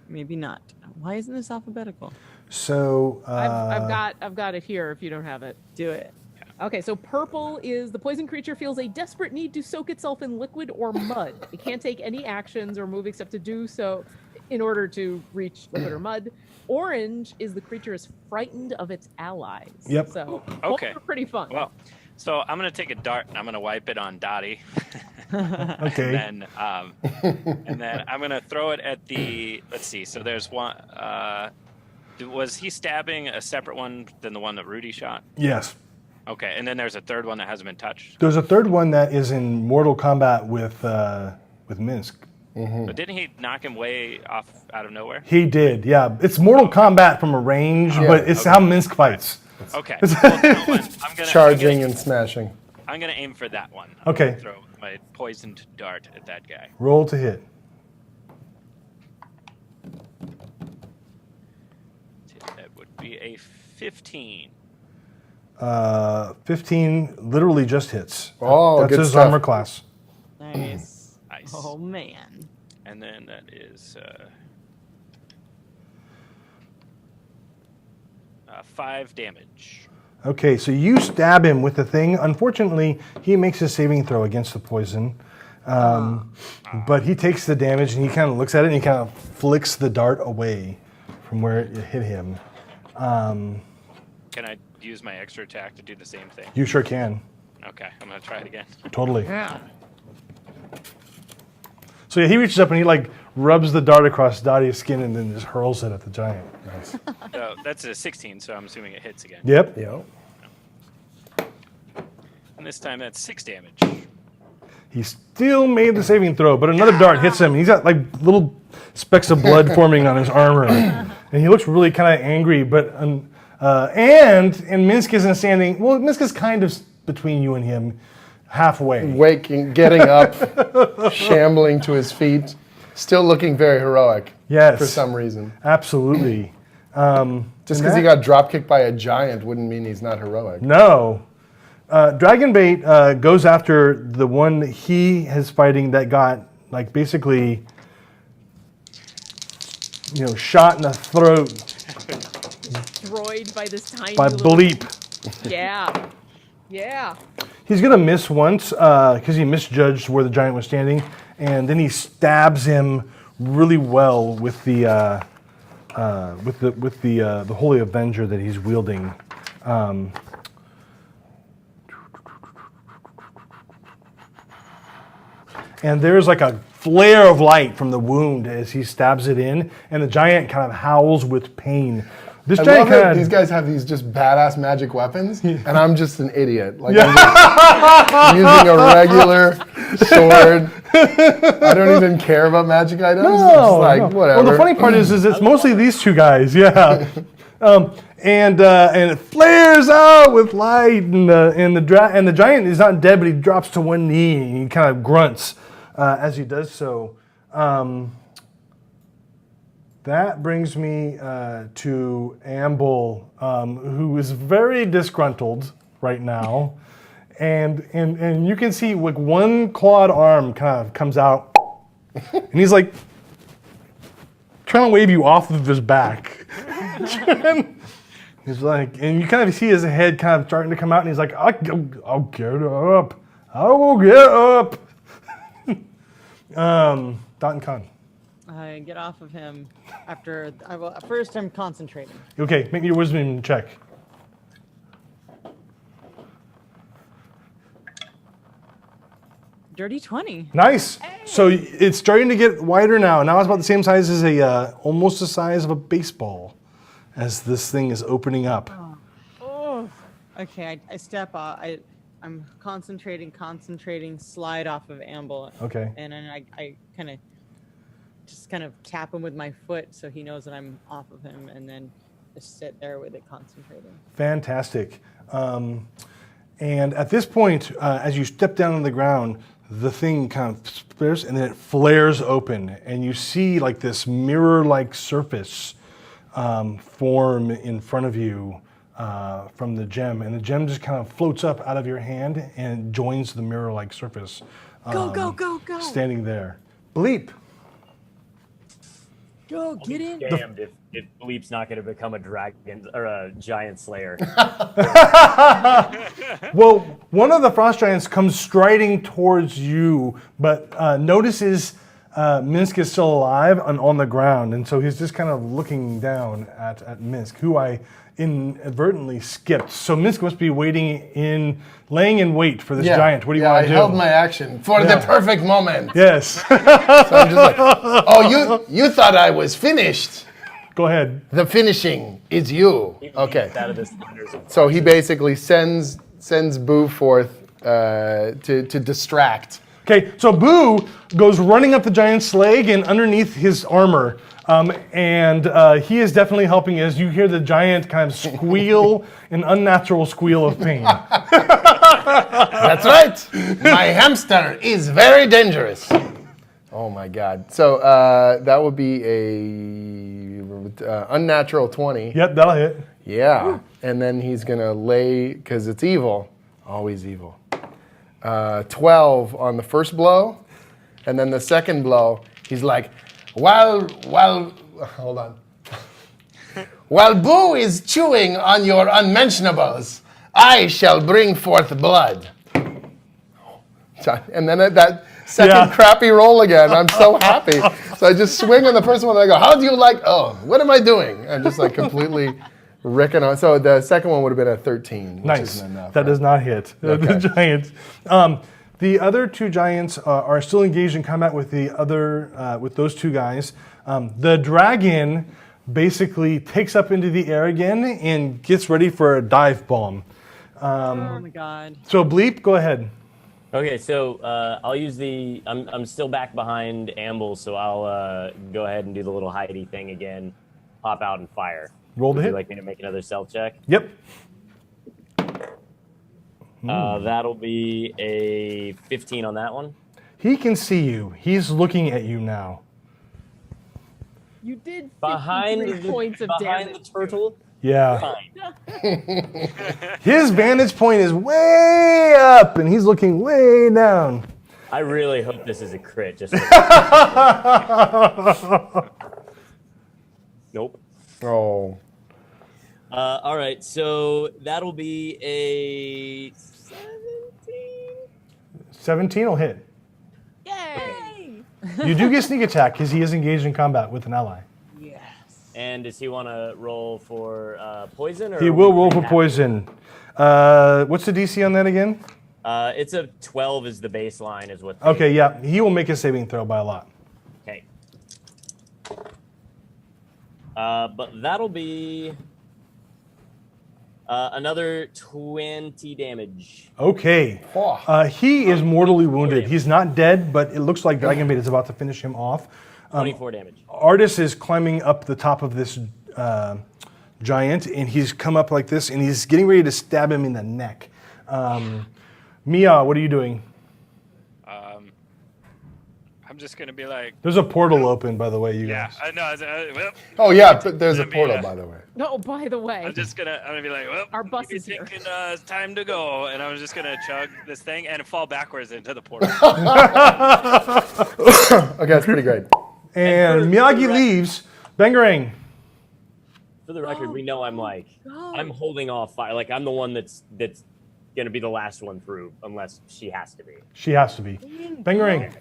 Speaker 4: Maybe not. Why isn't this alphabetical?
Speaker 1: So
Speaker 2: I've got it here if you don't have it.
Speaker 4: Do it.
Speaker 2: Okay, so purple is the poison creature feels a desperate need to soak itself in liquid or mud. It can't take any actions or move except to do so in order to reach liquid or mud. Orange is the creature is frightened of its allies.
Speaker 1: Yep.
Speaker 2: So
Speaker 7: Okay.
Speaker 2: both are pretty fun.
Speaker 7: Well, so I'm gonna take a dart and I'm gonna wipe it on Dottie.
Speaker 1: okay.
Speaker 7: and then I'm gonna throw it at the. Let's see. So there's one. Was he stabbing a separate one than the one that Rudy shot?
Speaker 1: Yes.
Speaker 7: Okay, and then there's a third one that hasn't been touched.
Speaker 1: There's a third one that is in mortal combat with Minsk.
Speaker 7: But didn't he knock him way off out of nowhere?
Speaker 1: He did, yeah. It's mortal combat from a range, but it's how Minsk fights.
Speaker 7: Okay. Well, that one,
Speaker 6: Charging and smashing.
Speaker 7: I'm gonna aim for that one.
Speaker 1: Okay.
Speaker 7: I'm gonna throw my poisoned dart at that guy.
Speaker 1: Roll to hit.
Speaker 7: That would be a 15.
Speaker 1: 15 literally just hits.
Speaker 6: Oh,
Speaker 1: That's
Speaker 6: good
Speaker 1: his
Speaker 6: stuff.
Speaker 1: armor class.
Speaker 4: Nice.
Speaker 7: Nice.
Speaker 4: Oh man.
Speaker 7: And then that is 5 damage.
Speaker 1: Okay, so you stab him with the thing. Unfortunately, he makes a saving throw against the poison. But he takes the damage and he kind of looks at it and he kind of flicks the dart away from where it hit him.
Speaker 7: Can I use my extra attack to do the same thing?
Speaker 1: You sure can.
Speaker 7: Okay, I'm gonna try it again.
Speaker 1: Totally.
Speaker 2: Yeah.
Speaker 1: So yeah, he reaches up and he like rubs the dart across Dottie's skin and then just hurls it at the giant. Nice.
Speaker 7: So that's a 16, so I'm assuming it hits again.
Speaker 1: Yep.
Speaker 6: Yep.
Speaker 7: And this time that's 6 damage.
Speaker 1: He still made the saving throw, but another dart hits him. He's got like little specks of blood forming on his armor, and he looks really kind of angry. But and Minsk isn't standing. Well, Minsk is kind of between you and him, halfway.
Speaker 6: Getting up, shambling to his feet, still looking very heroic.
Speaker 1: Yes.
Speaker 6: For some reason.
Speaker 1: Absolutely.
Speaker 6: Just because he got drop kicked by a giant wouldn't mean he's not heroic.
Speaker 1: No. Dragonbait goes after the one he is fighting that got like basically, shot in the throat
Speaker 2: Destroyed by this tiny
Speaker 1: by
Speaker 2: little...
Speaker 1: Bleep.
Speaker 2: Yeah. Yeah.
Speaker 1: He's gonna miss once because he misjudged where the giant was standing, and then he stabs him really well with the Holy Avenger that he's wielding. And there's like a flare of light from the wound as he stabs it in, and the giant kind of howls with pain. This
Speaker 6: I
Speaker 1: giant
Speaker 6: love that
Speaker 1: kind
Speaker 6: these
Speaker 1: of
Speaker 6: guys have these just badass magic weapons, and I'm just an idiot. Like I'm just using a regular sword. I don't even care about magic items. It's like, whatever.
Speaker 1: Well, the funny part is it's mostly these two guys. Yeah. And it flares out with light, and the giant is not dead, but he drops to one knee and he kind of grunts as he does so. That brings me to Amble, who is very disgruntled right now, and you can see like one clawed arm kind of comes out, and he's like trying to wave you off of his back. He's like, and you kind of see his head kind of starting to come out, and he's like, I'll get up. I will get up. Dot and Con.
Speaker 4: I get off of him after. First, I'm concentrating.
Speaker 1: Okay, make me your wisdom check.
Speaker 4: Dirty 20.
Speaker 1: Nice. So it's starting to get wider now. Now it's about the same size as almost the size of a baseball, as this thing is opening up.
Speaker 4: Oh. Okay, I step off. I'm concentrating, slide off of Amble.
Speaker 1: Okay.
Speaker 4: And then I kind of tap him with my foot so he knows that I'm off of him, and then just sit there with it concentrating.
Speaker 1: Fantastic. And at this point, as you step down on the ground, the thing kind of splits and then it flares open, and you see like this mirror-like surface form in front of you from the gem, and the gem just kind of floats up out of your hand and joins the mirror-like surface.
Speaker 4: Go!
Speaker 1: Standing there. Bleep.
Speaker 4: Go, get in.
Speaker 9: Damned if Bleep's not going to become a dragon or a giant slayer.
Speaker 1: Well, one of the frost giants comes striding towards you, but notices Minsk is still alive and on the ground, and so he's just kind of looking down at Minsk, who I inadvertently skipped. So Minsk must be laying in wait for this giant. What do you want to do?
Speaker 6: I held my action for the perfect moment.
Speaker 1: Yes.
Speaker 6: So I'm just like, oh, you thought I was finished.
Speaker 1: Go ahead.
Speaker 6: The finishing is you. Okay.
Speaker 9: Out of this thunder zone.
Speaker 6: So he basically sends Boo forth to distract.
Speaker 1: Okay, so Boo goes running up the giant's leg and underneath his armor. And he is definitely helping as you hear the giant kind of squeal, an unnatural squeal of pain.
Speaker 6: That's right. My hamster is very dangerous. Oh my God. So that would be a unnatural 20.
Speaker 1: Yep, that'll hit.
Speaker 6: Yeah. Woo. And then he's going to lay, because it's evil, always evil. 12 on the first blow. And then the second blow, he's like, While Boo is chewing on your unmentionables, I shall bring forth blood. And then that second crappy roll again, I'm so happy. So I just swing on the first one and I go, how do you like, what am I doing? I'm just like completely ricking on. So the second one would have been a 13. Which
Speaker 1: Nice.
Speaker 6: isn't enough,
Speaker 1: That
Speaker 6: right?
Speaker 1: does not hit the giants. The other two giants are still engaged in combat with with those two guys. The dragon basically takes up into the air again and gets ready for a dive bomb.
Speaker 4: Oh my god.
Speaker 1: So Bleep, go ahead.
Speaker 9: Okay, so I'll use the. I'm still back behind Amble, so I'll go ahead and do the little hidey thing again, pop out and fire.
Speaker 1: Roll to
Speaker 9: Would
Speaker 1: hit.
Speaker 9: you like me to make another stealth check?
Speaker 1: Yep.
Speaker 9: That'll be a 15 on that one.
Speaker 1: He can see you. He's looking at you now.
Speaker 2: You did 53
Speaker 9: Behind
Speaker 2: points of
Speaker 9: behind
Speaker 2: damage.
Speaker 9: the turtle.
Speaker 1: Yeah.
Speaker 9: Fine.
Speaker 1: His vantage point is way up, and he's looking way down.
Speaker 9: I really hope this is a crit. Just nope.
Speaker 6: Oh.
Speaker 9: All right, so that'll be a 17.
Speaker 1: 17 will hit.
Speaker 2: Yay!
Speaker 1: You do get sneak attack because he is engaged in combat with an ally.
Speaker 9: And does he want to roll for poison? Or
Speaker 1: He
Speaker 9: are
Speaker 1: will
Speaker 9: we
Speaker 1: roll
Speaker 9: pretty
Speaker 1: for
Speaker 9: happy?
Speaker 1: poison. What's the DC on that again?
Speaker 9: It's a 12 is the baseline, is what.
Speaker 1: Okay, yeah. He will make a saving throw by a lot.
Speaker 9: Okay. But that'll be another 20 damage.
Speaker 1: Okay. He is mortally wounded. He's not dead, but it looks like Dragonbait is about to finish him off.
Speaker 9: 24 damage.
Speaker 1: Artis is climbing up the top of this giant, and he's come up like this, and he's getting ready to stab him in the neck. Mia, what are you doing?
Speaker 7: I'm just gonna be like,
Speaker 1: There's a portal open, by the way, you
Speaker 7: yeah,
Speaker 1: guys.
Speaker 7: I know. Well,
Speaker 6: Oh, yeah, but there's a
Speaker 7: Gonna be,
Speaker 6: portal, by the way.
Speaker 2: No, by the way,
Speaker 7: I'm gonna be like, well,
Speaker 2: Our bus
Speaker 7: you
Speaker 2: is here.
Speaker 7: thinking, it's time to go, and I'm just gonna chug this thing and fall backwards into the portal.
Speaker 6: Okay, that's pretty great.
Speaker 1: And Miyagi leaves. Bangarang.
Speaker 9: For the record, we know I'm holding off fire. Like I'm the one that's gonna be the last one through, unless she has to be.
Speaker 1: She has to be. Bangarang.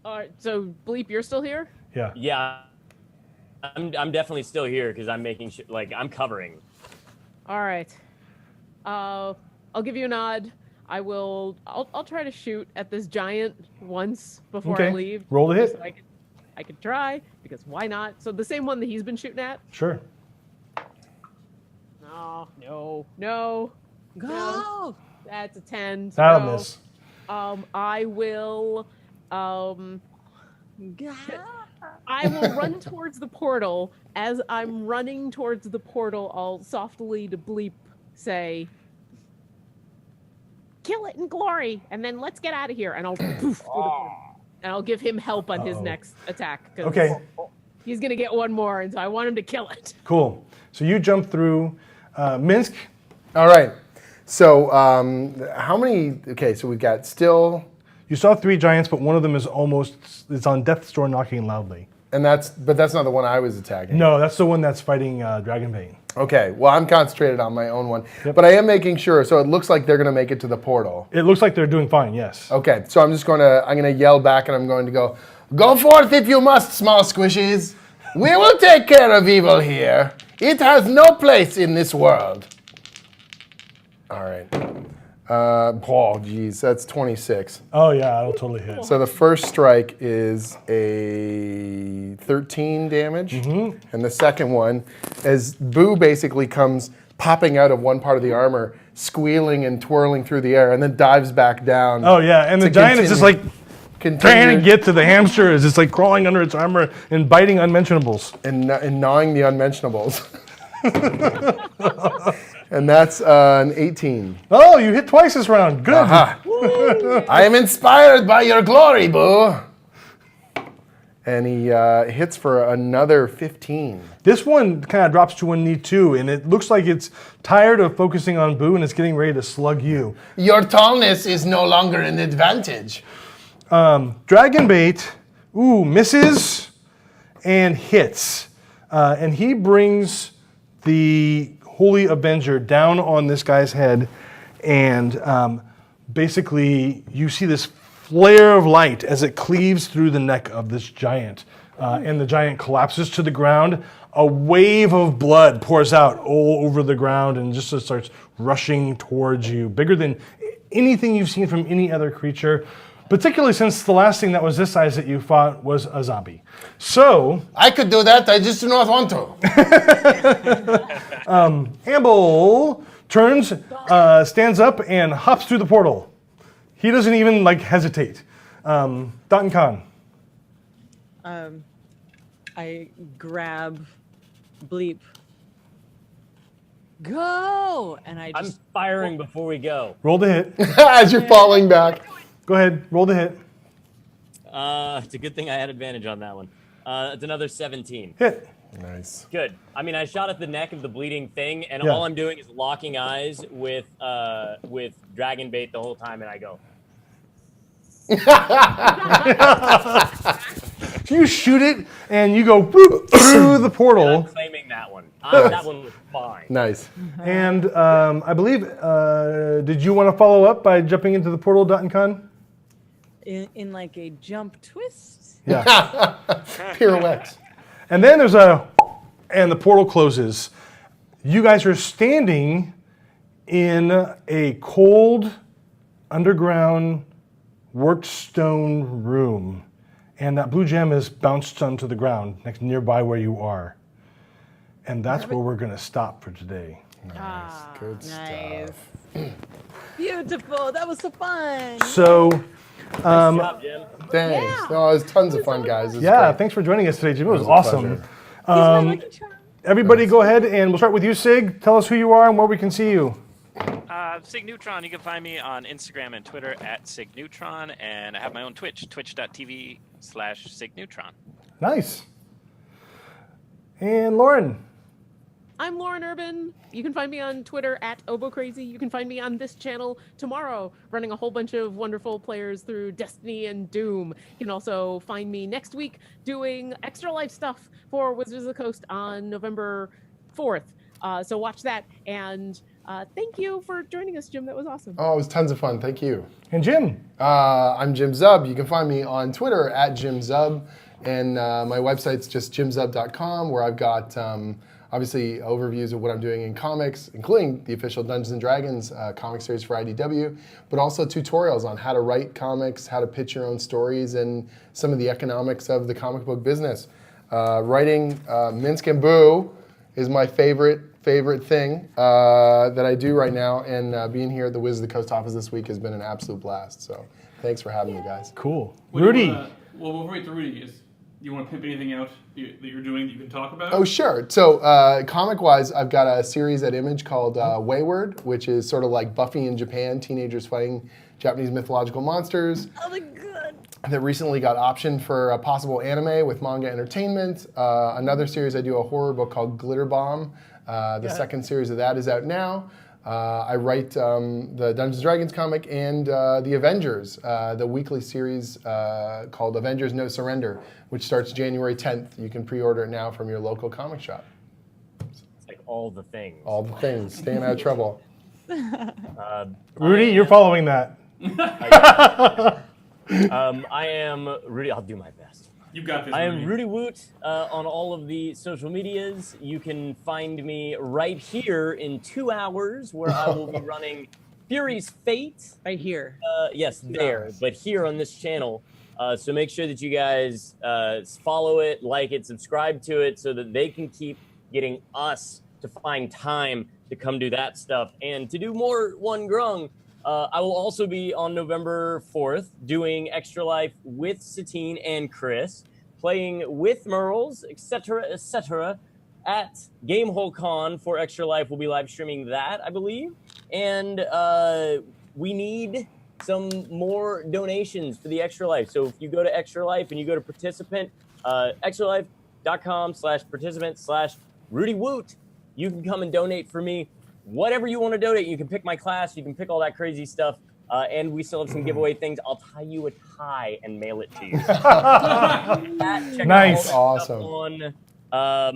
Speaker 2: all right, so Bleep, you're still here?
Speaker 1: Yeah.
Speaker 9: Yeah, I'm definitely still here because I'm making sure. Like I'm covering.
Speaker 2: All right. I'll give you a nod. I'll try to shoot at this giant once before I
Speaker 1: Okay.
Speaker 2: leave.
Speaker 1: Roll to hit.
Speaker 2: Just so I could try, because why not? So the same one that he's been shooting at?
Speaker 1: Sure.
Speaker 2: No.
Speaker 4: Go!
Speaker 2: That's a 10. So
Speaker 1: That'll
Speaker 2: no.
Speaker 1: miss.
Speaker 2: I will
Speaker 4: Go!
Speaker 2: run towards the portal. As I'm running towards the portal, I'll softly to Bleep say, "Kill it in glory, and then let's get out of here." And I'll poof, through the portal. And I'll give him help on his next attack. 'Cause
Speaker 1: Okay.
Speaker 2: he's gonna get one more, and so I want him to kill it.
Speaker 1: Cool. So you jump through. Minsk.
Speaker 6: All right. So how many? Okay, so we've got still,
Speaker 1: You saw 3 giants, but one of them is it's on death's door knocking loudly.
Speaker 6: and but that's not the one I was attacking.
Speaker 1: No, that's the one that's fighting Dragonbait.
Speaker 6: Okay, well I'm concentrated on my own one,
Speaker 1: Yep.
Speaker 6: but I am making sure. So it looks like they're going to make it to the portal.
Speaker 1: It looks like they're doing fine, yes.
Speaker 6: Okay, so I'm going to yell back, and I'm going to go forth if you must, small squishies. We will take care of evil here. It has no place in this world. All right. Oh, geez, that's 26.
Speaker 1: Oh, yeah, that'll totally hit.
Speaker 6: So the first strike is a 13 damage, and the second one, as Boo basically comes popping out of one part of the armor, squealing and twirling through the air, and then dives back down.
Speaker 1: Oh, yeah, and the
Speaker 6: to
Speaker 1: giant is just like
Speaker 6: continue
Speaker 1: trying to get to the hamster as it's like crawling under its armor and biting unmentionables.
Speaker 6: and gnawing the unmentionables. And that's an 18.
Speaker 1: Oh, you hit twice this round. Good.
Speaker 6: Aha. I am inspired by your glory, Boo. And he hits for another 15.
Speaker 1: This one kind of drops to one knee too, and it looks like it's tired of focusing on Boo and it's getting ready to slug you.
Speaker 6: Your tallness is no longer an advantage.
Speaker 1: Dragonbait, misses and hits. And he brings the Holy Avenger down on this guy's head, and basically you see this flare of light as it cleaves through the neck of this giant, and the giant collapses to the ground. A wave of blood pours out all over the ground and just starts rushing towards you, bigger than anything you've seen from any other creature, particularly since the last thing that was this size that you fought was a zombie. So,
Speaker 6: I could do that. I just do not want to.
Speaker 1: Amble turns, stands up, and hops through the portal. He doesn't even hesitate. Dotton Khan.
Speaker 4: I grab Bleep. Go! And I
Speaker 9: I'm
Speaker 4: just
Speaker 9: firing before we go.
Speaker 1: Roll the hit.
Speaker 6: As you're falling back.
Speaker 1: Go ahead. Roll the hit.
Speaker 9: It's a good thing I had advantage on that one. It's another 17.
Speaker 1: Hit.
Speaker 6: Nice.
Speaker 9: Good. I mean, I shot at the neck of the bleeding thing, and
Speaker 1: Yeah.
Speaker 9: all I'm doing is locking eyes with dragon bait the whole time, and I go.
Speaker 1: You shoot it, and you go whoop, through the
Speaker 9: I'm
Speaker 1: portal.
Speaker 9: claiming that one. That one was fine.
Speaker 6: Nice.
Speaker 1: And I believe, did you want to follow up by jumping into the portal, Dotton Khan?
Speaker 4: in like a jump twist.
Speaker 1: Yeah.
Speaker 6: Pirouette.
Speaker 1: And then there's and the portal closes. You guys are standing in a cold, underground, worked stone room. And that blue gem is bounced onto the ground nearby where you are. And that's where we're going to stop for today.
Speaker 6: Nice. Good
Speaker 4: Nice.
Speaker 6: stuff.
Speaker 4: Beautiful. That was so fun.
Speaker 1: So,
Speaker 9: Good job, Jim.
Speaker 6: Thanks.
Speaker 8: Yeah.
Speaker 6: No, it was tons of fun, guys. It was
Speaker 1: yeah,
Speaker 6: great.
Speaker 1: thanks for joining us today, Jim. It was
Speaker 6: It was a
Speaker 1: awesome.
Speaker 6: pleasure.
Speaker 4: He's my lucky charm.
Speaker 1: Everybody go ahead and we'll start with you, Sig. Tell us who you are and where we can see you.
Speaker 7: Sig Neutron. You can find me on Instagram and Twitter at Sig Neutron, and I have my own Twitch, twitch.tv/Sig Neutron.
Speaker 1: Nice. And Lauren.
Speaker 2: I'm Lauren Urban. You can find me on Twitter at OboCrazy. You can find me on this channel tomorrow, running a whole bunch of wonderful players through Destiny and Doom. You can also find me next week doing Extra Life stuff for Wizards of the Coast on November 4th. So watch that. And thank you for joining us, Jim. That was awesome.
Speaker 6: Oh, it was tons of fun. Thank you.
Speaker 1: And Jim.
Speaker 6: I'm Jim Zub. You can find me on Twitter at Jim Zub. And my website's just jimzub.com, where I've got obviously overviews of what I'm doing in comics, including the official Dungeons & Dragons comic series for IDW, but also tutorials on how to write comics, how to pitch your own stories, and some of the economics of the comic book business. Writing Minsk and Boo is my favorite thing that I do right now, and being here at the Wizards of the Coast office this week has been an absolute blast. So thanks for having me, guys.
Speaker 1: Cool.
Speaker 3: What do you
Speaker 1: Rudy.
Speaker 3: wanna- well, before we get to Rudy, you want to pimp anything out that you're doing that you can talk about?
Speaker 6: Oh, sure. So, comic-wise, I've got a series at Image called Wayward, which is sort of like Buffy in Japan, teenagers fighting Japanese mythological monsters.
Speaker 4: Oh my god.
Speaker 6: That recently got optioned for a possible anime with Manga Entertainment. Another series, I do a horror book called Glitter Bomb. The second series of that is out now. I write the Dungeons & Dragons comic and the Avengers, the weekly series called Avengers No Surrender, which starts January 10th. You can pre-order it now from your local comic shop.
Speaker 9: It's like all the things.
Speaker 6: All the things, staying out of trouble.
Speaker 1: Rudy, you're following that.
Speaker 9: I am Rudy. I'll do my best.
Speaker 3: You got this.
Speaker 9: I am
Speaker 3: Rudy.
Speaker 9: Rudy Woot on all of the social medias. You can find me right here in 2 hours, where I will be running Fury's Fate.
Speaker 4: Right here.
Speaker 9: Yes, there, but here on this channel. So make sure that you guys follow it, like it, subscribe to it, so that they can keep getting us to find time to come do that stuff and to do more One Grung. I will also be on November 4th doing Extra Life with Satine and Chris, playing with Merles, etc., at Gamehole Con for Extra Life. We'll be live streaming that, I believe. And we need some more donations for the Extra Life. So if you go to Extra Life and you go to participant, extralife.com/participant/Rudy Woot, you can come and donate for me. Whatever you want to donate, you can pick my class, you can pick all that crazy stuff, and we still have some giveaway things. I'll tie you a tie and mail it to you. Check
Speaker 1: Nice.
Speaker 9: out all that
Speaker 6: Awesome.
Speaker 9: stuff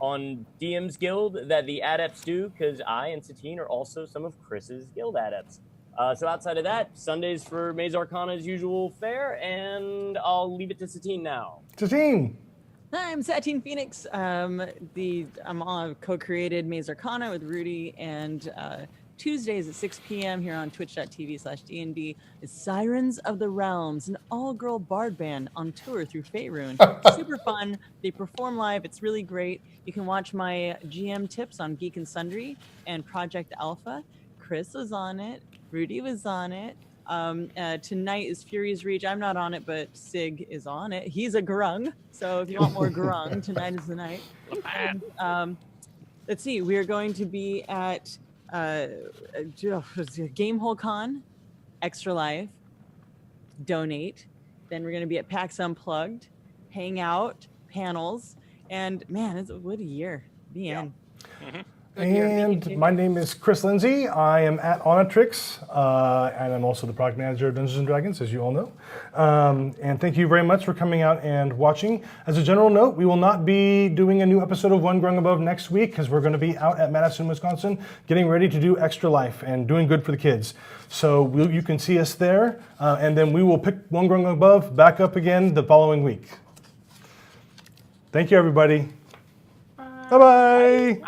Speaker 9: on DM's Guild that the adepts do, because I and Satine are also some of Chris's guild adepts. So outside of that, Sundays for Maze Arcana's usual fare, and I'll leave it to Satine now.
Speaker 1: Satine.
Speaker 4: I'm Satine Phoenix. I'm on co-created Maze Arcana with Rudy, and Tuesdays at 6 p.m. here on twitch.tv/DND is Sirens of the Realms, an all-girl bard band on tour through Faerun. Super fun. They perform live. It's really great. You can watch my GM tips on Geek and Sundry and Project Alpha. Chris was on it. Rudy was on it. Tonight is Fury's Reach. I'm not on it, but Sig is on it. He's a grung. So if you want more grung, tonight is the night. And, let's see. We are going to be at Gamehole Con, Extra Life, Donate. Then we're going to be at PAX Unplugged, Hangout, panels. And man, what a year. The end.
Speaker 1: And my name is Chris Lindsay. I am at Onatrix, and I'm also the product manager of Dungeons & Dragons, as you all know. And thank you very much for coming out and watching. As a general note, we will not be doing a new episode of One Grung Above next week because we're going to be out at Madison, Wisconsin, getting ready to do Extra Life and doing good for the kids. So you can see us there, and then we will pick One Grung Above back up again the following week. Thank you, everybody. Bye-bye.